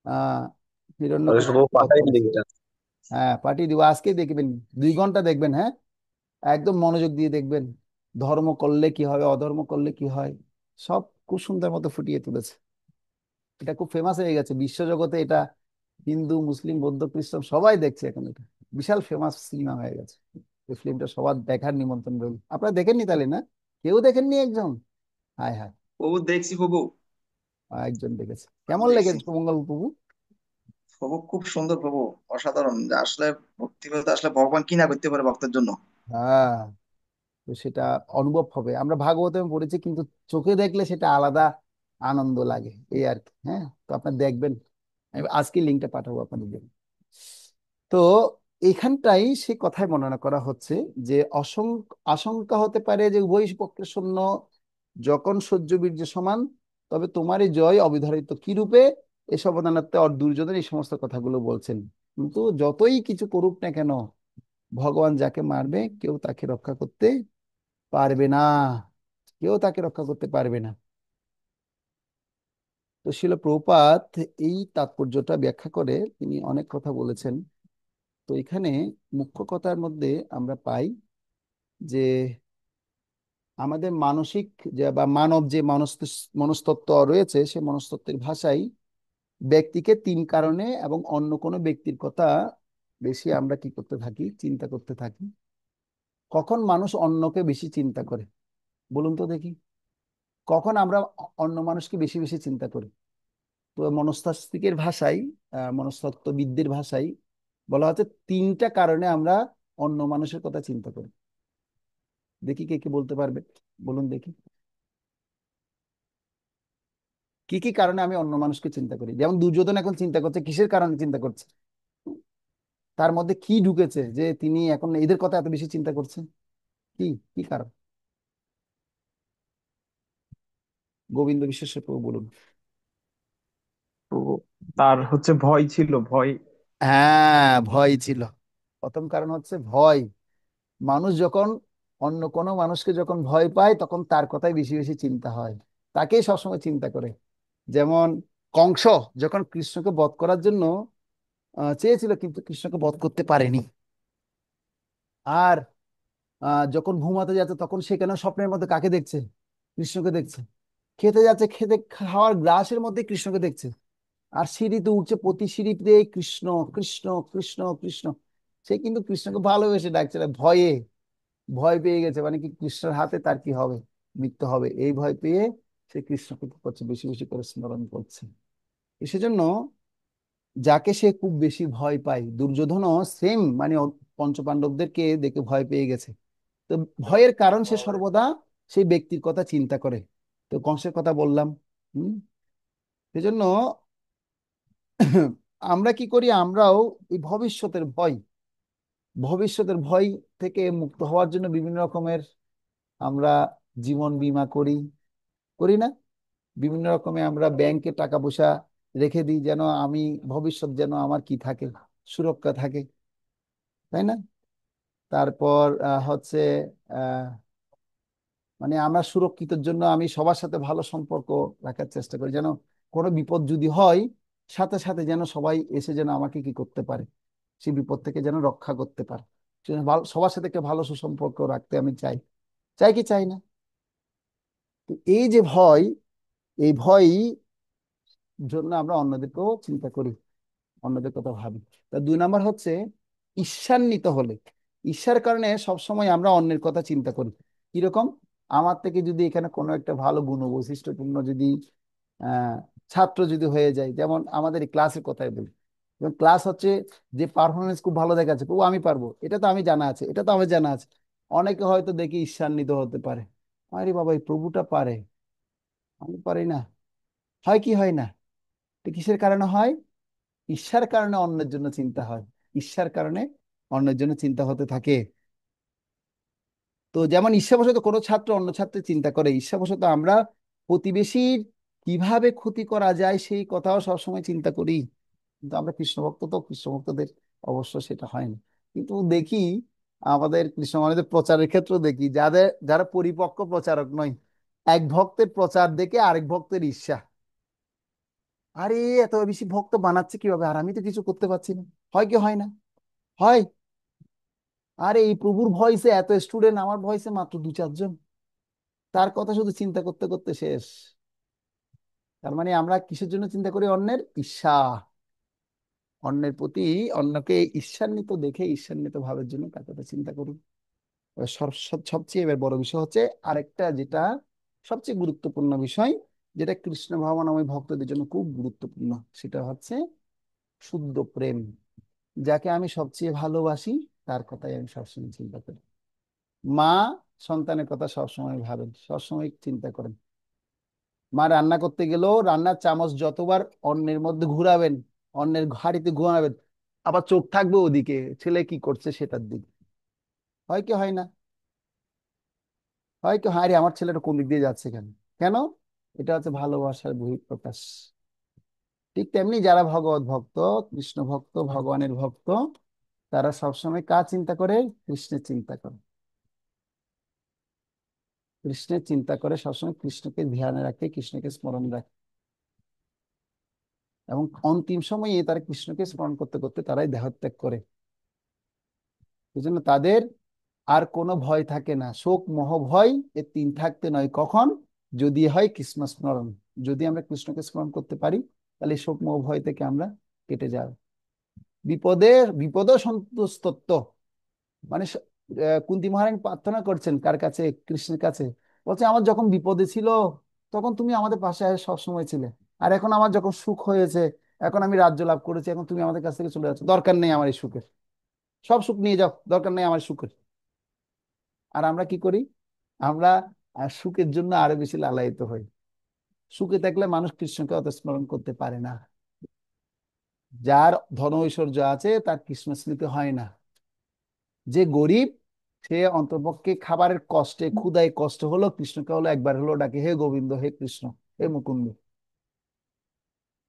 আহ শুভ হিরণ্যকশিপু বধ পাঠাই করেছে। লিঙ্কটা। হ্যাঁ, পাঠিয়ে দিব, আজকে দেখবেন, 2 ঘন্টা দেখবেন। হ্যাঁ, একদম মনোযোগ দিয়ে দেখবেন। ধর্ম করলে কি হবে, অধর্ম করলে কি হয়, সব খুব সুন্দর মতো ফুটিয়ে তুলেছে। এটা খুব ফেমাস হয়ে গেছে বিশ্বজগতে। এটা হিন্দু, মুসলিম, বৌদ্ধ, খ্রিস্টান সবাই দেখছে এখন। এটা বিশাল ফেমাস সিনেমা হয়ে গেছে। এই ফিল্মটা সবার দেখার নিমন্ত্রণ রইল। আপনারা দেখেননি তাহলে? না, কেউ দেখেননি একজন? হায় হায়, প্রভু দেখছি প্রভু, একজন দেখেছে। কেমন দেখছি লেগেছে মঙ্গল প্রভু? প্রভু, খুব সুন্দর প্রভু, অসাধারণ। যে আসলে ভক্তি করতে আসলে ভগবান কি না করতে পারে ভক্তের জন্য। হ্যাঁ, তো সেটা অনুভব হবে। আমরা ভাগবতে পড়েছি, কিন্তু চোখে দেখলে সেটা আলাদা আনন্দ লাগে, এই আর কি। হ্যাঁ, তো আপনার দেখবেন, আমি আজকে লিঙ্কটা পাঠাবো আপনাদের জন্য। তো এইখানটাই সে কথায় বর্ণনা করা হচ্ছে যে আশঙ্কা হতে পারে যে উভয় পক্ষের সৈন্য যখন সহ্য বীর্য সমান, তবে তোমারই জয় অবিধারিত কি রূপে। এসব অবদানার্থে দুর্যোধন এই সমস্ত কথাগুলো বলছেন। কিন্তু যতই কিছু করুক না কেন, ভগবান যাকে মারবে কেউ তাকে রক্ষা করতে পারবে না, কেউ তাকে রক্ষা করতে পারবে না। তো শিল প্রভুপাদ এই তাৎপর্যটা ব্যাখ্যা করে তিনি অনেক কথা বলেছেন। তো এখানে মুখ্য কথার মধ্যে আমরা পাই যে আমাদের মানসিক যে বা মানব যে মনস্তত্ত্ব রয়েছে, সে মনস্তত্ত্বের ভাষায় ব্যক্তিকে 3 কারণে এবং অন্য কোনো ব্যক্তির কথা বেশি আমরা কি করতে থাকি, চিন্তা করতে থাকি। কখন মানুষ অন্যকে বেশি চিন্তা করে বলুন তো দেখি? কখন আমরা অন্য মানুষকে বেশি বেশি চিন্তা করি? তো মনস্তাত্ত্বিকের ভাষায়, মনস্তত্ত্ববিদদের ভাষায় বলা হচ্ছে 3টা কারণে আমরা অন্য মানুষের কথা চিন্তা করি। দেখি কে কি বলতে পারবে, বলুন দেখি। কি কি কারণে আমি অন্য মানুষকে চিন্তা করি? যেমন দুর্যোধন এখন চিন্তা করছে, কিসের কারণে চিন্তা করছে? তার মধ্যে কি ঢুকেছে যে তিনি এখন এদের কথা এত বেশি চিন্তা করছেন? কি কি কারণ? গোবিন্দ বিশ্বাসের প্রভু বলুন। তো তার হচ্ছে ভয় ছিল, ভয়। হ্যাঁ, ভয় ছিল। প্রথম কারণ হচ্ছে ভয়। মানুষ যখন অন্য কোনো মানুষকে যখন ভয় পায় তখন তার কথাই বেশি বেশি চিন্তা হয়, তাকেই সবসময় চিন্তা করে। যেমন কংস যখন কৃষ্ণকে বধ করার জন্য চেয়েছিল, কিন্তু কৃষ্ণকে বধ করতে পারেনি। আর যখন ঘুমাতে যাচ্ছে তখন সে কেন স্বপ্নের মধ্যে কাকে দেখছে? কৃষ্ণকে দেখছে। খেতে যাচ্ছে, খেতে খাওয়ার গ্রাসের মধ্যে কৃষ্ণকে দেখছে। আর সিঁড়িতে উঠছে, প্রতি সিঁড়িতে কৃষ্ণ কৃষ্ণ কৃষ্ণ কৃষ্ণ। সে কিন্তু কৃষ্ণকে ভালোবেসে ডাকছে না, ভয়ে। ভয় পেয়ে গেছে, মানে কি কৃষ্ণের হাতে তার কি হবে, মৃত্যু হবে, এই ভয় পেয়ে সে কৃষ্ণকে কি করছে, বেশি বেশি করে স্মরণ করছে। সেজন্য যাকে সে খুব বেশি ভয় পায়, দুর্যোধনও সেম, মানে পঞ্চপাণ্ডবদেরকে দেখে ভয় পেয়ে গেছে। তো ভয়ের কারণ সে সর্বদা সেই ব্যক্তির কথা চিন্তা করে। তো কংসের কথা বললাম। হম সেজন্য আমরা কি করি, আমরাও এই ভবিষ্যতের ভয় থেকে মুক্ত হওয়ার জন্য বিভিন্ন রকমের আমরা জীবন বীমা করি, করি না? বিভিন্ন রকমে আমরা ব্যাংকে টাকা পয়সা রেখে দিই, যেন আমি ভবিষ্যৎ যেন আমার কি থাকে, সুরক্ষা থাকে, তাই না? তারপর হচ্ছে আহ মানে আমরা সুরক্ষিতের জন্য আমি সবার সাথে ভালো সম্পর্ক রাখার চেষ্টা করি, যেন কোনো বিপদ যদি হয় সাথে সাথে যেন সবাই এসে যেন আমাকে কি করতে পারে, সেই বিপদ থেকে যেন রক্ষা করতে পারে। সেজন্য সবার সাথে একটা ভালো সুসম্পর্ক রাখতে আমি চাই। চাই কি চাই না? তো এই যে ভয়, এই ভয় জন্য আমরা অন্যদেরকেও চিন্তা করি, অন্যদের কথা ভাবি। তা 2 নাম্বার হচ্ছে ঈর্ষান্বিত হলে। ঈর্ষার কারণে সবসময় আমরা অন্যের কথা চিন্তা করি। কিরকম? আমার থেকে যদি এখানে কোনো একটা ভালো গুণ বৈশিষ্ট্যপূর্ণ যদি আহ ছাত্র যদি হয়ে যায়, যেমন আমাদের এই ক্লাসের কথাই বলি, যেমন ক্লাস হচ্ছে যে পারফরমেন্স খুব ভালো দেখাচ্ছে, ও আমি পারবো, এটা তো আমি জানা আছে, এটা তো আমার জানা আছে। অনেকে হয়তো দেখি ঈর্ষান্বিত হতে পারে, আরে বাবা এই প্রভুটা পারে, আমি পারি না। হয় কি হয় না? তো কিসের কারণে হয়? ঈর্ষার কারণে অন্যের জন্য চিন্তা হয়, ঈর্ষার কারণে অন্যের জন্য চিন্তা হতে থাকে। তো যেমন ঈর্ষাবশত কোনো ছাত্র অন্য ছাত্রের চিন্তা করে, ঈর্ষাবশত আমরা প্রতিবেশীর কিভাবে ক্ষতি করা যায় সেই কথাও সবসময় চিন্তা করি। কিন্তু আমরা কৃষ্ণ ভক্ত, তো কৃষ্ণ ভক্তদের অবশ্য সেটা হয় না। কিন্তু দেখি আমাদের কৃষ্ণ ভক্তদের প্রচারের ক্ষেত্রে দেখি যারা পরিপক্ক প্রচারক নয়, এক ভক্তের প্রচার দেখে আরেক ভক্তের ঈর্ষা। আরে এত বেশি ভক্ত বানাচ্ছে কিভাবে, আর আমি তো কিছু করতে পারছি না। হয় কি হয় না? হয়। আরে এই প্রভুর ভয়েসে এত স্টুডেন্ট, আমার ভয়েসে মাত্র 2-4 জন, তার কথা শুধু চিন্তা করতে করতে শেষ। তার মানে আমরা কিসের জন্য চিন্তা করি? অন্যের ঈর্ষা, অন্যের প্রতি, অন্যকে ঈর্ষান্বিত দেখে ঈর্ষান্বিত ভাবের জন্য তার কথা চিন্তা করি। এবার সবচেয়ে এবার বড় বিষয় হচ্ছে আরেকটা, যেটা সবচেয়ে গুরুত্বপূর্ণ বিষয়, যেটা কৃষ্ণ ভাবনাময় ভক্তদের জন্য খুব গুরুত্বপূর্ণ, সেটা হচ্ছে শুদ্ধ প্রেম। যাকে আমি সবচেয়ে ভালোবাসি তার কথাই আমি সবসময় চিন্তা করি। মা সন্তানের কথা সবসময় ভাবেন, সবসময় চিন্তা করেন। মা রান্না করতে গেলেও রান্নার চামচ যতবার অন্যের মধ্যে ঘুরাবেন, অন্যের হাঁড়িতে ঘুরাবেন, আবার চোখ থাকবে ওদিকে ছেলে কি করছে সেটার দিকে। হয় কি হয় না? হয় কি, হ্যাঁ রে আমার ছেলেটা কোন দিক দিয়ে যাচ্ছে কেন, কেন? এটা হচ্ছে ভালোবাসার বহিঃপ্রকাশ। ঠিক তেমনি যারা ভগবত ভক্ত, কৃষ্ণ ভক্ত, ভগবানের ভক্ত, তারা সবসময় কার চিন্তা করে? কৃষ্ণের চিন্তা করে। কৃষ্ণের চিন্তা করে, সবসময় কৃষ্ণকে ধ্যানে রাখে, কৃষ্ণকে স্মরণ রাখে। এবং অন্তিম সময়ে তারা কৃষ্ণকে স্মরণ করতে করতে তারাই দেহত্যাগ করে। এই জন্য তাদের আর কোনো ভয় থাকে না, শোক মোহ ভয় এ তিন থাকতে নয় কখন, যদি হয় কৃষ্ণ স্মরণ। যদি আমরা কৃষ্ণকে স্মরণ করতে পারি, তাহলে শোক মোহ ভয় থেকে আমরা কেটে যাব। বিপদ সন্তুষ্টত্ব, মানে কুন্তী মহারানী প্রার্থনা করছেন কার কাছে? কৃষ্ণের কাছে। বলছে আমার যখন বিপদে ছিল তখন তুমি আমাদের পাশে সব সময় ছিলে, আর এখন আমার যখন সুখ হয়েছে, এখন আমি রাজ্য লাভ করেছি, এখন তুমি আমাদের কাছ থেকে চলে যাচ্ছ, দরকার নেই আমার এই সুখের, সব সুখ নিয়ে যাও, দরকার নেই আমার সুখের। আর আমরা কি করি? আমরা সুখের জন্য আরো বেশি লালায়িত হই। সুখে থাকলে মানুষ কৃষ্ণকে অত স্মরণ করতে পারে না। যার ধন ঐশ্বর্য আছে তার কৃষ্ণ স্মৃতি হয় না। যে গরিব, সে অন্ততপক্ষে খাবারের কষ্টে ক্ষুধায় কষ্ট হলো কৃষ্ণকে হলো একবার হলো ডাকে, হে গোবিন্দ হে কৃষ্ণ, হে মুকুন্দ।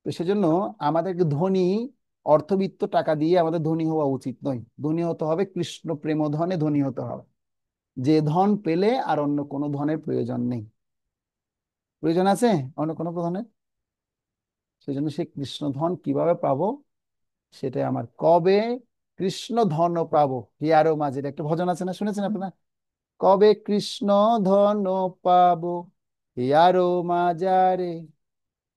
তো সেজন্য আমাদেরকে ধনী, অর্থবিত্ত টাকা দিয়ে আমাদের ধনী হওয়া উচিত নয়। ধনী হতে হবে কৃষ্ণ প্রেম ধনে ধনী হতে হবে। যে ধন পেলে আর অন্য কোনো ধনের প্রয়োজন নেই। প্রয়োজন আছে অন্য কোনো ধনের? সেজন্য সে কৃষ্ণ ধন কিভাবে পাবো, সেটাই আমার। কবে কৃষ্ণ ধন পাবো, হিয়ারো মাঝের একটা ভজন আছে না, শুনেছেন আপনারা? কবে কৃষ্ণ ধন পাবো, হিয়ারো মাজারে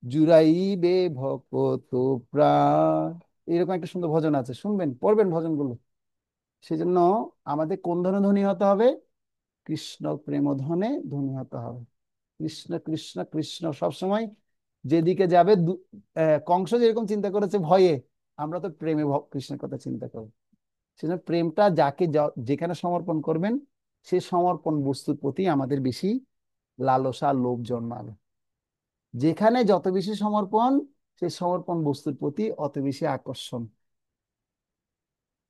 জুড়াইবে ভকত প্রাণ। এরকম একটা সুন্দর ভজন আছে, শুনবেন, পড়বেন ভজনগুলো। সেজন্য আমাদের কোন ধনে ধনী হতে হবে? কৃষ্ণ প্রেম ধনে ধনী হতে হবে। কৃষ্ণ কৃষ্ণ কৃষ্ণ সবসময় যেদিকে যাবে। কংস যেরকম চিন্তা করেছে ভয়ে, আমরা তো প্রেমে কৃষ্ণের কথা চিন্তা করব। সেজন্য প্রেমটা যাকে যেখানে সমর্পণ করবেন, সে সমর্পণ বস্তুর প্রতি আমাদের বেশি লালসা লোভ জন্মাবে। যেখানে যত বেশি সমর্পণ, সেই সমর্পণ বস্তুর প্রতি অত বেশি আকর্ষণ।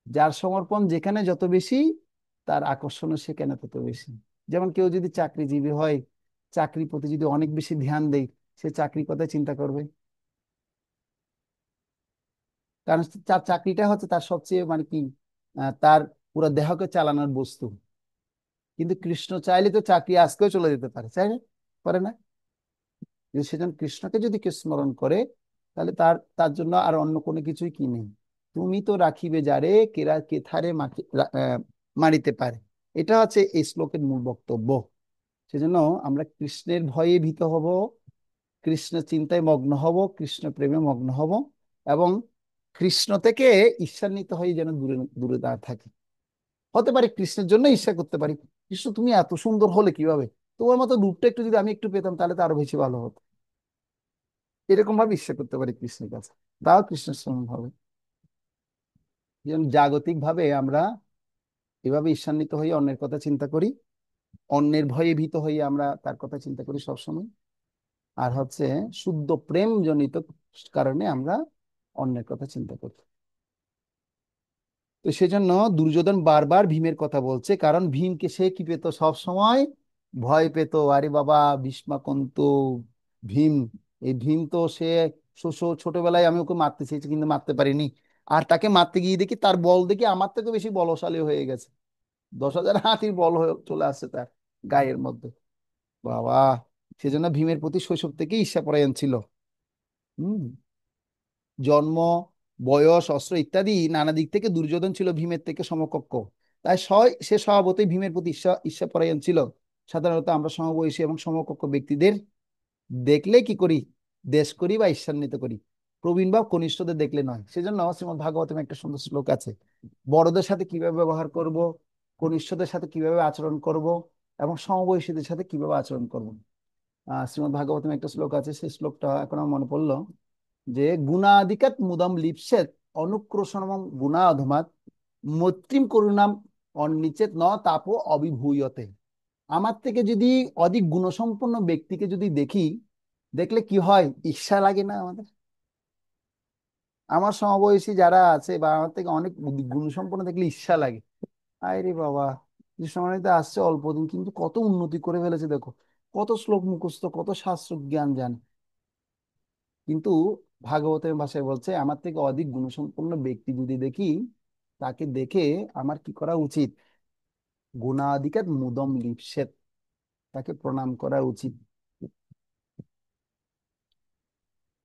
যার সমর্পণ যেখানে যত বেশি, তার আকর্ষণ সেখানে তত বেশি। যেমন কেউ যদি চাকরিজীবী হয়, চাকরির প্রতি যদি অনেক বেশি ধ্যান দেয়, সে চাকরির কথা চিন্তা করবে। কারণ তার চাকরিটা হচ্ছে তার সবচেয়ে মানে কি, তার পুরো দেহকে চালানোর বস্তু। কিন্তু কৃষ্ণ চাইলে তো চাকরি আজকেও চলে যেতে পারে, চাই না? পারে না? কিন্তু সেজন্য কৃষ্ণকে যদি কেউ স্মরণ করে, তাহলে তার তার জন্য আর অন্য কোনো কিছুই কি নেই। তুমি তো রাখিবে যারে কেরা কেথারে মারিতে পারে। এটা হচ্ছে এই শ্লোকের মূল বক্তব্য। সেজন্য আমরা কৃষ্ণের ভয়ে ভীত হব, কৃষ্ণ চিন্তায় মগ্ন হব, কৃষ্ণ প্রেমে মগ্ন হব, এবং কৃষ্ণ থেকে ঈর্ষান্বিত হয়ে যেন দূরে দূরে না থাকি। হতে পারে কৃষ্ণের জন্য ঈর্ষা করতে পারি, কৃষ্ণ তুমি এত সুন্দর হলে কিভাবে, তোমার মতো রূপটা একটু যদি আমি একটু পেতাম তাহলে তো আরো বেশি ভালো হতো। এরকম ভাবে ঈর্ষা করতে পারি কৃষ্ণের কাছে, তাও কৃষ্ণের সমান হবে। যেমন জাগতিক ভাবে আমরা এভাবে ঈর্ষান্বিত হয়ে অন্যের কথা চিন্তা করি, অন্যের ভয়ে ভীত হয়ে আমরা তার কথা চিন্তা করি সবসময়। আর হচ্ছে শুদ্ধ প্রেম জনিত কারণে আমরা অন্যের কথা চিন্তা করি। তো সেজন্য দুর্যোধন বারবার ভীমের কথা বলছে, কারণ ভীমকে সে কি পেত, সব সময় ভয় পেত। আরে বাবা, ভীষ্মাকন্ত ভীম, এই ভীম তো সে ছোটবেলায় আমি ওকে মারতে চেয়েছি কিন্তু মারতে পারিনি। আর তাকে মারতে গিয়ে দেখি তার বল দেখি আমার থেকে বেশি বলশালী হয়ে গেছে। 10,000 হাতির বল হয়ে চলে আসছে তার গায়ের মধ্যে। বাবা, সেজন্য ভীমের প্রতি শৈশব থেকে ঈর্ষাপরায়ণ ছিল। হম। জন্ম, বয়স, অস্ত্র ইত্যাদি নানা দিক থেকে দুর্যোধন ছিল ভীমের থেকে সমকক্ষ। তাই সে স্বভাবতই ভীমের প্রতি ঈর্ষাপরায়ণ ছিল। সাধারণত আমরা সমবয়সী এবং সমকক্ষ ব্যক্তিদের দেখলে কি করি, দেশ করি বা ঈর্ষান্বিত করি, প্রবীণ বা কনিষ্ঠদের দেখলে নয়। সেজন্য শ্রীমদ্ ভাগবতম একটা সুন্দর শ্লোক আছে, বড়দের সাথে কিভাবে ব্যবহার করব, কনিষ্ঠদের সাথে কিভাবে আচরণ করব, এবং সমবয়সীদের সাথে কিভাবে আচরণ করব। শ্রীমদ্ ভাগবতম একটা শ্লোক আছে, সেই শ্লোকটা এখন আমার মনে পড়লো, যে গুণাধিকাত মুদম লিপসেত অনুক্রোশনম গুণাধমাত মৈত্রীম করুণাম অনিচেত ন তাপো অবিভূয়তে। আমার থেকে যদি অধিক গুণসম্পন্ন ব্যক্তিকে যদি দেখি, দেখলে কি হয়, ঈর্ষা লাগে না আমাদের? আমার সমবয়সী যারা আছে বা আমার থেকে অনেক গুণসম্পন্ন দেখলে ঈর্ষা লাগে। আরে বাবা, কৃষ্ণমানিতে আসছে অল্প দিন কিন্তু কত উন্নতি করে ফেলেছে দেখো, কত শ্লোক মুখস্থ, কত শাস্ত্র জ্ঞান জানে। কিন্তু ভাগবতের ভাষায় বলছে, আমার থেকে অধিক গুণসম্পন্ন ব্যক্তি যদি দেখি, তাকে দেখে আমার কি করা উচিত? গুণাধিকার মুদম লিপসেত, তাকে প্রণাম করা উচিত।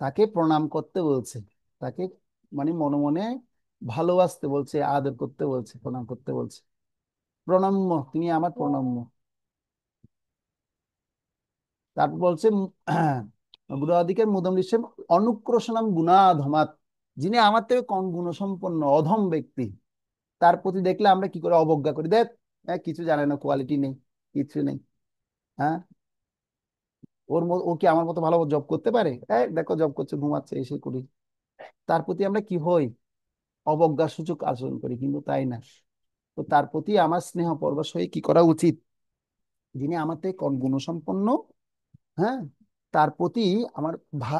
তাকে প্রণাম করতে বলছে, তাকে মানে মনে মনে ভালোবাসতে বলছে, আদর করতে বলছে, প্রণাম করতে বলছে। প্রণম্য, তুমি আমার প্রণম্য। তারপর বলছে গুণাধিকার মুদম লিপসেত অনুক্রোশনাম গুণাধমাত, যিনি আমার থেকে কম গুণসম্পন্ন অধম ব্যক্তি, তার প্রতি দেখলে আমরা কি করে অবজ্ঞা করি, দেখ কিছু জানে না, কোয়ালিটি নেই, কিছু নেই। হ্যাঁ, ও কি আমার মতো ভালো জব করতে পারে? দেখো জব করছে, ঘুমাচ্ছে, এসে করি। তার প্রতি আমরা কি হই, অবজ্ঞা সূচক আচরণ করি, কিন্তু তাই না। তো তার প্রতি আমার স্নেহ পরবশ হয়ে কি করা উচিত, যিনি আমার থেকে কম গুণসম্পন্ন, হ্যাঁ, তার প্রতি আমার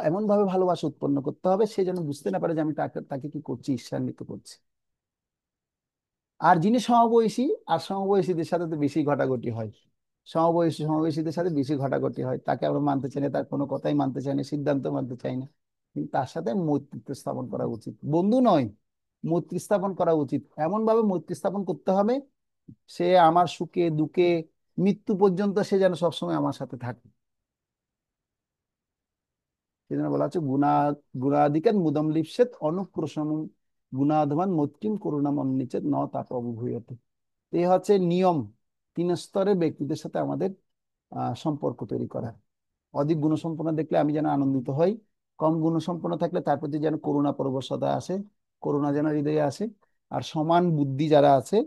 এমন ভাবে ভালোবাসা উৎপন্ন করতে হবে, সে যেন বুঝতে না পারে যে আমি তাকে তাকে কি করছি, ঈর্ষান্বিত করছি। আর যিনি সমবয়সী, আর সমবয়সীদের সাথে তো বেশি ঘটাঘটি হয়, সমবয়সীদের সাথে বেশি ঘটাঘটি হয়, তাকে আমরা মানতে চাই না, তার কোনো কথাই মানতে চাই না, সিদ্ধান্ত মানতে চাই না। কিন্তু তার সাথে মৈত্রী স্থাপন করা উচিত, বন্ধু নয়, মৈত্রী স্থাপন করা উচিত। এমন ভাবে মৈত্রী স্থাপন করতে হবে, সে আমার সুখে দুঃখে মৃত্যু পর্যন্ত সে যেন সবসময় আমার সাথে থাকে। সেই জন্য বলা হচ্ছে গুণাধিকার মুদম লিপসেত অনুক্রোশম গুণাধমান মৈত্রীম করুণাম অন্নিচেত ন তাপ অবভূয়তে। এই হচ্ছে নিয়ম, 3 স্তরের ব্যক্তিদের সাথে আমাদের সম্পর্ক তৈরি করা। অধিক গুণসম্পন্ন দেখলে আমি যেন আনন্দিত হই, কম গুণসম্পন্ন থাকলে তার প্রতি যেন করুণা পরবশতা আসে, করুণা যেন হৃদয়ে আসে। আর সমান বুদ্ধি যারা আছে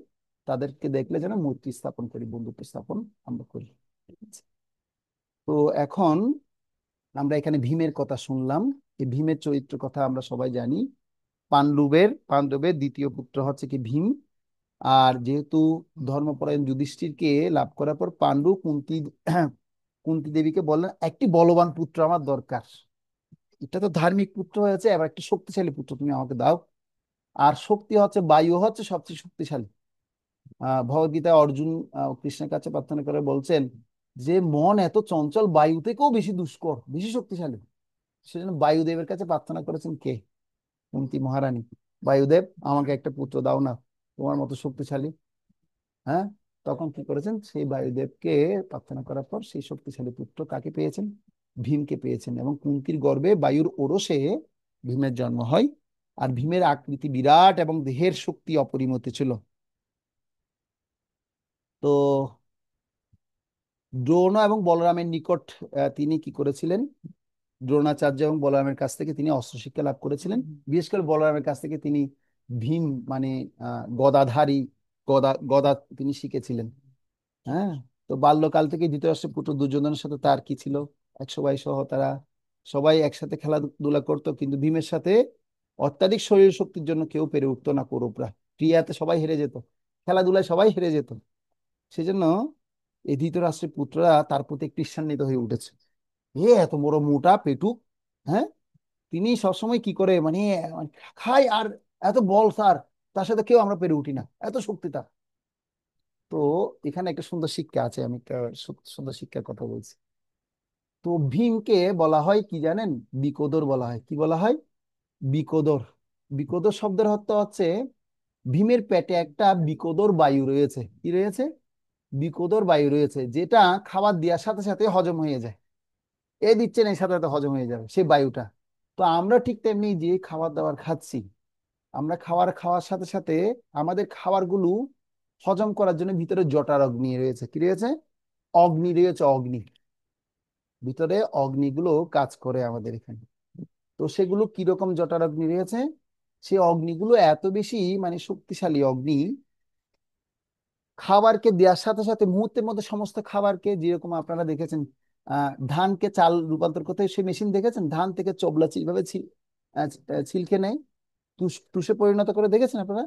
তাদেরকে দেখলে যেন মৈত্রী স্থাপন করি, বন্ধুত্ব স্থাপন আমরা করি। ঠিক আছে? তো এখন আমরা এখানে ভীমের কথা শুনলাম। এই ভীমের চরিত্র কথা আমরা সবাই জানি। পাণ্ডবের দ্বিতীয় পুত্র হচ্ছে কি ভীম। আর যেহেতু ধর্মপরায়ণ যুধিষ্ঠিরকে লাভ করার পর পাণ্ডু কুন্তী দেবীকে বললেন একটি বলবান পুত্র আমার দরকার। এটা তো ধার্মিক পুত্র হয়েছে, এবার একটি শক্তিশালী পুত্র তুমি আমাকে দাও। আর শক্তি হচ্ছে বায়ু হচ্ছে সবচেয়ে শক্তিশালী। ভগবদ্গীতায় অর্জুন কৃষ্ণের কাছে প্রার্থনা করে বলছেন যে মন এত চঞ্চল, বায়ু থেকেও বেশি দুষ্কর, বেশি শক্তিশালী। সেজন্য বায়ুদেবের কাছে প্রার্থনা করেছেন কে? কুন্তী মহারানী। বায়ুদেব আমাকে একটা পুত্র দাও না, তোমার মতো শক্তিশালী। হ্যাঁ, তখন কি করেছেন? সেই বায়ুদেবকে প্রার্থনা করার পর সেই শক্তিশালী পুত্র কাকে পেয়েছেন? ভীমকে পেয়েছেন। এবং কুন্তির গর্ভে বায়ুর ওরসে ভীমের জন্ম হয়। আর ভীমের আকৃতি বিরাট এবং দেহের শক্তি অপরিমিত ছিল। তো দ্রোণ এবং বলরামের নিকট তিনি কি করেছিলেন? দ্রোণাচার্য এবং বলরামের কাছ থেকে তিনি অস্ত্র শিক্ষা লাভ করেছিলেন। বিশেষ করে বলরামের কাছ থেকে তিনি ভীম মানে গদাধারী, গদা তিনি শিখেছিলেন। হ্যাঁ। তো বাল্যকাল থেকে ধৃতরাষ্ট্রের পুত্র দুর্যোধনের সাথে তার কি ছিল? 100 ভাই সহ তারা সবাই একসাথে খেলাধুলা করতো, কিন্তু ভীমের সাথে অত্যাধিক শরীর শক্তির জন্য কেউ পেরে উঠতো না কৌরবরা। ক্রিয়াতে সবাই হেরে যেত, খেলাধুলায় সবাই হেরে যেত। সেজন্য এই ধৃতরাষ্ট্রের পুত্ররা তার প্রতি ঈর্ষান্বিত হয়ে উঠেছে। এত বড় মোটা পেটুক, হ্যাঁ, তিনি সবসময় কি করে মানে খায় আর এত বল তার, তার সাথে কেউ আমরা পেরে উঠি না, এত শক্তি তার। তো এখানে একটা সুন্দর শিক্ষা আছে, আমি একটা সুন্দর শিক্ষার কথা বলছি। তো ভীমকে বলা হয় কি জানেন? বিকোদর বলা হয়। কি বলা হয়? বিকোদর। বিকোদর শব্দের অর্থ হচ্ছে ভীমের পেটে একটা বিকোদর বায়ু রয়েছে। কি রয়েছে? বিকোদর বায়ু রয়েছে, যেটা খাবার দেওয়ার সাথে সাথে হজম হয়ে যায়। এ দিচ্ছেন এর সাথে সাথে হজম হয়ে যাবে সেই বায়ুটা। তো আমরা ঠিক তেমনি যে খাবার দাবার খাচ্ছি, আমরা খাওয়ার সাথে সাথে আমাদের খাবারগুলো হজম করার জন্য ভিতরে জঠার অগ্নি রয়েছে। কি রয়েছে? অগ্নি রয়েছে, অগ্নি। ভিতরে অগ্নিগুলো কাজ করে আমাদের এখানে। তো সেগুলো কিরকম জটার অগ্নি রয়েছে? সে অগ্নিগুলো এত বেশি মানে শক্তিশালী অগ্নি, খাবারকে দেওয়ার সাথে সাথে মুহূর্তের মধ্যে সমস্ত খাবারকে, যেরকম আপনারা দেখেছেন ধানকে চাল রূপান্তর করতে সেই মেশিন দেখেছেন, ধান থেকে চবলা যেভাবে ছিলকে নেয়, তুষে পরিণত করে দেখেছেন আপনারা?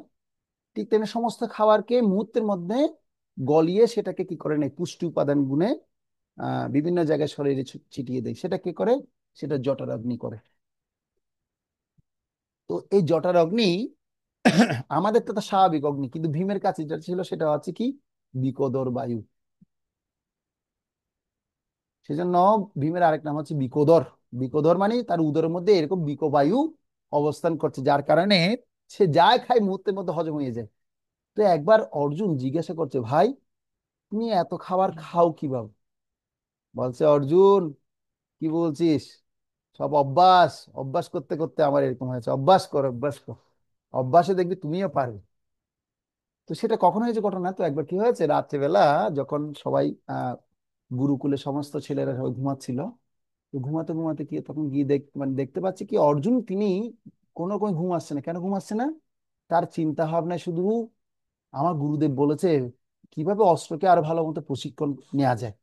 ঠিক তেমনি সমস্ত খাবারকে মুহূর্তের মধ্যে গলিয়ে সেটাকে কি করে নেয়, পুষ্টি উপাদান গুণে বিভিন্ন জায়গায় শরীরে ছিটিয়ে দেয়। সেটা কি করে? সেটা জঠর অগ্নি করে। তো এই জঠর অগ্নি আমাদের তো স্বাভাবিক অগ্নি, কিন্তু ভীমের কাছে যেটা ছিল সেটা হচ্ছে কি, বিকোদর বায়ু। সেজন্য ভীমের আরেক নাম হচ্ছে বিকোদর। বিকোদর মানে তার উদরের মধ্যে এরকম বিকবায়ু অবস্থান করছে, যার কারণে সে যাই খায় মুহূর্তের মধ্যে হজম হয়ে যায়। তো একবার অর্জুন জিজ্ঞাসা করছে, ভাই তুমি এত খাবার খাও কিভাবে? বলছে অর্জুন, কি বলছিস? সব অভ্যাস, অভ্যাস করতে করতে আমার এরকম হয়েছে। অভ্যাস কর, অভ্যাস কর, অভ্যাসে দেখবি তুমিও পারবে। তো সেটা কখন হয়েছে ঘটনা? তো একবার কি হয়েছে, রাত্রেবেলা যখন সবাই গুরুকুলে সমস্ত ছেলেরা সবাই ঘুমাচ্ছিল, তো ঘুমাতে ঘুমাতে কি তখন গিয়ে মানে দেখতে পাচ্ছি কি অর্জুন তিনি কোনো রকম ঘুম আসছে না। কেন ঘুম আসছে না? তার চিন্তা ভাবনায় শুধু আমার গুরুদেব বলেছে কিভাবে অস্ত্রকে আরো ভালো মতো প্রশিক্ষণ নেওয়া যায়।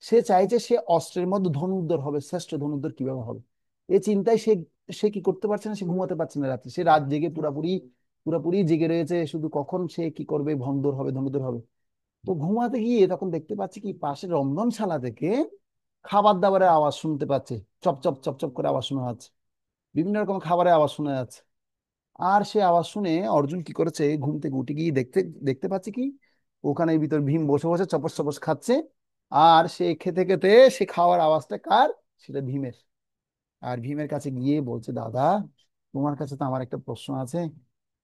সে চাইছে সে অস্ত্রের মধ্যে ধনুর্ধর হবে, শ্রেষ্ঠ ধনুর্ধর কিভাবে হবে, এই চিন্তায় সে সে কি করতে পারছে না, সে ঘুমাতে পারছে না রাত্রে। সে রাত জেগে পুরাপুরি পুরাপুরি জেগে রয়েছে, শুধু কখন সে কি করবে, ধনুর্ধর হবে, ধনুর্ধর হবে। তো ঘুমাতে গিয়ে তখন দেখতে পাচ্ছি কি পাশের রন্ধনশালা থেকে খাবার দাবারের আওয়াজ শুনতে পাচ্ছে, চপ চপ চপ চপ করে আওয়াজ শোনা যাচ্ছে, বিভিন্ন রকম খাবারের আওয়াজ শোনা যাচ্ছে। আর সে আওয়াজ শুনে অর্জুন কি করেছে, ঘুম থেকে উঠে গিয়ে দেখতে দেখতে পাচ্ছে কি ওখানে ভিতর ভীম বসে বসে চপস চপস খাচ্ছে, আর সে খেতে খেতে সে খাওয়ার আওয়াজটা কার, সেটা ভীমের। আর ভীমের কাছে গিয়ে বলছে, দাদা তোমার কাছে তো আমার একটা প্রশ্ন আছে।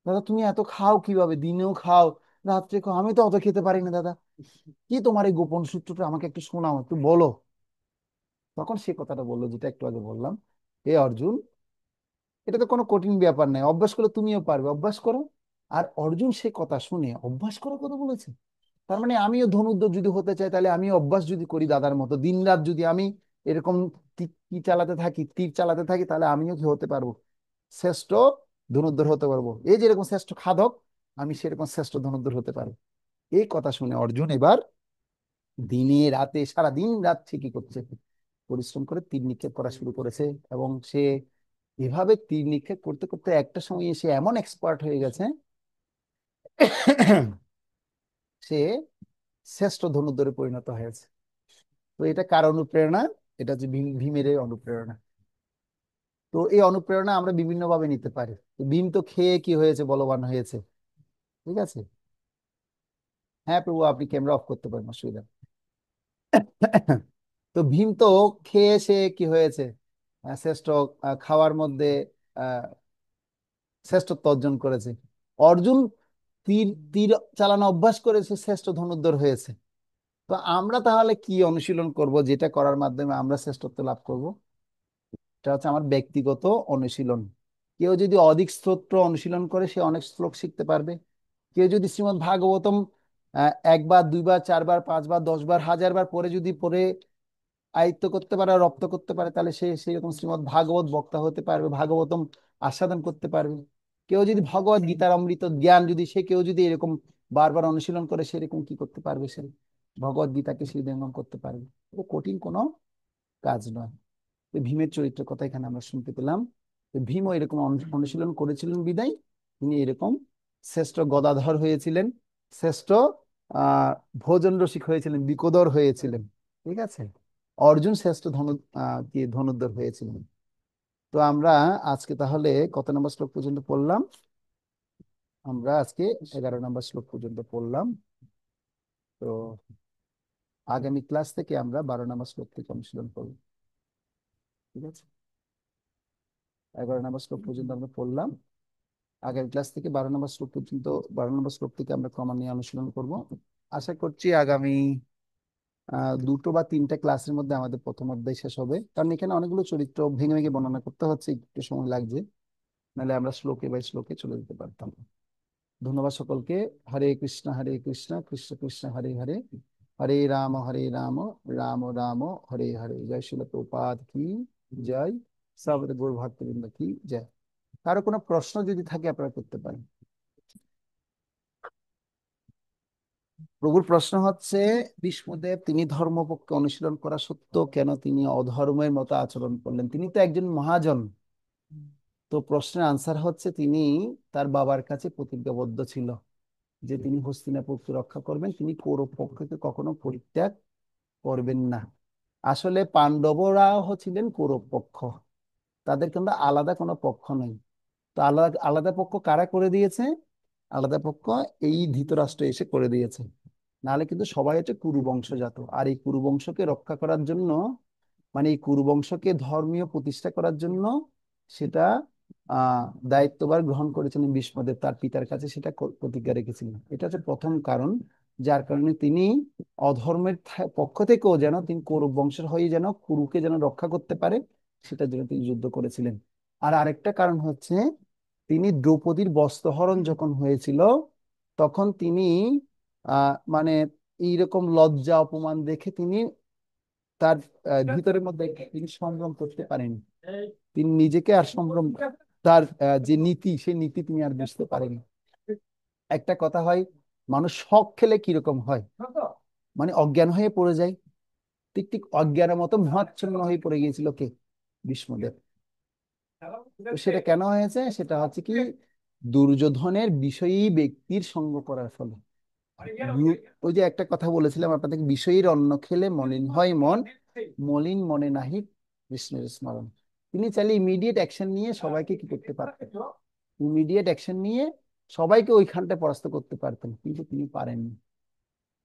দাদা তুমি এত খাও কিভাবে, দিনেও খাও রাত্রে খাও, আমি তো অত খেতে পারি না দাদা, কি তোমার এই গোপন সূত্রটা আমাকে একটু শোনাও, একটু বলো। তখন সে কথাটা বললো যেটা একটু আগে বললাম, হে অর্জুন, এটা তো কোনো কঠিন ব্যাপার নাই, অভ্যাস করলে তুমিও পারবে, অভ্যাস করো। আর অর্জুন সে কথা শুনে অভ্যাস করার কথা বলেছে। তার মানে আমিও ধনুর্ধর যদি হতে চাই, তাহলে আমি অভ্যাস যদি করি দাদার মতো, দিন রাত যদি আমি এরকম তীর চালাতে থাকি, তীর চালাতে থাকি, তাহলে আমিও কি হতে পারবো, শ্রেষ্ঠ ধনুর্ধর হতে পারবো। এই যেরকম শ্রেষ্ঠ খাদক, আমি সেরকম শ্রেষ্ঠ ধনুর্ধর হতে পারবো। এই কথা শুনে অর্জুন এবার দিনে রাতে সারা দিন রাত ঠিকই করছে, পরিশ্রম করে তীর নিক্ষেপ করা শুরু করেছে। এবং সে এভাবে তীর নিক্ষেপ করতে করতে একটা সময় এসে এমন এক্সপার্ট হয়ে গেছে, সে শ্রেষ্ঠ ধনুর্ধরে পরিণত হয়েছে। তো এটা কার অনুপ্রেরণা? এটা হচ্ছে ভীমের এই অনুপ্রেরণা। তো এই অনুপ্রেরণা আমরা বিভিন্ন ভাবে নিতে পারি। তো ভীম তো খেয়ে কি হয়েছে, বলবান হয়েছে। ঠিক আছে। হ্যাঁ প্রভু, আপনি ক্যামেরা অফ করতে পারেন, অসুবিধা নেই। তো ভীম তো খেয়ে সে কি হয়েছে, শ্রেষ্ঠ খাওয়ার মধ্যে আহ শ্রেষ্ঠত্ব অর্জন করেছে। অর্জুন তীর তীর চালানো অভ্যাস করেছে, শ্রেষ্ঠ ধনুর্ধর হয়েছে। তো আমরা তাহলে কি অনুশীলন করব, যেটা করার মাধ্যমে আমরা শ্রেষ্ঠত্ব লাভ করব? এটা হচ্ছে আমার ব্যক্তিগত অনুশীলন। কেউ যদি অধিক স্তোত্র অনুশীলন করে, সে অনেক শ্লোক শিখতে পারবে। কেউ যদি শ্রীমদ্ ভাগবতম একবার, দুইবার, চারবার, পাঁচবার, 10বার, 1000বার পরে যদি পড়ে আয়ত্ত করতে পারে আর রপ্ত করতে পারে, তাহলে সে সেরকম শ্রীমদ্ ভাগবত বক্তা হতে পারবে, ভাগবতম আস্বাদন করতে পারবে। কেউ যদি ভগবত গীতার অমৃত জ্ঞান যদি সে কেউ যদি এরকম বারবার অনুশীলন করে, সেরকম কি করতে পারবে, সে ভগবত গীতাকে হৃদয়ঙ্গম করতে পারবে। তো কঠিন কোনো কাজ নয়। তো ভীমের চরিত্রের কথা এখানে আমরা শুনতে পেলাম। তো ভীমও এরকম অনুশীলন করেছিলেন বিদায় তিনি এরকম শ্রেষ্ঠ গদাধর হয়েছিলেন, শ্রেষ্ঠ আহ ভোজন রসিক হয়েছিলেন, বিকোদর হয়েছিলেন। ঠিক আছে। অর্জুন শ্রেষ্ঠ কি ধনুর্ধর হয়েছিলেন। তো আমরা আজকে তাহলে কত নম্বর শ্লোক পর্যন্ত পড়লাম? আমরা আজকে 11 নম্বর শ্লোক পর্যন্ত পড়লাম। তো আগামী ক্লাস থেকে আমরা 12 নম্বর শ্লোক থেকে অনুশীলন করব। ঠিক আছে। 11 নম্বর শ্লোক পর্যন্ত আমরা পড়লাম। আগের ক্লাস থেকে 12 নম্বর শ্লোক পর্যন্ত, 12 নম্বর শ্লোক থেকে আমরা ক্রমান্বয়ে অনুশীলন করব। আশা করছি আগামী 2 বা 3টা ক্লাসের মধ্যে আমাদের প্রথম অধ্যায় শেষ হবে, কারণ এখানে অনেকগুলো চরিত্র ভেঙে ভেঙে বর্ণনা করতে হচ্ছে, একটু সময় লাগছে, নাহলে আমরা শ্লোকে বাই শ্লোকে চলে যেতে পারতাম। ধন্যবাদ সকলকে। হরে কৃষ্ণ কৃষ্ণ কৃষ্ণ হরে হরে, হরে রাম রাম রাম হরে হরে। জয় শিল প্রপাত কি জয়, সব গৌর ভক্তবৃন্দ কি জয়। কারো কোনো প্রশ্ন যদি থাকে আপনারা করতে পারেন। প্রভুর প্রশ্ন হচ্ছে, ভীষ্মদেব তিনি ধর্মপক্ষে অনুশীলন করা সত্ত্বেও কেন তিনি অধর্মের মতো আচরণ করলেন? তিনি তো একজন মহাজন। তো প্রশ্নের আনসার হচ্ছে, তিনি তার বাবার কাছে প্রতিজ্ঞাবদ্ধ ছিল যে তিনি হস্তিনাপুরকে রক্ষা করবেন, তিনি কৌরব পক্ষকে কখনো পরিত্যাগ করবেন না। আসলে পাণ্ডবরাও ছিলেন কৌরব পক্ষ, তাদের কিন্তু আলাদা কোনো পক্ষ নেই। তো আলাদা আলাদা পক্ষ কারা করে দিয়েছে? আলাদা পক্ষ এই ধৃতরাষ্ট্র এসে করে দিয়েছে। নাহলে কিন্তু সবাই হচ্ছে কুরু বংশজাত। আর এই কুরু বংশকে রক্ষা করার জন্য, মানে এই কুরু বংশকে ধর্মীয় প্রতিষ্ঠা করার জন্য, সেটা দায়িত্বভার গ্রহণ করেছিলেন ভীষ্মদেব, তার পিতার কাছে সেটা প্রতিজ্ঞা রেখেছিলেন। এটা হচ্ছে প্রথম কারণ, যার কারণে তিনি অধর্মের পক্ষ থেকেও যেন তিনি কৌরব বংশের হয়ে যেন কুরুকে যেন রক্ষা করতে পারে, সেটার জন্য তিনি যুদ্ধ করেছিলেন। আর আরেকটা কারণ হচ্ছে, তিনি দ্রৌপদীর বস্ত্রহরণ যখন হয়েছিল, তখন তিনি মানে এইরকম লজ্জা অপমান দেখে তিনি তার ভিতরের মধ্যে তিনি সংগ্রাম করতে পারেন, তিনি নিজেকে আর সংগ্রাম, তার যে নীতি, সেই নীতি তিনি আর বুঝতে পারেন। একটা কথা হয়, মানুষ শখ খেলে কিরকম হয়, মানে অজ্ঞান হয়ে পড়ে যায়। ঠিক ঠিক অজ্ঞানের মতো মহাচ্ছন্ন হয়ে পড়ে গিয়েছিল কে? ভীষ্মদেব। তো সেটা কেন হয়েছে? সেটা হচ্ছে কি, দুর্যোধনের বিষয়ী ব্যক্তির সঙ্গ করার ফলে। ওই যে একটা কথা বলেছিলাম আপনাদের, বিষয়ীর অন্ন খেলে মলিন হয় মন, মলিন মনে নাহি কৃষ্ণের স্মরণ। তিনি চাইলে ইমিডিয়েট অ্যাকশন নিয়ে সবাইকে কি করতে পারতেন, ইমিডিয়েট অ্যাকশন নিয়ে সবাইকে ওইখানটা পরাস্ত করতে পারতেন, কিন্তু তিনি পারেননি,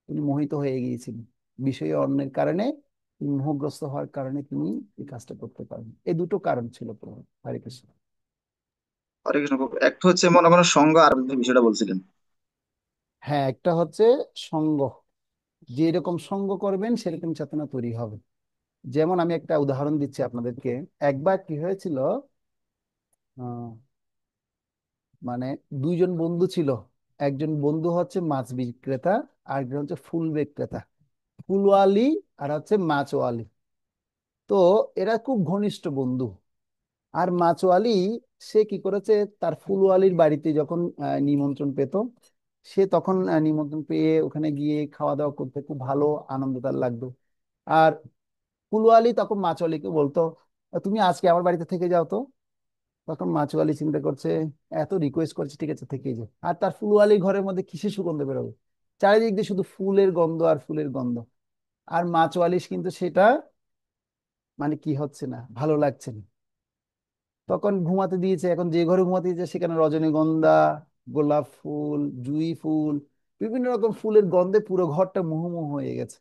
তিনি মোহিত হয়ে গিয়েছিলেন। বিষয়ে অন্যের কারণে মোহগ্রস্ত হওয়ার কারণে তিনি এই কাজটা করতে পারেন। এই দুটো কারণ ছিল প্রভু। হরে কৃষ্ণ। হরে কৃষ্ণ প্রভু। একটা হচ্ছে মনে করেন সঙ্গ, আর একটা বিষয়টা বলছিলেন। হ্যাঁ, একটা হচ্ছে সঙ্গ, যে এরকম সঙ্গ করবেন সেরকম চেতনা তৈরি হবে। যেমন আমি একটা উদাহরণ দিচ্ছি আপনাদেরকে। একবার কি হয়েছিল, আহ, মানে দুইজন বন্ধু ছিল। একজন বন্ধু হচ্ছে মাছ বিক্রেতা, আর একজন হচ্ছে ফুল বিক্রেতা। ফুলওয়ালি আর হচ্ছে মাছওয়ালি। তো এরা খুব ঘনিষ্ঠ বন্ধু। আর মাছওয়ালি সে কি করেছে, তার ফুলওয়ালির বাড়িতে যখন নিমন্ত্রণ পেত, সে তখন নিমন্ত্রণ পেয়ে ওখানে গিয়ে খাওয়া দাওয়া করতে খুব ভালো আনন্দ তার লাগতো। আর ফুলওয়ালি তখন মাছওয়ালিকে বলতো, তুমি আজকে আমার বাড়িতে থেকে যাও তো। তখন মাছওয়ালি চিন্তা করছে, এত রিকোয়েস্ট করছে, ঠিক আছে থেকেই যাও। আর তার ফুলওয়ালি ঘরের মধ্যে কিসের সুগন্ধ বেরোবে, চারিদিক দিয়ে শুধু ফুলের গন্ধ আর ফুলের গন্ধ। আর মাছওয়ালিশ কিন্তু সেটা মানে কি হচ্ছে না, ভালো লাগছে না। তখন ঘুমাতে দিয়েছে। এখন যে ঘরে ঘুমাতে দিয়েছে সেখানে রজনীগন্ধা, গোলাপ ফুল, জুঁই ফুল, বিভিন্ন রকম ফুলের গন্ধে পুরো ঘরটা মুহুর্মুহু হয়ে গেছে।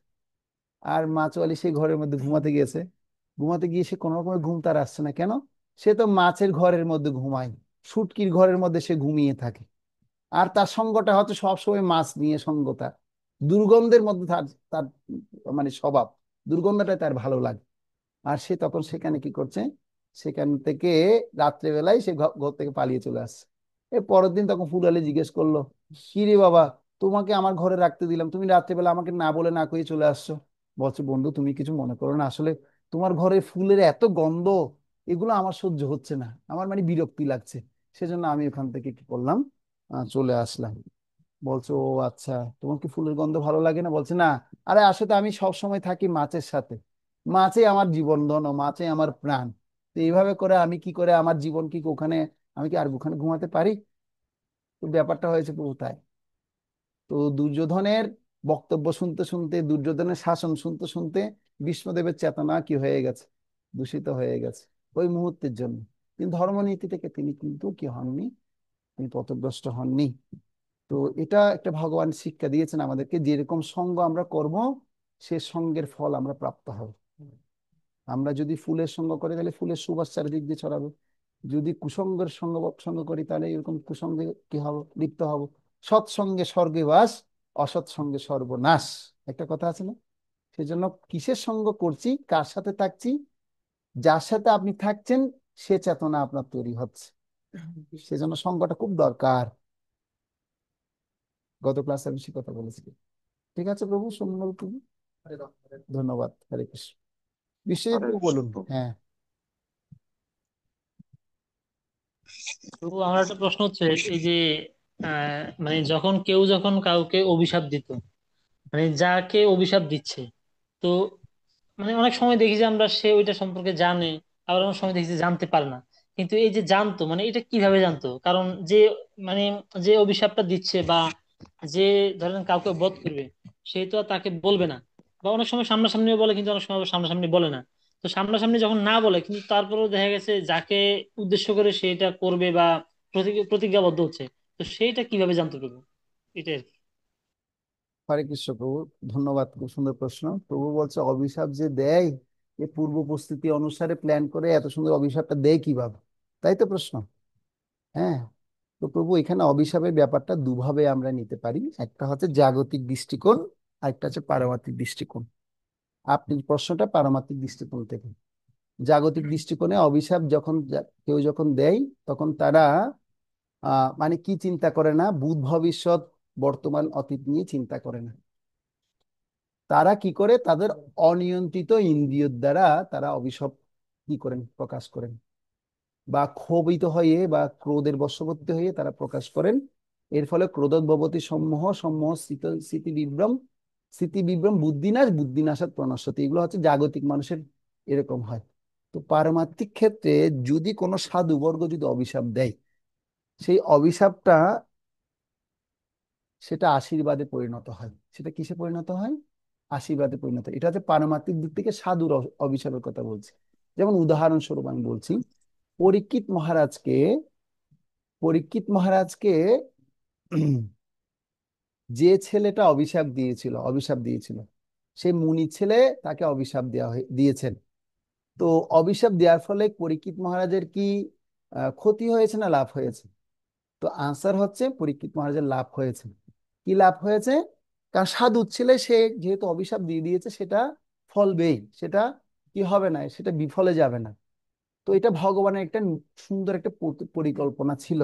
আর মাছওয়ালি সেই ঘরের মধ্যে ঘুমাতে গিয়েছে। ঘুমাতে গিয়ে সে কোনো রকমের ঘুম তার আসছে না। কেন? সে তো মাছের ঘরের মধ্যে ঘুমায়, শুটকির ঘরের মধ্যে সে ঘুমিয়ে থাকে। আর তার সঙ্গটা হচ্ছে সবসময় মাছ নিয়ে সঙ্গ তার। দুর্গন্ধের মধ্যে তার তার মানে স্বভাব, দুর্গন্ধটা তার ভালো লাগে। আর সে তখন সেখানে কি করছে, সেখান থেকে রাত্রেবেলায় সে ঘর থেকে পালিয়ে চলে আসছে। এর পরের দিন তখন ফুলালি জিজ্ঞেস করলো, কি রে বাবা, তোমাকে আমার ঘরে রাখতে দিলাম, তুমি রাত্রেবেলা আমাকে না বলে না কয়ে চলে আসছো। বলছে, বন্ধু তুমি কিছু মনে করো না, আসলে তোমার ঘরে ফুলের এত গন্ধ, এগুলো আমার সহ্য হচ্ছে না, আমার মানে বিরক্তি লাগছে, সেজন্য আমি ওখান থেকে কি করলাম, চলে আসলাম। বলছো, ও আচ্ছা, তোমার কি ফুলের গন্ধ ভালো লাগে না? বলছে, না, আরে আসলে আমি সব সময় থাকি মাছের সাথে, মাছে আমার জীবন ধন, মাছে আমার প্রাণ। তো এইভাবে করে আমি কি করে আমার জীবন কি ওখানে, আমি কি আর ওখানে ঘুমাতে পারি? তো ব্যাপারটা হয়েছে প্রভু তাই। তো দুর্যোধনের বক্তব্য শুনতে শুনতে, দুর্যোধনের শাসন শুনতে শুনতে ভীষ্মদেবের চেতনা কি হয়ে গেছে, দূষিত হয়ে গেছে ওই মুহূর্তের জন্য। কিন্তু ধর্মনীতি থেকে তিনি কিন্তু কি হননি, তিনি পথভ্রষ্ট হননি। তো এটা একটা ভগবান শিক্ষা দিয়েছেন আমাদেরকে, যেরকম সঙ্গ আমরা করব সে সঙ্গের ফল আমরা প্রাপ্ত হব। আমরা যদি ফুলের সঙ্গ করি তাহলে ফুলের সুবাস চারিদিক দিয়ে ছড়াবে। যদি কুসঙ্গের সঙ্গ সঙ্গ করি তাহলে এরকম কুসঙ্গে কি হব, লিপ্ত হব। সৎসঙ্গে স্বর্গে বাস, অসৎ সঙ্গে সর্বনাশ, একটা কথা আছে না? সেজন্য কিসের সঙ্গ করছি, কার সাথে থাকছি, যার সাথে আপনি থাকছেন সে চেতনা আপনার তৈরি হচ্ছে। সেজন্য সঙ্গটা খুব দরকার। গত ক্লাসে আমি সে কথা বলেছি। ঠিক আছে প্রভু, সুন্দর প্রভু, ধন্যবাদ। হরে কৃষ্ণ। বিশ্বজিৎ হরে বাবু কৃষ্ণ বলুন। প্রভু। হ্যাঁ। তো আমার একটা প্রশ্ন হচ্ছে, এই যে মানে যখন কাউকে অভিশাপ দিত, মানে যাকে অভিশাপ দিচ্ছে, তো মানে অনেক সময় দেখি যে আমরা সে ওইটা সম্পর্কে জানে, আবার অনেক সময় দেখি যে জানতে পারে না। কিন্তু এই যে জানতো, মানে এটা কিভাবে জানতো? কারণ যে মানে যে অভিশাপটা দিচ্ছে বা যে ধরেন কাউকে বধ করবে, সে তো আর তাকে বলবে না, বা অনেক সময় সামনাসামনি বলে কিন্তু অনেক সময় আবার সামনাসামনি বলে না। তো সামনাসামনি যখন না বলে কিন্তু তারপরেও দেখা গেছে যাকে উদ্দেশ্য করে সেটা করবে বা প্রতিজ্ঞাবদ্ধ হচ্ছে, তো সেইটা কিভাবে জানতে পারবো? এটাই আর কি। হরে কৃষ্ণ প্রভু, ধন্যবাদ, খুব সুন্দর প্রশ্ন। প্রভু বলছে অভিশাপ যে দেয়, এ পূর্ব প্রস্তুতি অনুসারে প্ল্যান করে এত সুন্দর অভিশাপটা দেয় কিভাবে, তাই তো প্রশ্ন? হ্যাঁ। তো প্রভু এখানে অভিশাপের ব্যাপারটা দুভাবে আমরা নিতে পারি, একটা হচ্ছে জাগতিক দৃষ্টিকোণ, আর একটা হচ্ছে পারমার্থিক দৃষ্টিকোণ। আপনি প্রশ্নটা পারমার্থিক দৃষ্টিকোণ থেকে। জাগতিক দৃষ্টিকোণে অভিশাপ যখন কেউ যখন দেয়, তখন তারা মানে কি চিন্তা করে না, ভূত ভবিষ্যৎ বর্তমান অতীত নিয়ে চিন্তা করে না। তারা কি করে, তাদের অনিয়ন্ত্রিত ইন্দ্রিয়ের দ্বারা তারা অভিশাপ কি করেন, প্রকাশ করেন, বা ক্ষোভিত হয়ে বা ক্রোধের বশবর্তী হয়ে তারা প্রকাশ করেন। এর ফলে ক্রোধোদ্ভবতী সম্মোহ, সম্মোহ স্মৃতি বিভ্রম, স্মৃতি বিভ্রম বুদ্ধিনাশ, বুদ্ধিনাশাৎ প্রণশ্যতি, এগুলো হচ্ছে জাগতিক মানুষের এরকম হয়। তো পারমার্থিক ক্ষেত্রে যদি কোনো সাধুবর্গ যদি অভিশাপ দেয়, সেই অভিশাপটা সেটা আশীর্বাদে পরিণত হয়। সেটা কিসে পরিণত হয়? আশীর্বাদে পরিণত হয়। এটা হচ্ছে পারমার্থিক দিক থেকে সাধুর অভিশাপের কথা বলছি। যেমন উদাহরণস্বরূপ আমি বলছি, পরীক্ষিত মহারাজকে, পরীক্ষিত মহারাজকে যে ছেলেটা অভিশাপ দিয়েছিল, অভিশাপ দিয়েছিল, সেই মুনি ছেলে তাকে অভিশাপ দিয়েছেন। তো অভিশাপ দেওয়ার ফলে পরীক্ষিত মহারাজের কি ক্ষতি হয়েছে না লাভ হয়েছে? তো আনসার হচ্ছে পরীক্ষিত মহারাজের লাভ হয়েছে। কি লাভ হয়েছে? কারণ সাধু ছেলে সে যেহেতু অভিশাপ দিয়ে দিয়েছে, সেটা ফলবেই, সেটা কি হবে না, সেটা বিফলে যাবে না। তো এটা ভগবানের একটা সুন্দর একটা পরিকল্পনা ছিল।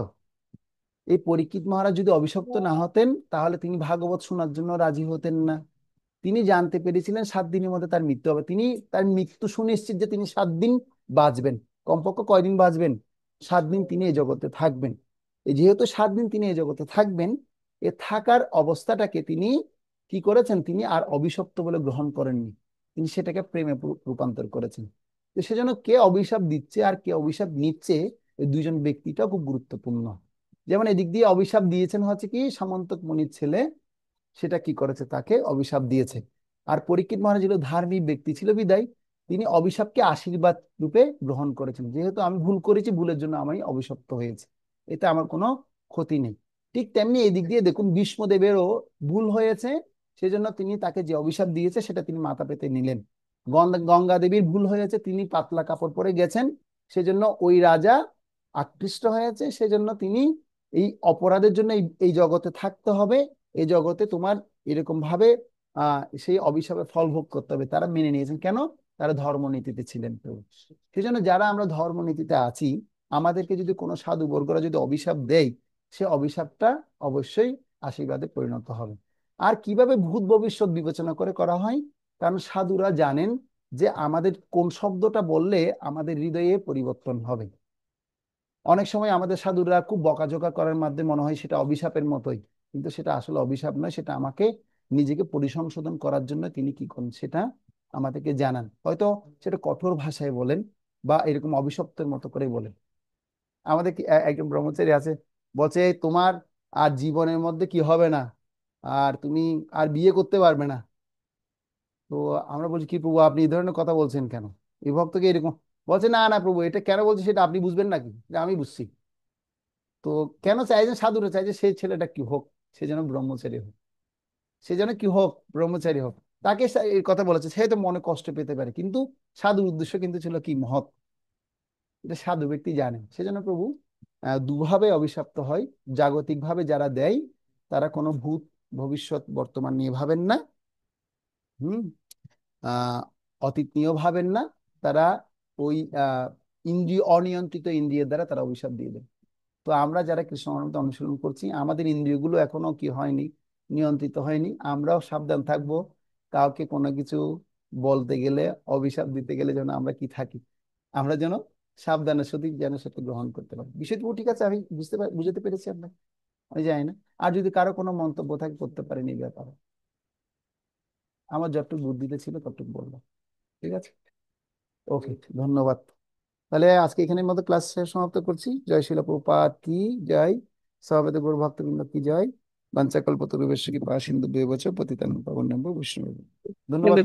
এই পরীক্ষিত মহারাজ যদি অভিশপ্ত না হতেন, তাহলে তিনি ভাগবত শোনার জন্য রাজি হতেন না। তিনি জানতে পেরেছিলেন 7 দিনের মধ্যে তার মৃত্যু হবে। তিনি তার মৃত্যু সুনিশ্চিত যে তিনি 7 দিন বাঁচবেন। কমপক্ষে কয়দিন বাঁচবেন? 7 দিন তিনি এই জগতে থাকবেন। যেহেতু 7 দিন তিনি এই জগতে থাকবেন, এ থাকার অবস্থাটাকে তিনি কি করেছেন? তিনি আর অভিশপ্ত বলে গ্রহণ করেননি, তিনি সেটাকে প্রেমে রূপান্তর করেছেন। তো সেজন্য কে অভিশাপ দিচ্ছে আর কে অভিশাপ নিচ্ছে, এই দুইজন ব্যক্তিটা খুব গুরুত্বপূর্ণ। যেমন এদিক দিয়ে অভিশাপ দিয়েছেন হচ্ছে কি সামন্তক মুনির ছেলে, সেটা কি করেছে? তাকে অভিশাপ দিয়েছে। আর পরীক্ষিত মহারাজ ছিল ধার্মিক ব্যক্তি ছিল বিদায় তিনি অভিশাপকে আশীর্বাদ রূপে গ্রহণ করেছেন। যেহেতু আমি ভুল করেছি, ভুলের জন্য আমি অভিশপ্ত হয়েছি, এতে আমার কোনো ক্ষতি নেই। ঠিক তেমনি এই দিক দিয়ে দেখুন, ভীষ্মদেবেরও ভুল হয়েছে, সেজন্য তিনি তাকে যে অভিশাপ দিয়েছে সেটা তিনি মাথা পেতে নিলেন। গঙ্গা দেবীর ভুল হয়েছে, তিনি পাতলা কাপড় পরে গেছেন, সেজন্য ওই রাজা আকৃষ্ট হয়েছে, সেজন্য তিনি এই অপরাধের জন্য এই জগতে থাকতে হবে, এই জগতে তোমার এরকম ভাবে সেই অভিশাপের ফল ভোগ করতে হবে। তারা মেনে নিয়েছেন কেন? তারা ধর্মনীতিতে ছিলেন। তো সেই জন্য যারা আমরা ধর্মনীতিতে আছি, আমাদেরকে যদি কোনো সাধু বর্গরা যদি অভিশাপ দেয়, সে অভিশাপটা অবশ্যই আশীর্বাদে পরিণত হবে। আর কিভাবে ভূত ভবিষ্যৎ বিবেচনা করে করা হয়? কারণ সাধুরা জানেন যে আমাদের কোন শব্দটা বললে আমাদের হৃদয়ে পরিবর্তন হবে। অনেক সময় আমাদের সাধুরা খুব বকাঝকা করার মাধ্যমে মনে হয় সেটা অভিশাপের মতোই, কিন্তু সেটা আসলে অভিশাপ নয়, সেটা আমাকে নিজেকে পরিসংশোধন করার জন্য তিনি কি করেন সেটা আমাদেরকে জানান। হয়তো সেটা কঠোর ভাষায় বলেন বা এরকম অভিশপ্তের মতো করে বলেন। আমাদের কি একজন ব্রহ্মচারী আছে, বলছে তোমার আর জীবনের মধ্যে কি হবে না, আর তুমি আর বিয়ে করতে পারবে না। তো আমরা বলছি কি প্রভু, আপনি এই ধরনের কথা বলছেন কেন? এই ভক্তকে এরকম বলছে, না না প্রভু, এটা কেন বলছে সেটা আপনি বুঝবেন নাকি, এটা আমি বুঝছি। তো কেন চাইছেন? সাধুরা চাইছে সেই ছেলেটা কি হোক, সে যেন ব্রহ্মচারী হোক, সে যেন কি হোক, ব্রহ্মচারী হোক। তাকে এই কথা বলেছে, সে তো মনে কষ্ট পেতে পারে, কিন্তু সাধুর উদ্দেশ্য কিন্তু ছিল কি মহৎ, এটা সাধু ব্যক্তি জানেন। সেজন্য প্রভু দুভাবে অভিশপ্ত হয়। জাগতিক ভাবে যারা দেয়, তারা কোনো ভূত ভবিষ্যৎ বর্তমান নিয়ে ভাবেন না, হুম, আহ অতীত নিয়েও ভাবেন না। তারা ওই ইন্দ্রিয়, অনিয়ন্ত্রিত ইন্দ্রিয়ের দ্বারা তারা অভিশাপ দিয়ে দেয়। তো আমরা যারা কৃষ্ণ ধর্মকে অনুসরণ করছি, আমাদের ইন্দ্রিয়গুলো এখনো কি হয়নি, নিয়ন্ত্রিত হয়নি। আমরাও সাবধান থাকবো, কাউকে কোনো কিছু বলতে গেলে, অভিশাপ দিতে গেলে যেন আমরা কি থাকি, আমরা যেন সাবধানে সঠিক যেন সেটা গ্রহণ করতে পারি। বিষয়টুকু ঠিক আছে? আমি বুঝতে পেরেছি আপনাকে, আমি জানি না। আর যদি কারো কোনো মন্তব্য থাকে করতে পারেন এই ব্যাপারে, আমার যতটুকু বুদ্ধিতে ছিল ততটুকু বললাম। ঠিক আছে, ওকে, ধন্যবাদ। তাহলে আজকে এখানের মতো ক্লাস সমাপ্ত করছি। জয় শিল প্রভুপাদ কি জয়, সভাপতি গৌর ভক্তবৃন্দ কি জয়, বাঞ্ছাকল্পতরুভ্যশ্চ কৃপা সিন্ধুভ্যেব চ পতিতানাং পাবনেভ্যো বৈষ্ণবেভ্যো। ধন্যবাদ।